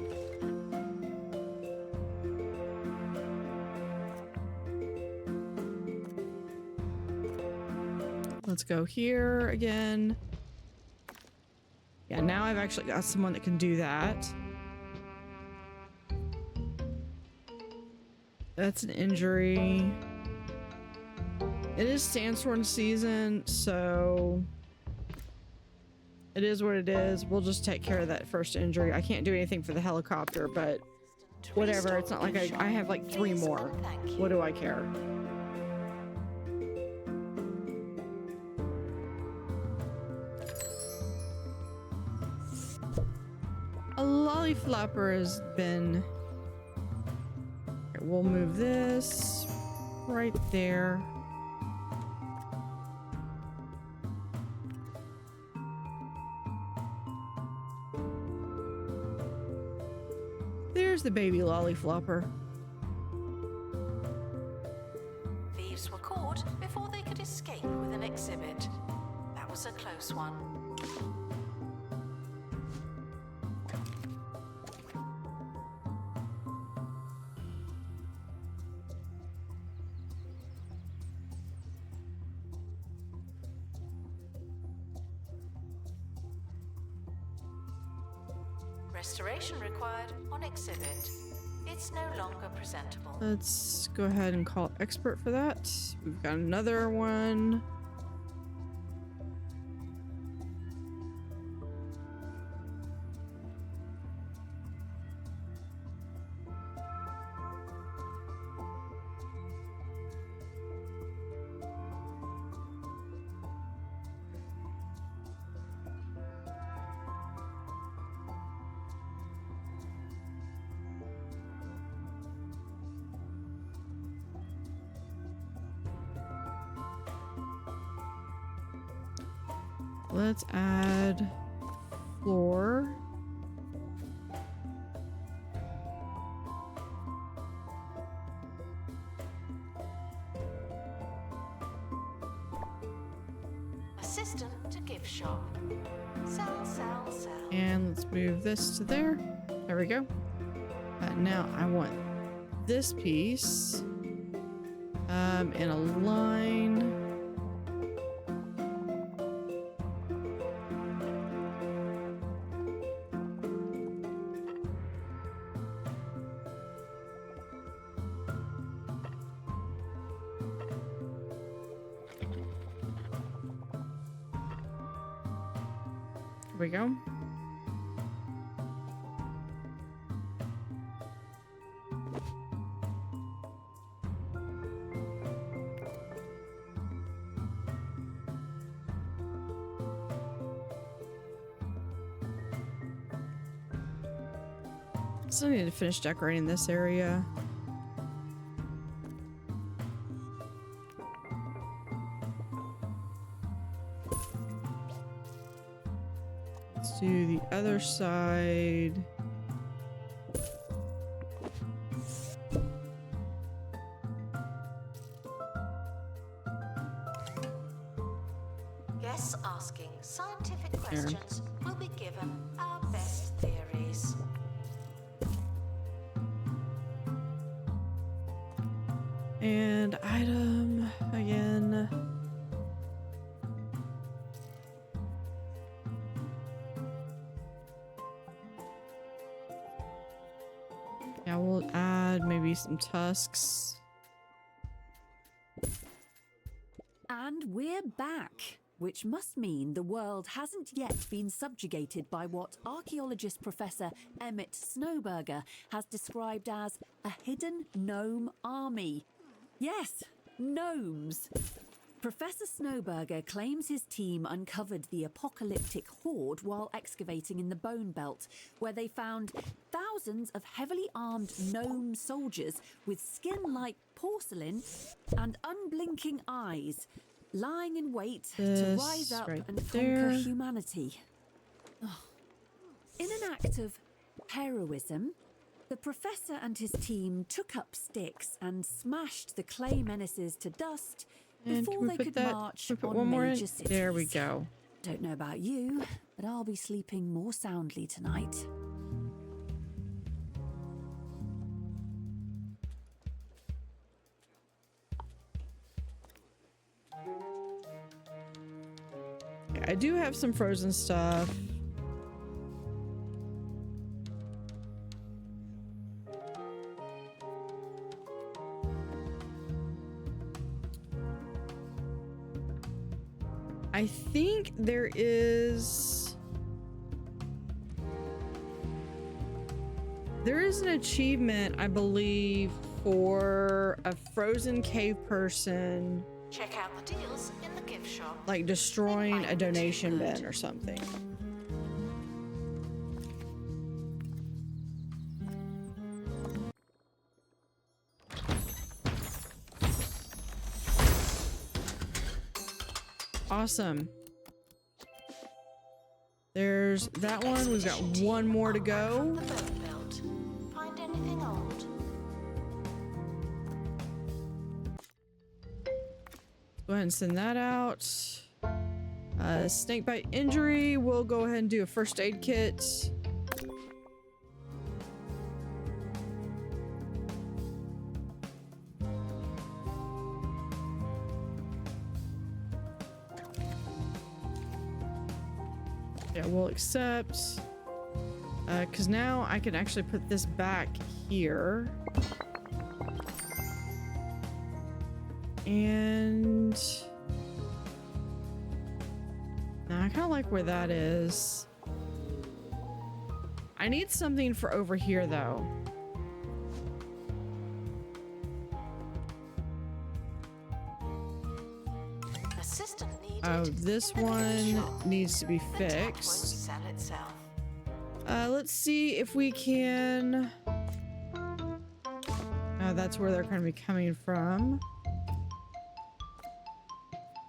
Speaker 1: Let's go here again. Yeah, now I've actually got someone that can do that. That's an injury. It is sandstorm season, so it is what it is. We'll just take care of that first injury. I can't do anything for the helicopter, but whatever. It's not like I have like 3 more. What do I care? A lollipopper has been... Okay, we'll move this right there. There's the baby lollipopper.
Speaker 2: Thieves were caught before they could escape with an exhibit. That was a close one. Restoration required on exhibit. It's no longer presentable.
Speaker 1: Let's go ahead and call expert for that. We've got another one. Let's add floor.
Speaker 2: Assistant to gift shop. Sell, sell, sell.
Speaker 1: And let's move this to there. There we go. Now I want this piece in a line. There we go. Still need to finish decorating this area. Let's do the other side.
Speaker 2: Guests asking scientific questions will be given our best theories.
Speaker 1: And item again. Yeah, we'll add maybe some tusks.
Speaker 5: And we're back, which must mean the world hasn't yet been subjugated by what archaeologist Professor Emmett Snowberger has described as a hidden gnome army. Yes, gnomes. Professor Snowberger claims his team uncovered the apocalyptic horde while excavating in the Bone Belt, where they found thousands of heavily armed gnome soldiers with skin like porcelain and unblinking eyes, lying in wait to
Speaker 1: This
Speaker 5: rise up
Speaker 1: right
Speaker 5: and
Speaker 1: there.
Speaker 5: conquer humanity. Oh. In an act of heroism, the professor and his team took up sticks and smashed the clay menaces to dust
Speaker 1: And
Speaker 5: before
Speaker 1: can we
Speaker 5: they
Speaker 1: put
Speaker 5: could
Speaker 1: that?
Speaker 5: march
Speaker 1: Can we put
Speaker 5: on
Speaker 1: one more in?
Speaker 5: major cities.
Speaker 1: There we go.
Speaker 5: Don't know about you, but I'll be sleeping more soundly tonight.
Speaker 1: Yeah, I do have some frozen stuff. I think there is an achievement, I believe, for a frozen cave person,
Speaker 2: Check out the deals in the gift shop.
Speaker 1: like destroying a donation bin or something. Awesome. There's that one. We've got one more to go.
Speaker 2: The Bone Belt. Find anything old?
Speaker 1: Go ahead and send that out. Snakebite injury. We'll go ahead and do a first aid kit. Yeah, we'll accept. Because now I can actually put this back here. And now I kind of like where that is. I need something for over here though.
Speaker 2: Assistant needed.
Speaker 1: Oh, this one needs to be
Speaker 2: The tap won't
Speaker 1: fixed.
Speaker 2: sell itself.
Speaker 1: Let's see if we can. That's where they're going to be coming from.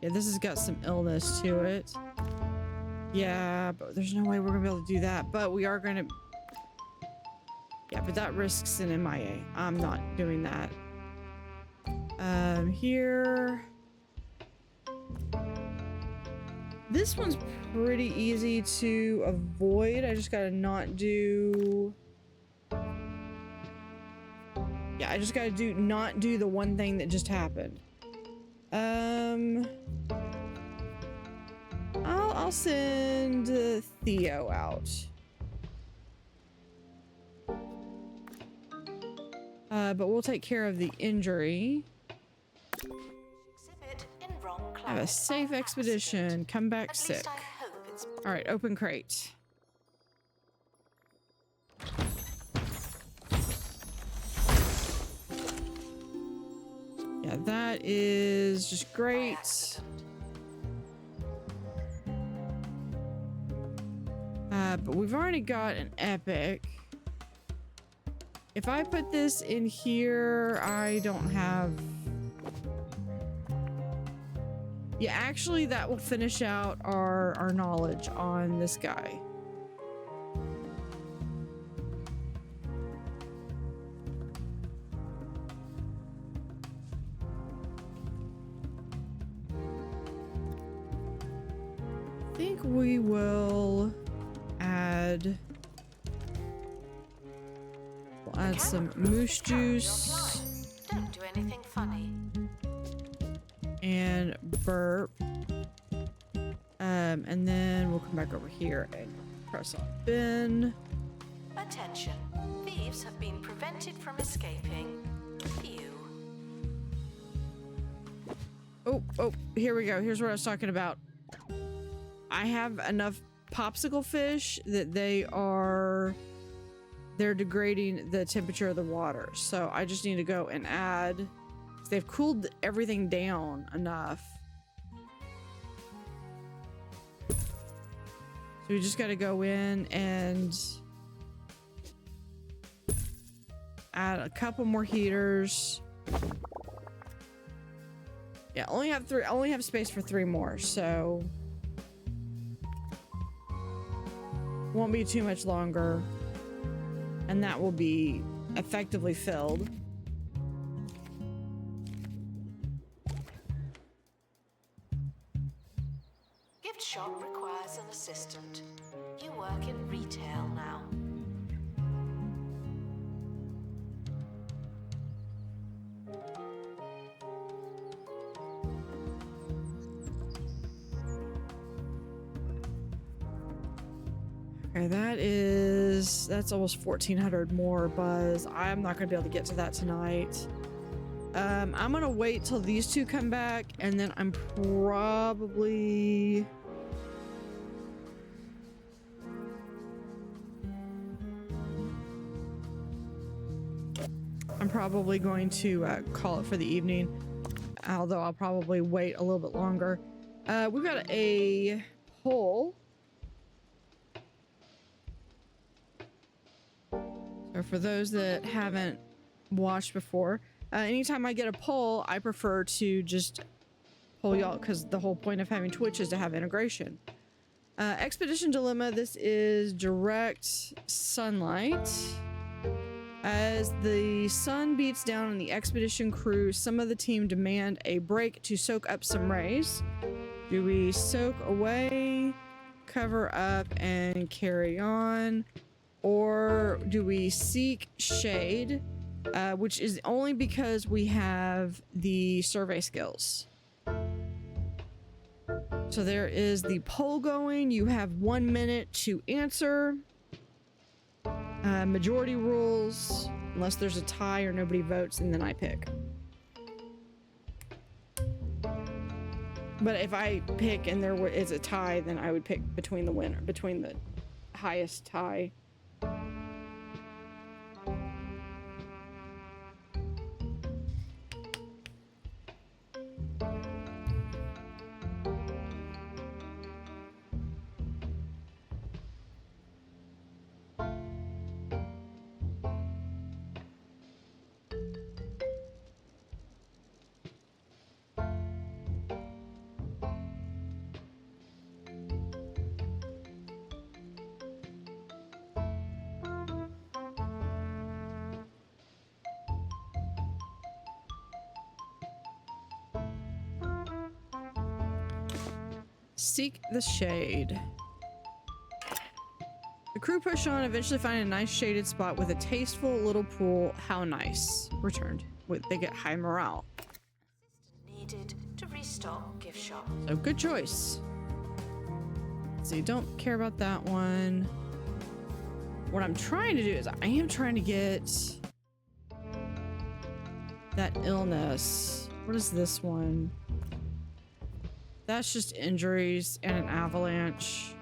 Speaker 1: Yeah, this has got some illness to it. Yeah, but there's no way we're going to be able to do that. But we are going to... Yeah, but that risks an MIA. I'm not doing that. Here... This one's pretty easy to avoid. I just gotta not do... Yeah, I just gotta not do the one thing that just happened. I'll send Theo out. But we'll take care of the injury.
Speaker 2: Exhibit in wrong class.
Speaker 1: Have a safe
Speaker 2: by
Speaker 1: expedition.
Speaker 2: accident.
Speaker 1: Come back
Speaker 2: At
Speaker 1: sick.
Speaker 2: least I hope it's
Speaker 1: All right, open crate. Yeah, that is just
Speaker 2: by
Speaker 1: great.
Speaker 2: accident.
Speaker 1: But we've already got an epic. If I put this in here, I don't have... Yeah, actually, that will finish out our knowledge on this guy. I think we will add... We'll add some moose juice.
Speaker 2: Don't do anything funny.
Speaker 1: And burp. And then we'll come back over here and press on bin.
Speaker 2: Attention. Thieves have been prevented from escaping. Phew.
Speaker 1: Oh, here we go. Here's what I was talking about. I have enough popsicle fish that they're degrading the temperature of the water. So I just need to go and add. They've cooled everything down enough. So we just got to go in and add a couple more heaters. Yeah, only have space for 3 more, so won't be too much longer. And that will be effectively filled.
Speaker 2: Gift shop requires an assistant. You work in retail now.
Speaker 1: Okay, that's almost 1,400 more buzz. I'm not gonna be able to get to that tonight. I'm gonna wait till these two come back, and then I'm probably going to call it for the evening, although I'll probably wait a little bit longer. We've got a poll. So for those that haven't watched before, anytime I get a poll, I prefer to just poll y'all, because the whole point of having Twitch is to have integration. Expedition Dilemma, this is direct sunlight. As the sun beats down on the expedition crew, some of the team demand a break to soak up some rays. Do we soak away, cover up, and carry on? Or do we seek shade, which is only because we have the survey skills. So there is the poll going. You have 1 minute to answer. Majority rules, unless there's a tie or nobody votes, and then I pick. But if I pick and there is a tie, then I would pick between the highest tie. Seek the shade. The crew push on, eventually finding a nice shaded spot with a tasteful little pool. How nice. Returned. They get high morale.
Speaker 2: Needed to restock gift shop.
Speaker 1: So good choice. So you don't care about that one. What I'm trying to do is I am trying to get that illness. What is this one? That's just injuries and an avalanche.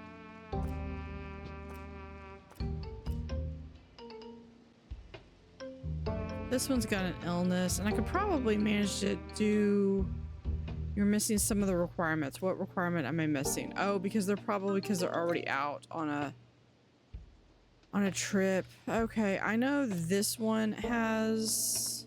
Speaker 1: This one's got an illness, and I could probably manage to do... You're missing some of the requirements. What requirement am I missing? Oh, because they're already out on a trip. Okay, I know this one has...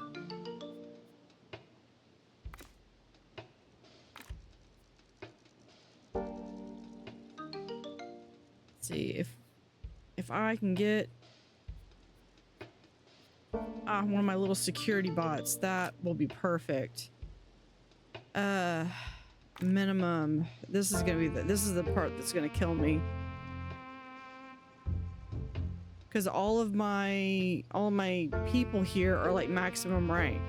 Speaker 1: See if I can get one of my little security bots, that will be perfect. Minimum. This is gonna be this is the part that's gonna kill me, because all of my people here are like maximum rank.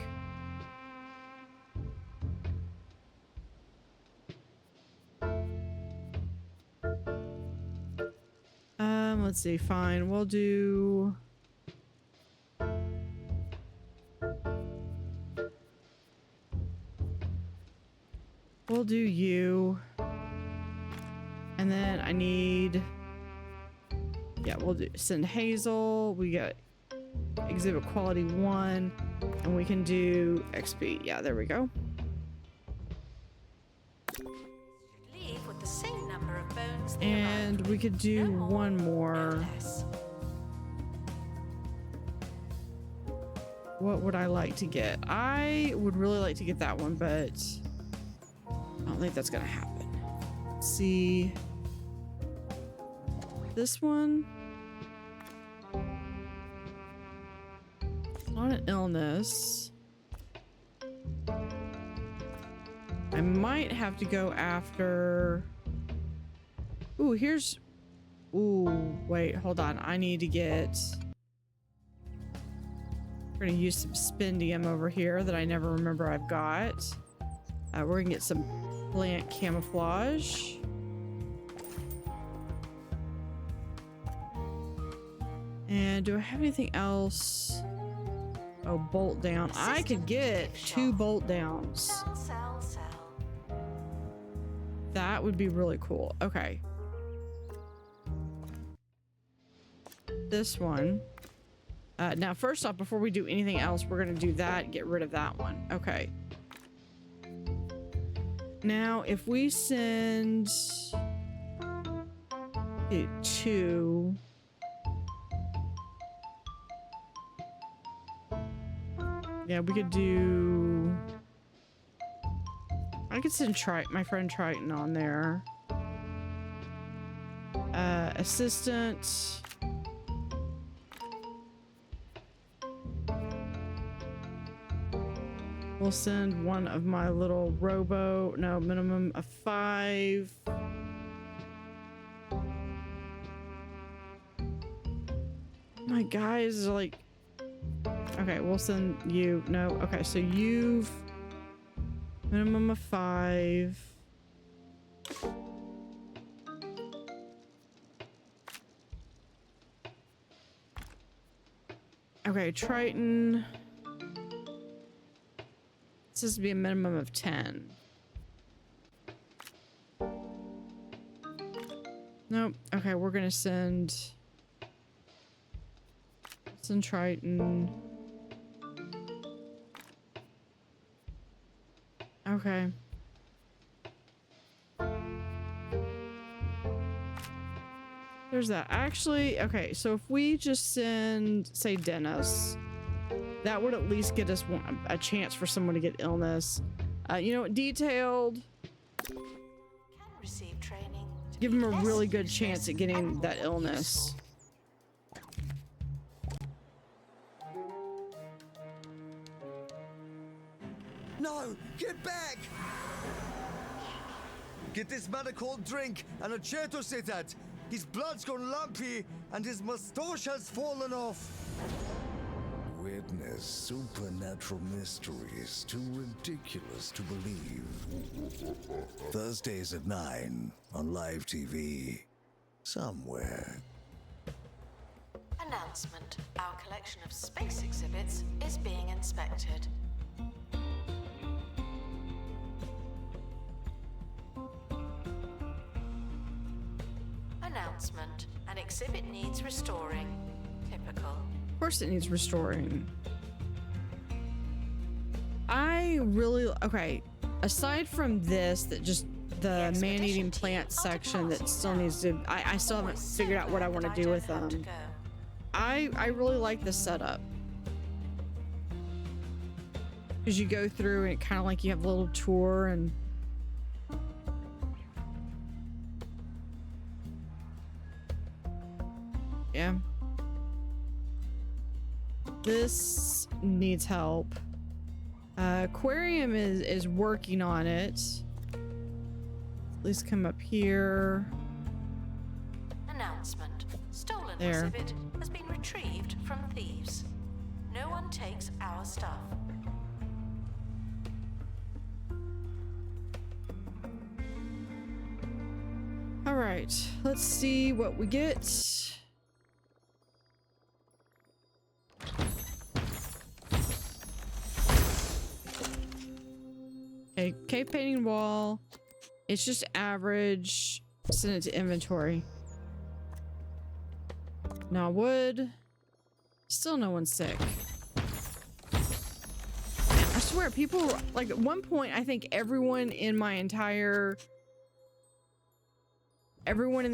Speaker 1: Let's see, fine, we'll do you, and then I need, yeah, we'll send Hazel. We got exhibit quality 1, and we can do XP. Yeah, there we go.
Speaker 2: Leave with the same number of bones.
Speaker 1: And we could do one more. What would I like to get? I would really like to get that one, but I don't think that's gonna happen. Let's see. This one. On an illness. I might have to go after... Ooh, here's... Ooh, wait, hold on. I need to get... We're gonna use some spendium over here that I never remember I've got. We're gonna get some plant camouflage. And do I have anything else? Oh, bolt down. I could get 2 bolt downs.
Speaker 2: Sell.
Speaker 1: That would be really cool. Okay. This one. Now, first off, before we do anything else, we're gonna do that and get rid of that one. Okay. Now, if we send it 2... Yeah, we could do... I could send my friend Triton on there. Assistant. We'll send one of my little robo... No, minimum of 5. My guys are like... Okay, we'll send you... No, okay, so you've... Minimum of 5. Okay, Triton. This has to be a minimum of 10. Nope. Okay, we're gonna send Triton. Okay. There's that. Actually, okay, so if we just send, say, Dennis, that would at least get us a chance for someone to get illness. You know what? Detailed.
Speaker 2: Can receive training to
Speaker 1: Give
Speaker 2: be
Speaker 1: him a
Speaker 2: less
Speaker 1: really good
Speaker 2: useless
Speaker 1: chance at getting
Speaker 2: and
Speaker 1: that
Speaker 2: more
Speaker 1: illness.
Speaker 2: useful.
Speaker 3: No! Get back! Get this man a cold drink and a chair to sit at. His blood's gone lumpy and his moustache has fallen off. Witness supernatural mysteries too ridiculous to believe. Thursdays at 9 on live TV. Somewhere.
Speaker 2: Announcement. Our collection of space exhibits is being inspected. Announcement. An exhibit needs restoring. Typical.
Speaker 1: Of course it needs restoring. I really, okay, aside from this, that just the man-eating plant section that still needs to, I still haven't figured out what I want to do with them. I really like this setup. Because you go through and it kind of like you have a little tour and yeah. This needs help. Aquarium is working on it. At least come up here.
Speaker 2: Announcement. Stolen
Speaker 1: There.
Speaker 2: exhibit has been retrieved from thieves. No one takes our stuff.
Speaker 1: All right, let's see what we get. Okay, cave painting wall. It's just average. Send it to inventory. Now wood. Still no one's sick. I swear, people like at one point I think everyone in the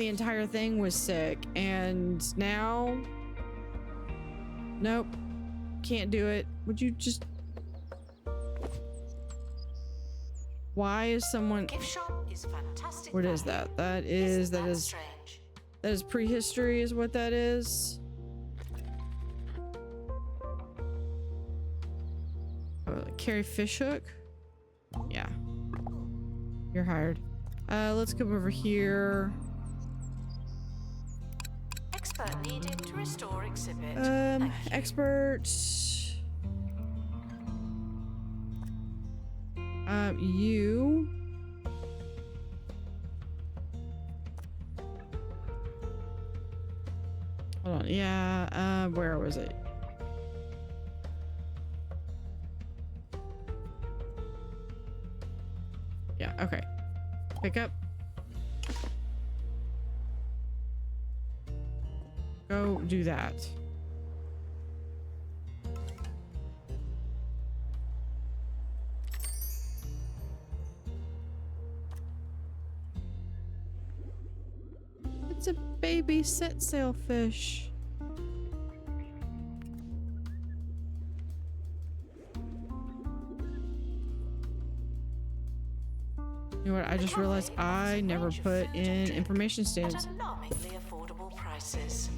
Speaker 1: entire thing was sick, and now nope, can't do it. Would you just, why is someone,
Speaker 2: Gift shop is fantastic.
Speaker 1: what is
Speaker 2: value.
Speaker 1: that? That
Speaker 2: Isn't
Speaker 1: is
Speaker 2: strange?
Speaker 1: that is prehistory is what that is. Carry fish hook. Yeah, you're hired. Let's come over here.
Speaker 2: Expert needed to restore exhibit. Thank you.
Speaker 1: Expert. You. Hold on. Yeah. Where was it? Yeah. Okay. Pick up. Go do that. It's a baby set sailfish. You know what? I just realized I never put in information
Speaker 2: At
Speaker 1: stands.
Speaker 2: alarmingly affordable prices.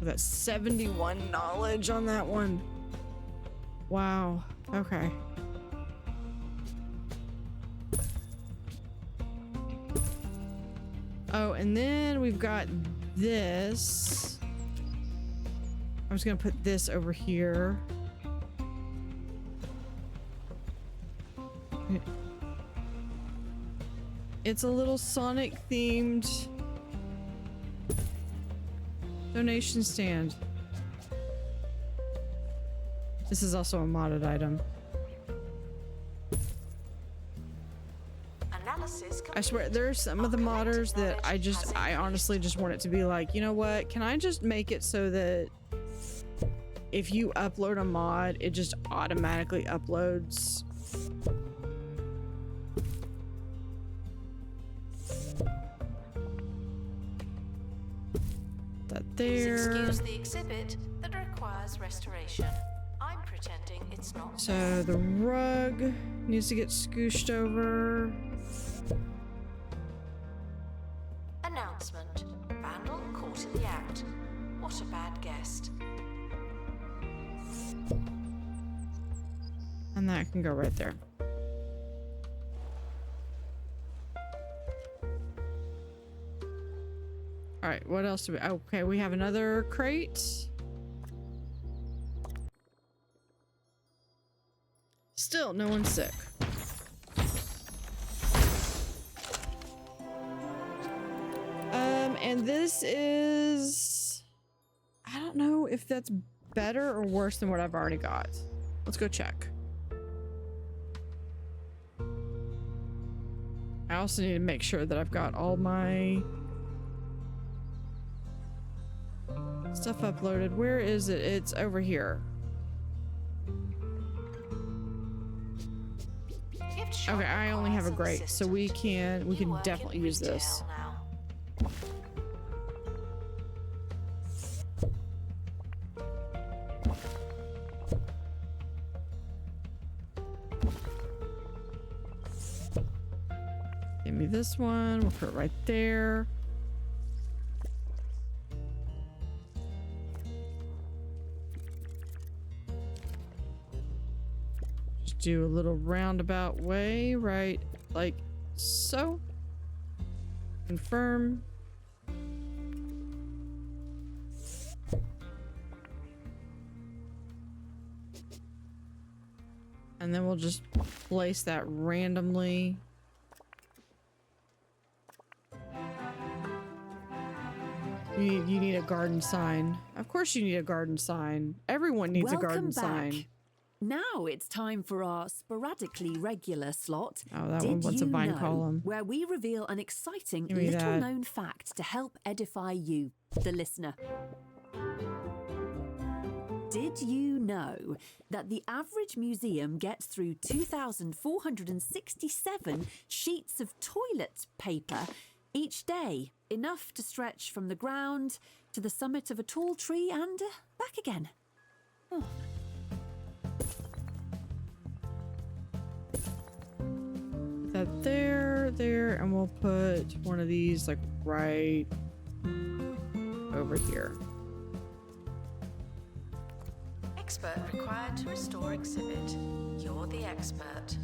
Speaker 1: That's 71 knowledge on that one. Wow. Okay. Oh, and then we've got this. I'm just gonna put this over here. It's a little Sonic themed donation stand. This is also a modded item.
Speaker 2: Analysis
Speaker 1: I swear, there's some of the modders that I honestly just want it to be like, you know what? Can I just make it so that if you upload a mod, it just automatically uploads? That there.
Speaker 2: Excuse the exhibit that requires restoration. I'm pretending it's not.
Speaker 1: So the rug needs to get scooshed over.
Speaker 2: Announcement. Vandal caught in the act. What a bad guest.
Speaker 1: And that can go right there. All right, what else do we... Okay, we have another crate. Still, no one's sick. And this is... I don't know if that's better or worse than what I've already got. Let's go check. I also need to make sure that I've got all my stuff uploaded. Where is it? It's over here. Okay, I only have a grate, so we can definitely use this. Give me this one. We'll put it right there. Just do a little roundabout way, right? Like so. Confirm. And then we'll just place that randomly. You need a garden sign. Of course you need a garden sign. Everyone needs a garden sign.
Speaker 5: Now it's time for our sporadically regular slot.
Speaker 1: Oh, that one wants a vine column.
Speaker 5: Where we reveal an exciting
Speaker 1: Give me
Speaker 5: little
Speaker 1: that.
Speaker 5: known fact to help edify you, the listener. Did you know that the average museum gets through 2,467 sheets of toilet paper each day? Enough to stretch from the ground to the summit of a tall tree and back again. Oh.
Speaker 1: Put that there, and we'll put one of these like right over here.
Speaker 2: Expert required to restore exhibit. You're the expert.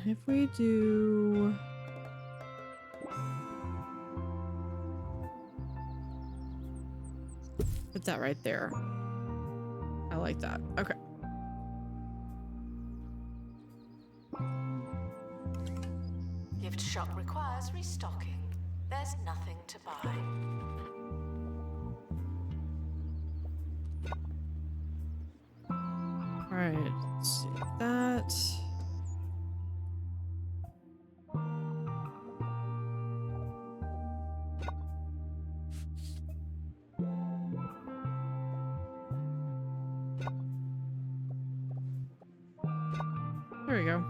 Speaker 1: If we do put that right there. I like that. Okay.
Speaker 2: Gift shop requires restocking. There's nothing to buy.
Speaker 1: All right. Let's see that. There we go.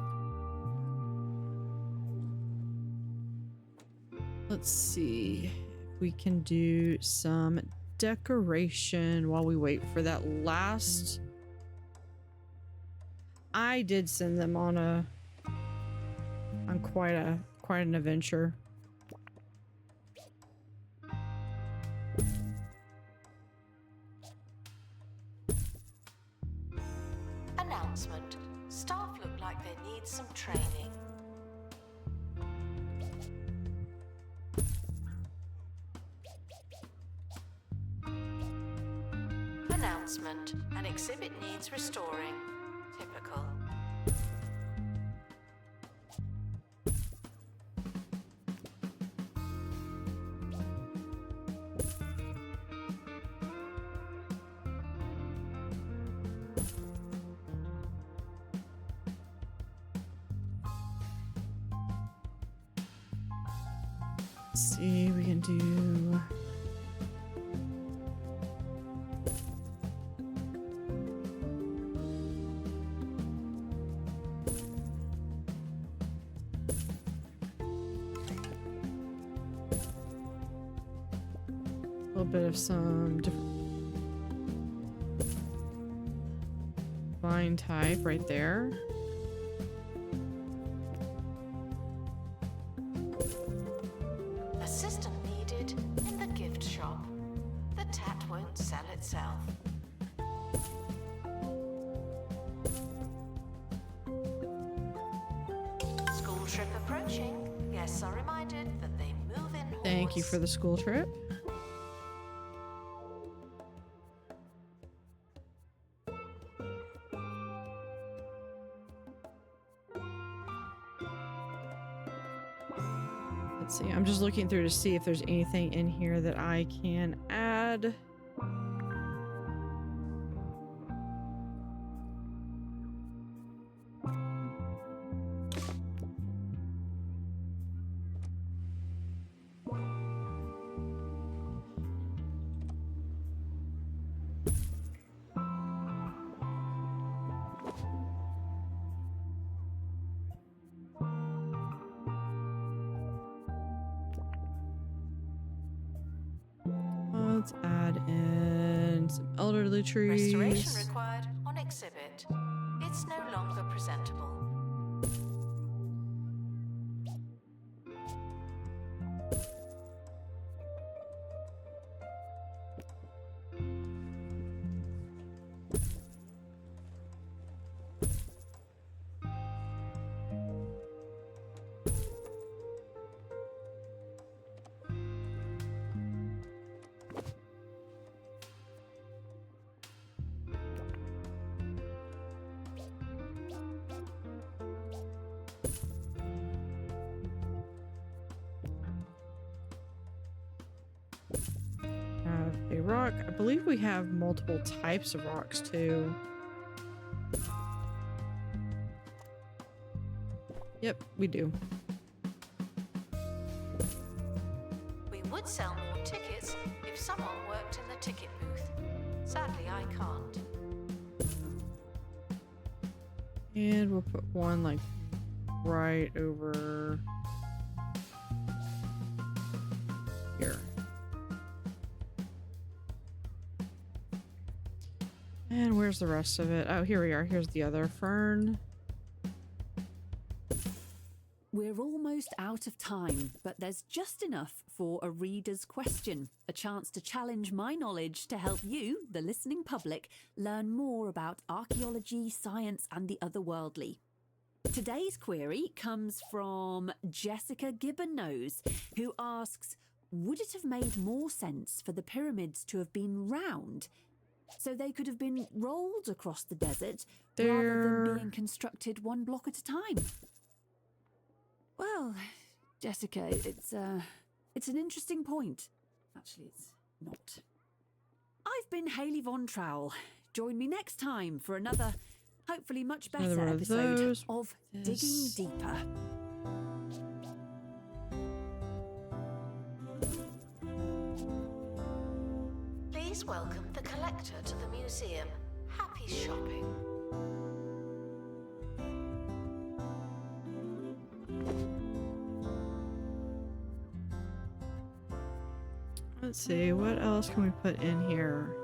Speaker 1: Let's see if we can do some decoration while we wait for that last. I did send them on quite an adventure.
Speaker 2: they need some training. Announcement. An exhibit needs restoring. Typical.
Speaker 1: Let's see, we can do... a little bit of some different vine type right there.
Speaker 2: Assistant needed in the gift shop. The tat won't sell itself. School trip approaching. Guests are reminded that they move in.
Speaker 1: Thank you for the school trip. Let's see, I'm just looking through to see if there's anything in here that I can add. Let's add in some elderly trees.
Speaker 2: Restoration required on exhibit. It's no longer presentable.
Speaker 1: Have a rock. I believe we have multiple types of rocks too. Yep, we do.
Speaker 2: We would sell more tickets if someone worked in the ticket booth. Sadly, I can't.
Speaker 1: And we'll put one like right over here. And where's the rest of it? Oh, here we are. Here's the other fern.
Speaker 5: We're almost out of time, but there's just enough for a reader's question, a chance to challenge my knowledge to help you, the listening public, learn more about archaeology, science, and the otherworldly. Today's query comes from Jessica Gibbonnose, who asks, would it have made more sense for the pyramids to have been round, so they could have been rolled across the desert rather than being constructed one block at a time? Well, Jessica, it's an interesting point. Actually, it's not. I've been Hayley Von Trowell. Join me next time for another, hopefully much better episode of Digging Deeper.
Speaker 2: Please welcome the collector to the museum. Happy shopping.
Speaker 1: Let's see, what else can we put in here?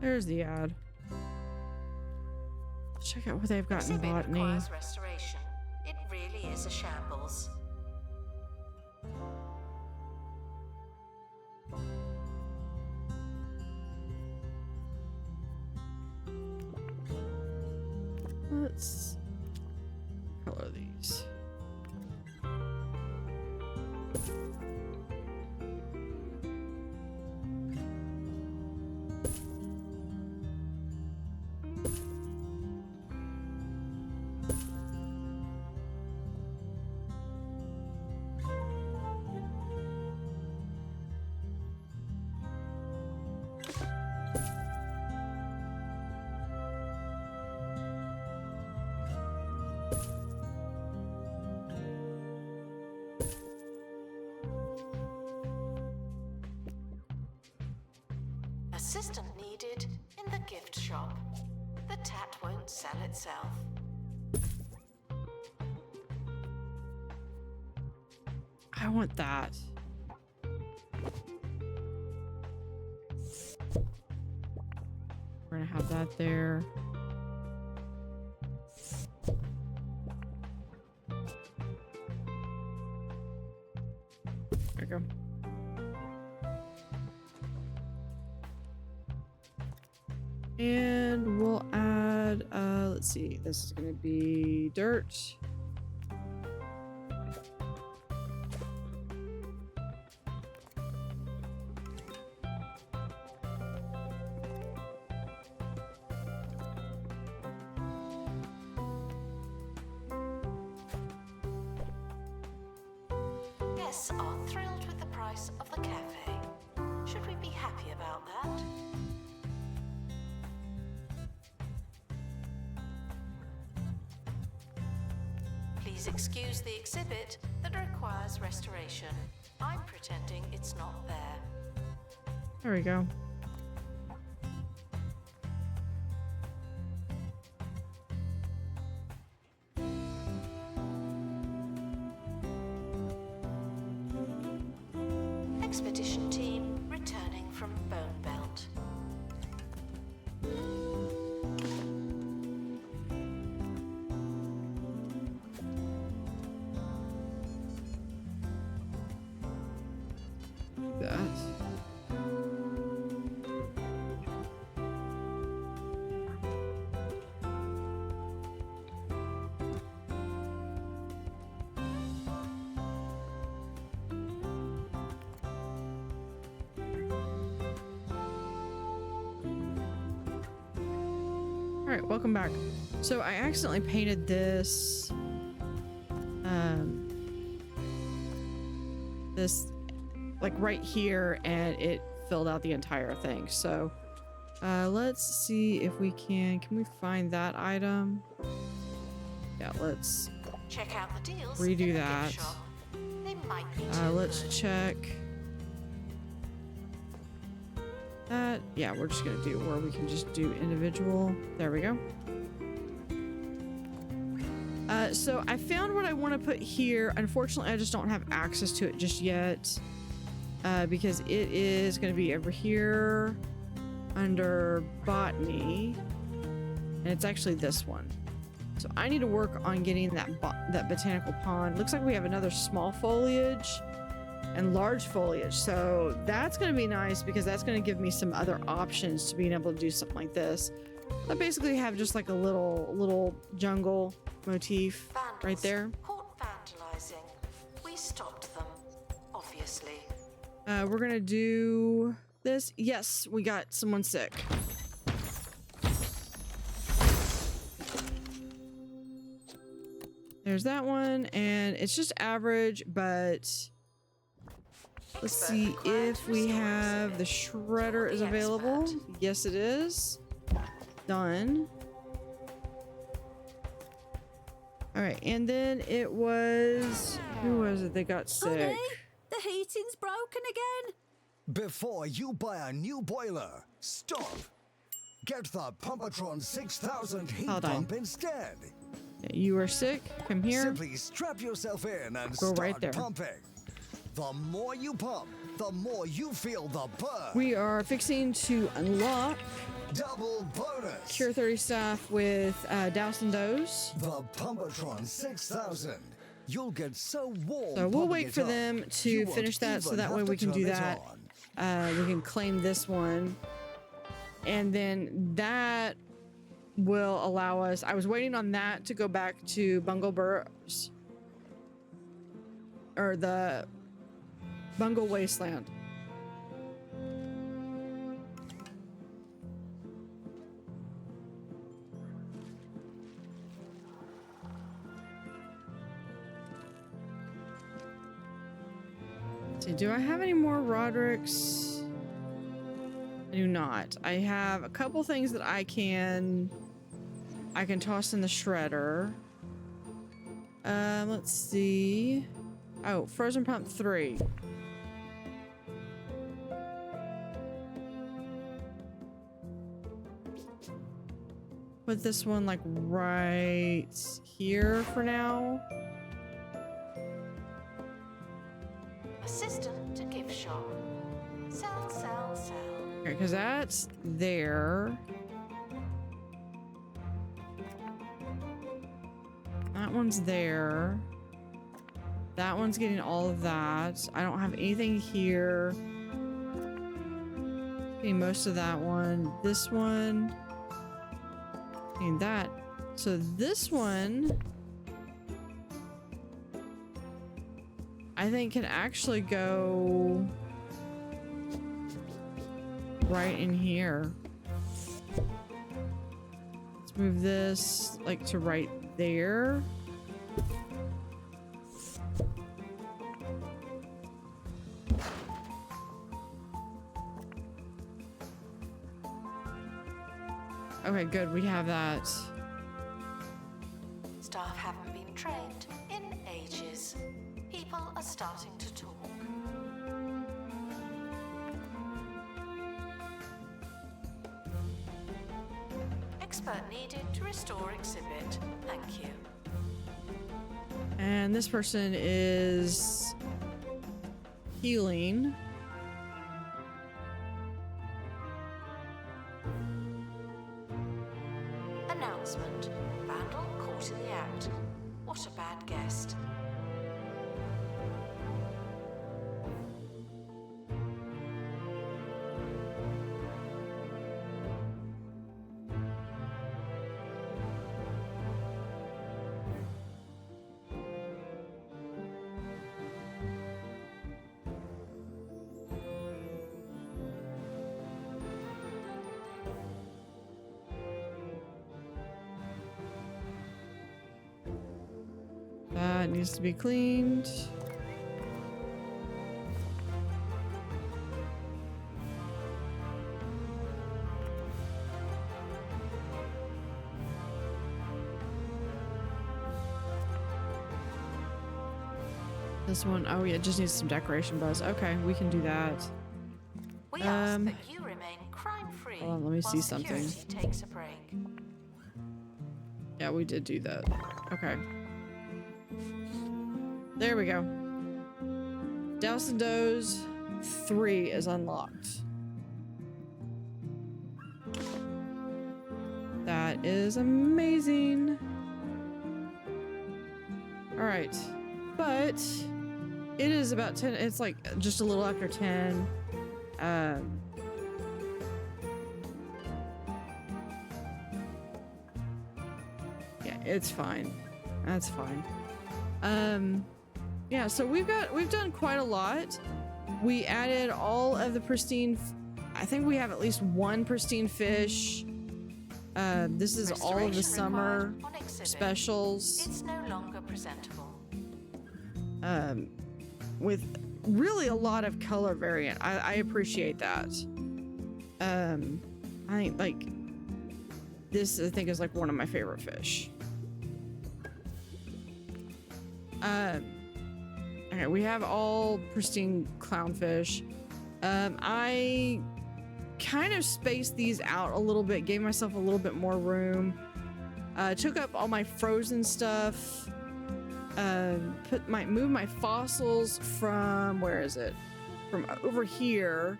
Speaker 1: There's the ad. Check out what they've got in
Speaker 2: Exhibit
Speaker 1: Botany.
Speaker 2: requires restoration. It really is a shambles.
Speaker 1: Let's color these.
Speaker 2: Assistant needed in the gift shop. The tat won't sell itself.
Speaker 1: I want that. We're gonna have that there. There we go. And we'll add, let's see, this is gonna be dirt.
Speaker 2: Guests are thrilled with the price of the cafe. Should we be happy about that? Please excuse the exhibit that requires restoration. I'm pretending it's not there.
Speaker 1: There we go.
Speaker 2: Expedition team returning from Bone Belt.
Speaker 1: That. All right, welcome back. So I accidentally painted this this like right here, and it filled out the entire thing. So let's see if we can we find that item? Yeah, let's
Speaker 2: Check out the deals
Speaker 1: redo
Speaker 2: in the
Speaker 1: that.
Speaker 2: gift shop. They might be too
Speaker 1: Let's
Speaker 2: good.
Speaker 1: check that. Yeah, we're just gonna do where we can just do individual. There we go. So I found what I want to put here. Unfortunately, I just don't have access to it just yet, because it is going to be over here under Botany, and it's actually this one. So I need to work on getting that botanical pond. Looks like we have another small foliage and large foliage, so that's going to be nice because that's going to give me some other options to being able to do something like this. I basically have just like a little jungle motif right there.
Speaker 2: Caught vandalizing. We stopped them, obviously.
Speaker 1: We're gonna do this. Yes, we got someone sick. There's that one, and it's just average, but let's see if we have the shredder is available. Yes, it is. Done. All right, and then it was, who was it that got sick?
Speaker 5: Honey, the heating's broken again.
Speaker 3: Before you buy a new boiler, stop. Get the Pumpatron 6000 heat
Speaker 1: Hold on.
Speaker 3: pump instead.
Speaker 1: You are sick? Come here.
Speaker 3: Simply strap yourself in and
Speaker 1: Go
Speaker 3: start
Speaker 1: right there.
Speaker 3: pumping. The more you pump, the more you feel the burn.
Speaker 1: We are fixing to unlock
Speaker 3: Double bonus.
Speaker 1: Cure 30 staff with Douse and Doze.
Speaker 3: The Pumpatron 6000. You'll get so warm.
Speaker 1: So we'll
Speaker 3: pumping
Speaker 1: wait
Speaker 3: it
Speaker 1: for
Speaker 3: up,
Speaker 1: them
Speaker 3: you
Speaker 1: to
Speaker 3: won't
Speaker 1: finish that so
Speaker 3: even
Speaker 1: that way
Speaker 3: have
Speaker 1: we
Speaker 3: to
Speaker 1: can do
Speaker 3: turn it
Speaker 1: that.
Speaker 3: on.
Speaker 1: We can claim this one. And then that will allow us. I was waiting on that to go back to Bungle Burrows. Or the Bungle Wasteland. Do I have any more Roderick's? I do not. I have a couple things that I can toss in the shredder. Let's see. Oh, Frozen Pump 3. Put this one like right here for now.
Speaker 2: Assistant to gift shop. Sell, sell, sell.
Speaker 1: Okay, because that's there. That one's there. That one's getting all of that. I don't have anything here. Getting most of that one. This one. Getting that. So this one, I think can actually go right in here. Let's move this like to right there. Okay, good. We have that.
Speaker 2: Staff haven't been trained in ages. People are starting to talk. Expert needed to restore exhibit. Thank you.
Speaker 1: And this person is healing.
Speaker 2: Announcement. Vandal caught in the act. What a bad guest.
Speaker 1: That needs to be cleaned. This one, oh yeah, it just needs some decoration buzz. Okay, we can do that.
Speaker 2: We ask that you remain crime-free.
Speaker 1: Hold on, let me see something.
Speaker 2: Security takes a break.
Speaker 1: Yeah, we did do that. Okay. There we go. Douse and Doze 3 is unlocked. That is amazing. All right. But it is about 10. It's like just a little after 10. Yeah, it's fine. That's fine. Yeah, so we've done quite a lot. We added all of the pristine, I think we have at least one pristine fish. This is all of the summer specials.
Speaker 2: It's no longer presentable.
Speaker 1: With really a lot of color variant. I appreciate that. I think like this I think is like one of my favorite fish. Okay, we have all pristine clownfish. I kind of spaced these out a little bit, gave myself a little bit more room. Took up all my frozen stuff. Moved my fossils from, where is it? from over here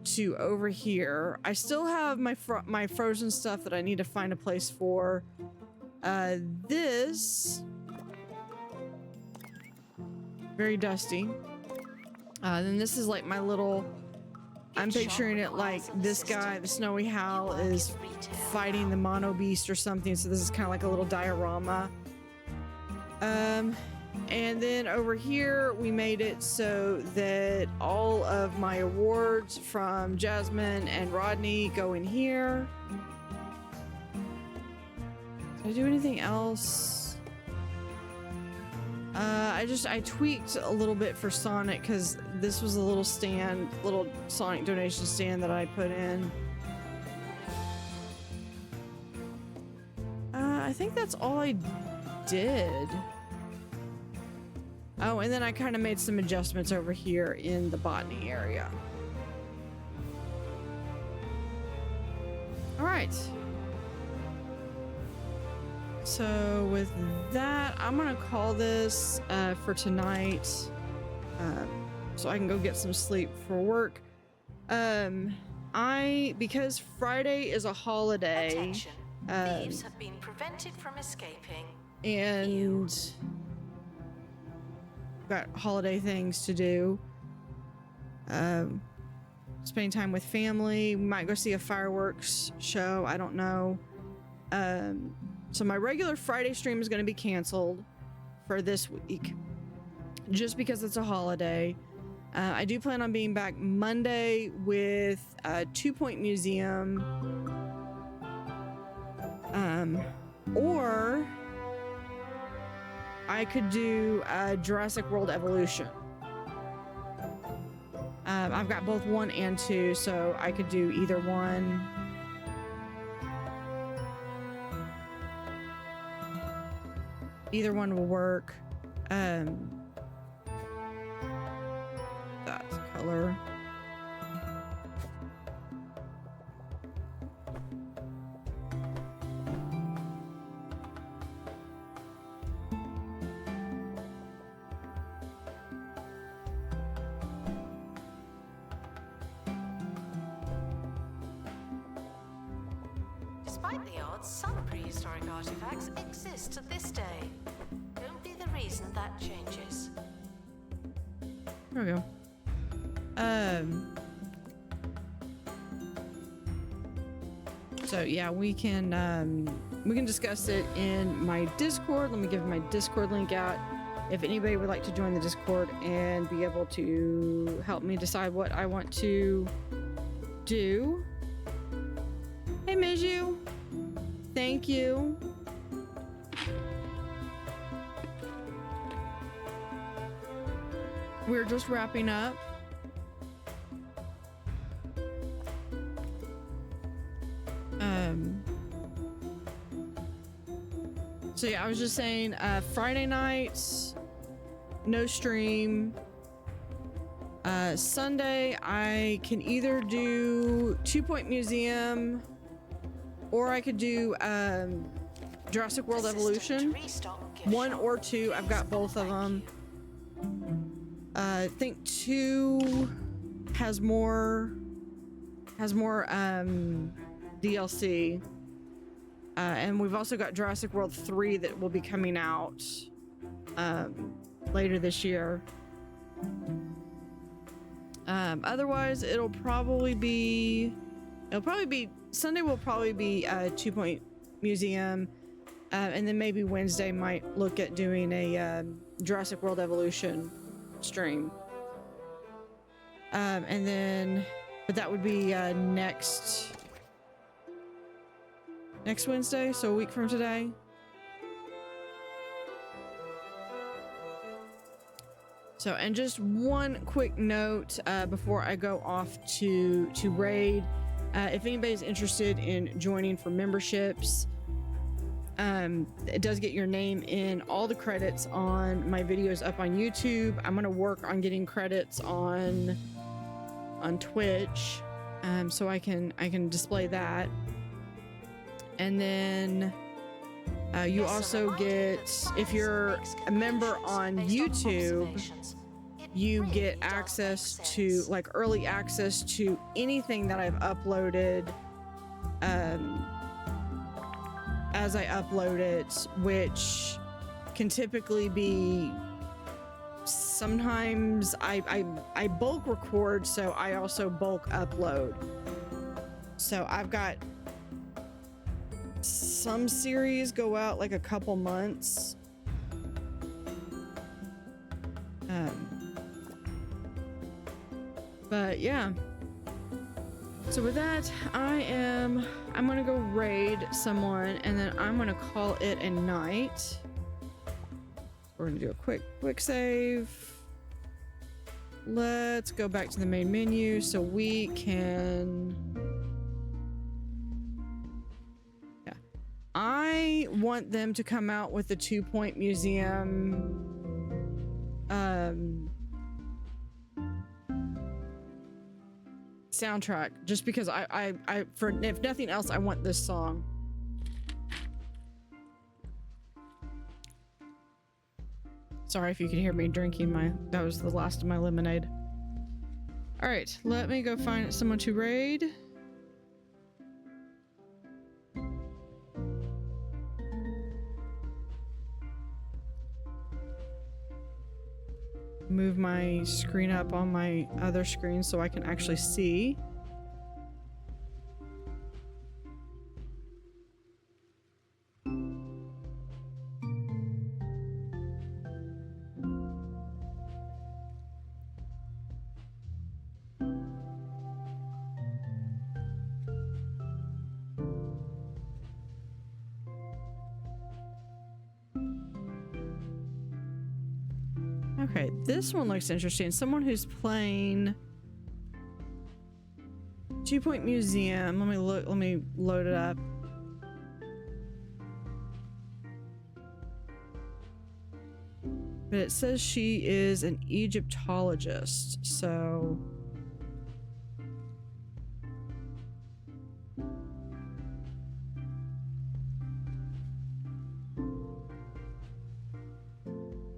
Speaker 1: to over here. I still have my frozen stuff that I need to find a place for. This very dusty. Then this is like my little, I'm picturing it like this guy, the Snowy Howl, is fighting the Mono Beast or something. So this is kind of like a little diorama. And then over here, we made it so that all of my awards from Jasmine and Rodney go in here. Did I do anything else? I tweaked a little bit for Sonic because this was a little Sonic donation stand that I put in. I think that's all I did. Oh, and then I kind of made some adjustments over here in the Botany area. All right. So with that, I'm gonna call this for tonight, so I can go get some sleep for work. Because Friday is a holiday.
Speaker 2: Attention. Thieves have been prevented from escaping.
Speaker 1: And got holiday things to do. Spending time with family. We might go see a fireworks show. I don't know. So my regular Friday stream is going to be canceled for this week, just because it's a holiday. I do plan on being back Monday with 2 Point Museum. Or I could do Jurassic World Evolution. I've got both 1 and 2, so I could do either one. Either one will work. That's color.
Speaker 2: Despite the odds, some prehistoric artifacts exist to this day. Don't be the reason that changes.
Speaker 1: There we go. So yeah, we can discuss it in my Discord. Let me give my Discord link out. If anybody would like to join the Discord and be able to help me decide what I want to do. Hey, Miju. Thank you. We're just wrapping up. So yeah, I was just saying, Friday nights, no stream. Sunday, I can either do 2 Point Museum, or I could do Jurassic World Evolution. 1 or 2, I've got both of them. I think 2 has more DLC. And we've also got Jurassic World 3 that will be coming out later this year. Otherwise, it'll probably be Sunday will probably be 2 Point Museum, and then maybe Wednesday might look at doing a Jurassic World Evolution stream. And then, but that would be next Wednesday, so a week from today. So, and just one quick note before I go off to raid. If anybody's interested in joining for memberships, it does get your name in all the credits on my videos up on YouTube. I'm gonna work on getting credits on Twitch, so I can display that. And then you also get, if you're a member on YouTube, you
Speaker 2: really
Speaker 1: get
Speaker 2: does
Speaker 1: access
Speaker 2: make
Speaker 1: to
Speaker 2: sense.
Speaker 1: like early access to anything that I've uploaded as I upload it, which can typically be sometimes I bulk record, so I also bulk upload. So I've got some series go out like a couple months. But yeah. So with that, I'm gonna go raid someone and then I'm gonna call it a night. We're gonna do a quick save. Let's go back to the main menu so we can. Yeah. I want them to come out with the 2-Point Museum soundtrack, just because I for if nothing else, I want this song. Sorry if you could hear me drinking that was the last of my lemonade. All right, let me go find someone to raid. Move my screen up on my other screen so I can actually see. Okay, this one looks interesting. Someone who's playing 2-Point Museum. Let me load it up. But it says she is an Egyptologist, so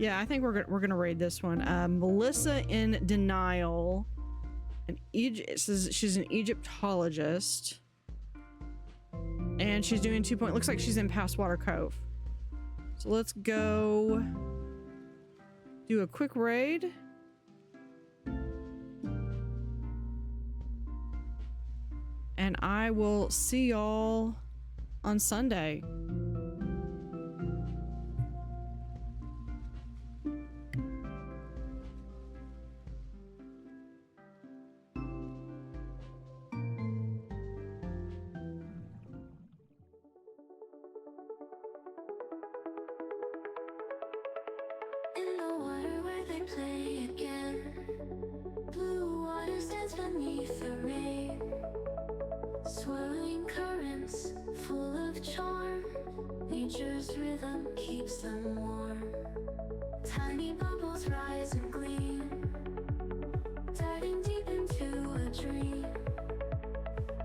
Speaker 1: yeah, I think we're gonna raid this one. Melissa in Denial, it says she's an Egyptologist, and she's doing 2-Point. Looks like she's in Passwater Cove. So let's go do a quick raid. And I will see y'all on Sunday.
Speaker 6: In the water where they play again, blue water stands beneath the rain, swirling currents full of charm. Nature's rhythm keeps them warm. Tiny bubbles rise and gleam, diving deep into a dream.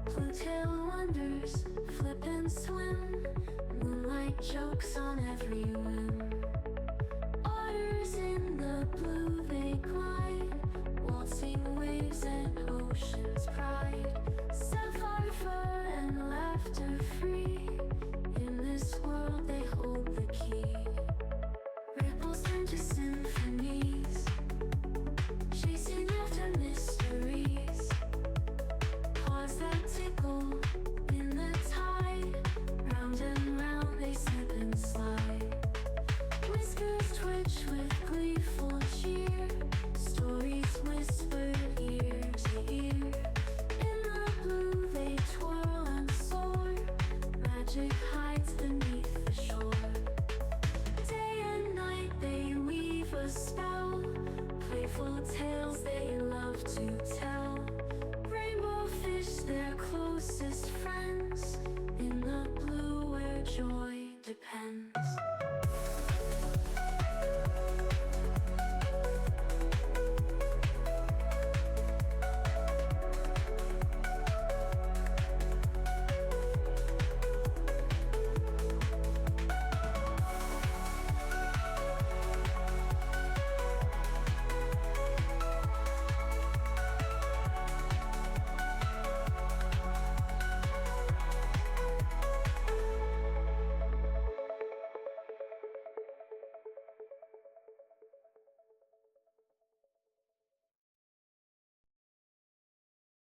Speaker 6: Blue tail wonders flip and swim, moonlight jokes on every whim. Otters in the blue they glide, waltzing waves and ocean's pride. Sapphire fur and laughter free, in this world they hold the key. Ripples turn to symphonies, chasing after mysteries. Paws that tickle in the tide, round and round they slip and slide. Whiskers twitch with gleeful cheer, stories whispered ear to ear. In the blue they twirl and soar, magic hides beneath the shore. Day and night they weave a spell, playful tales they love to tell. Rainbow fish their closest friends, in the blue where joy depends.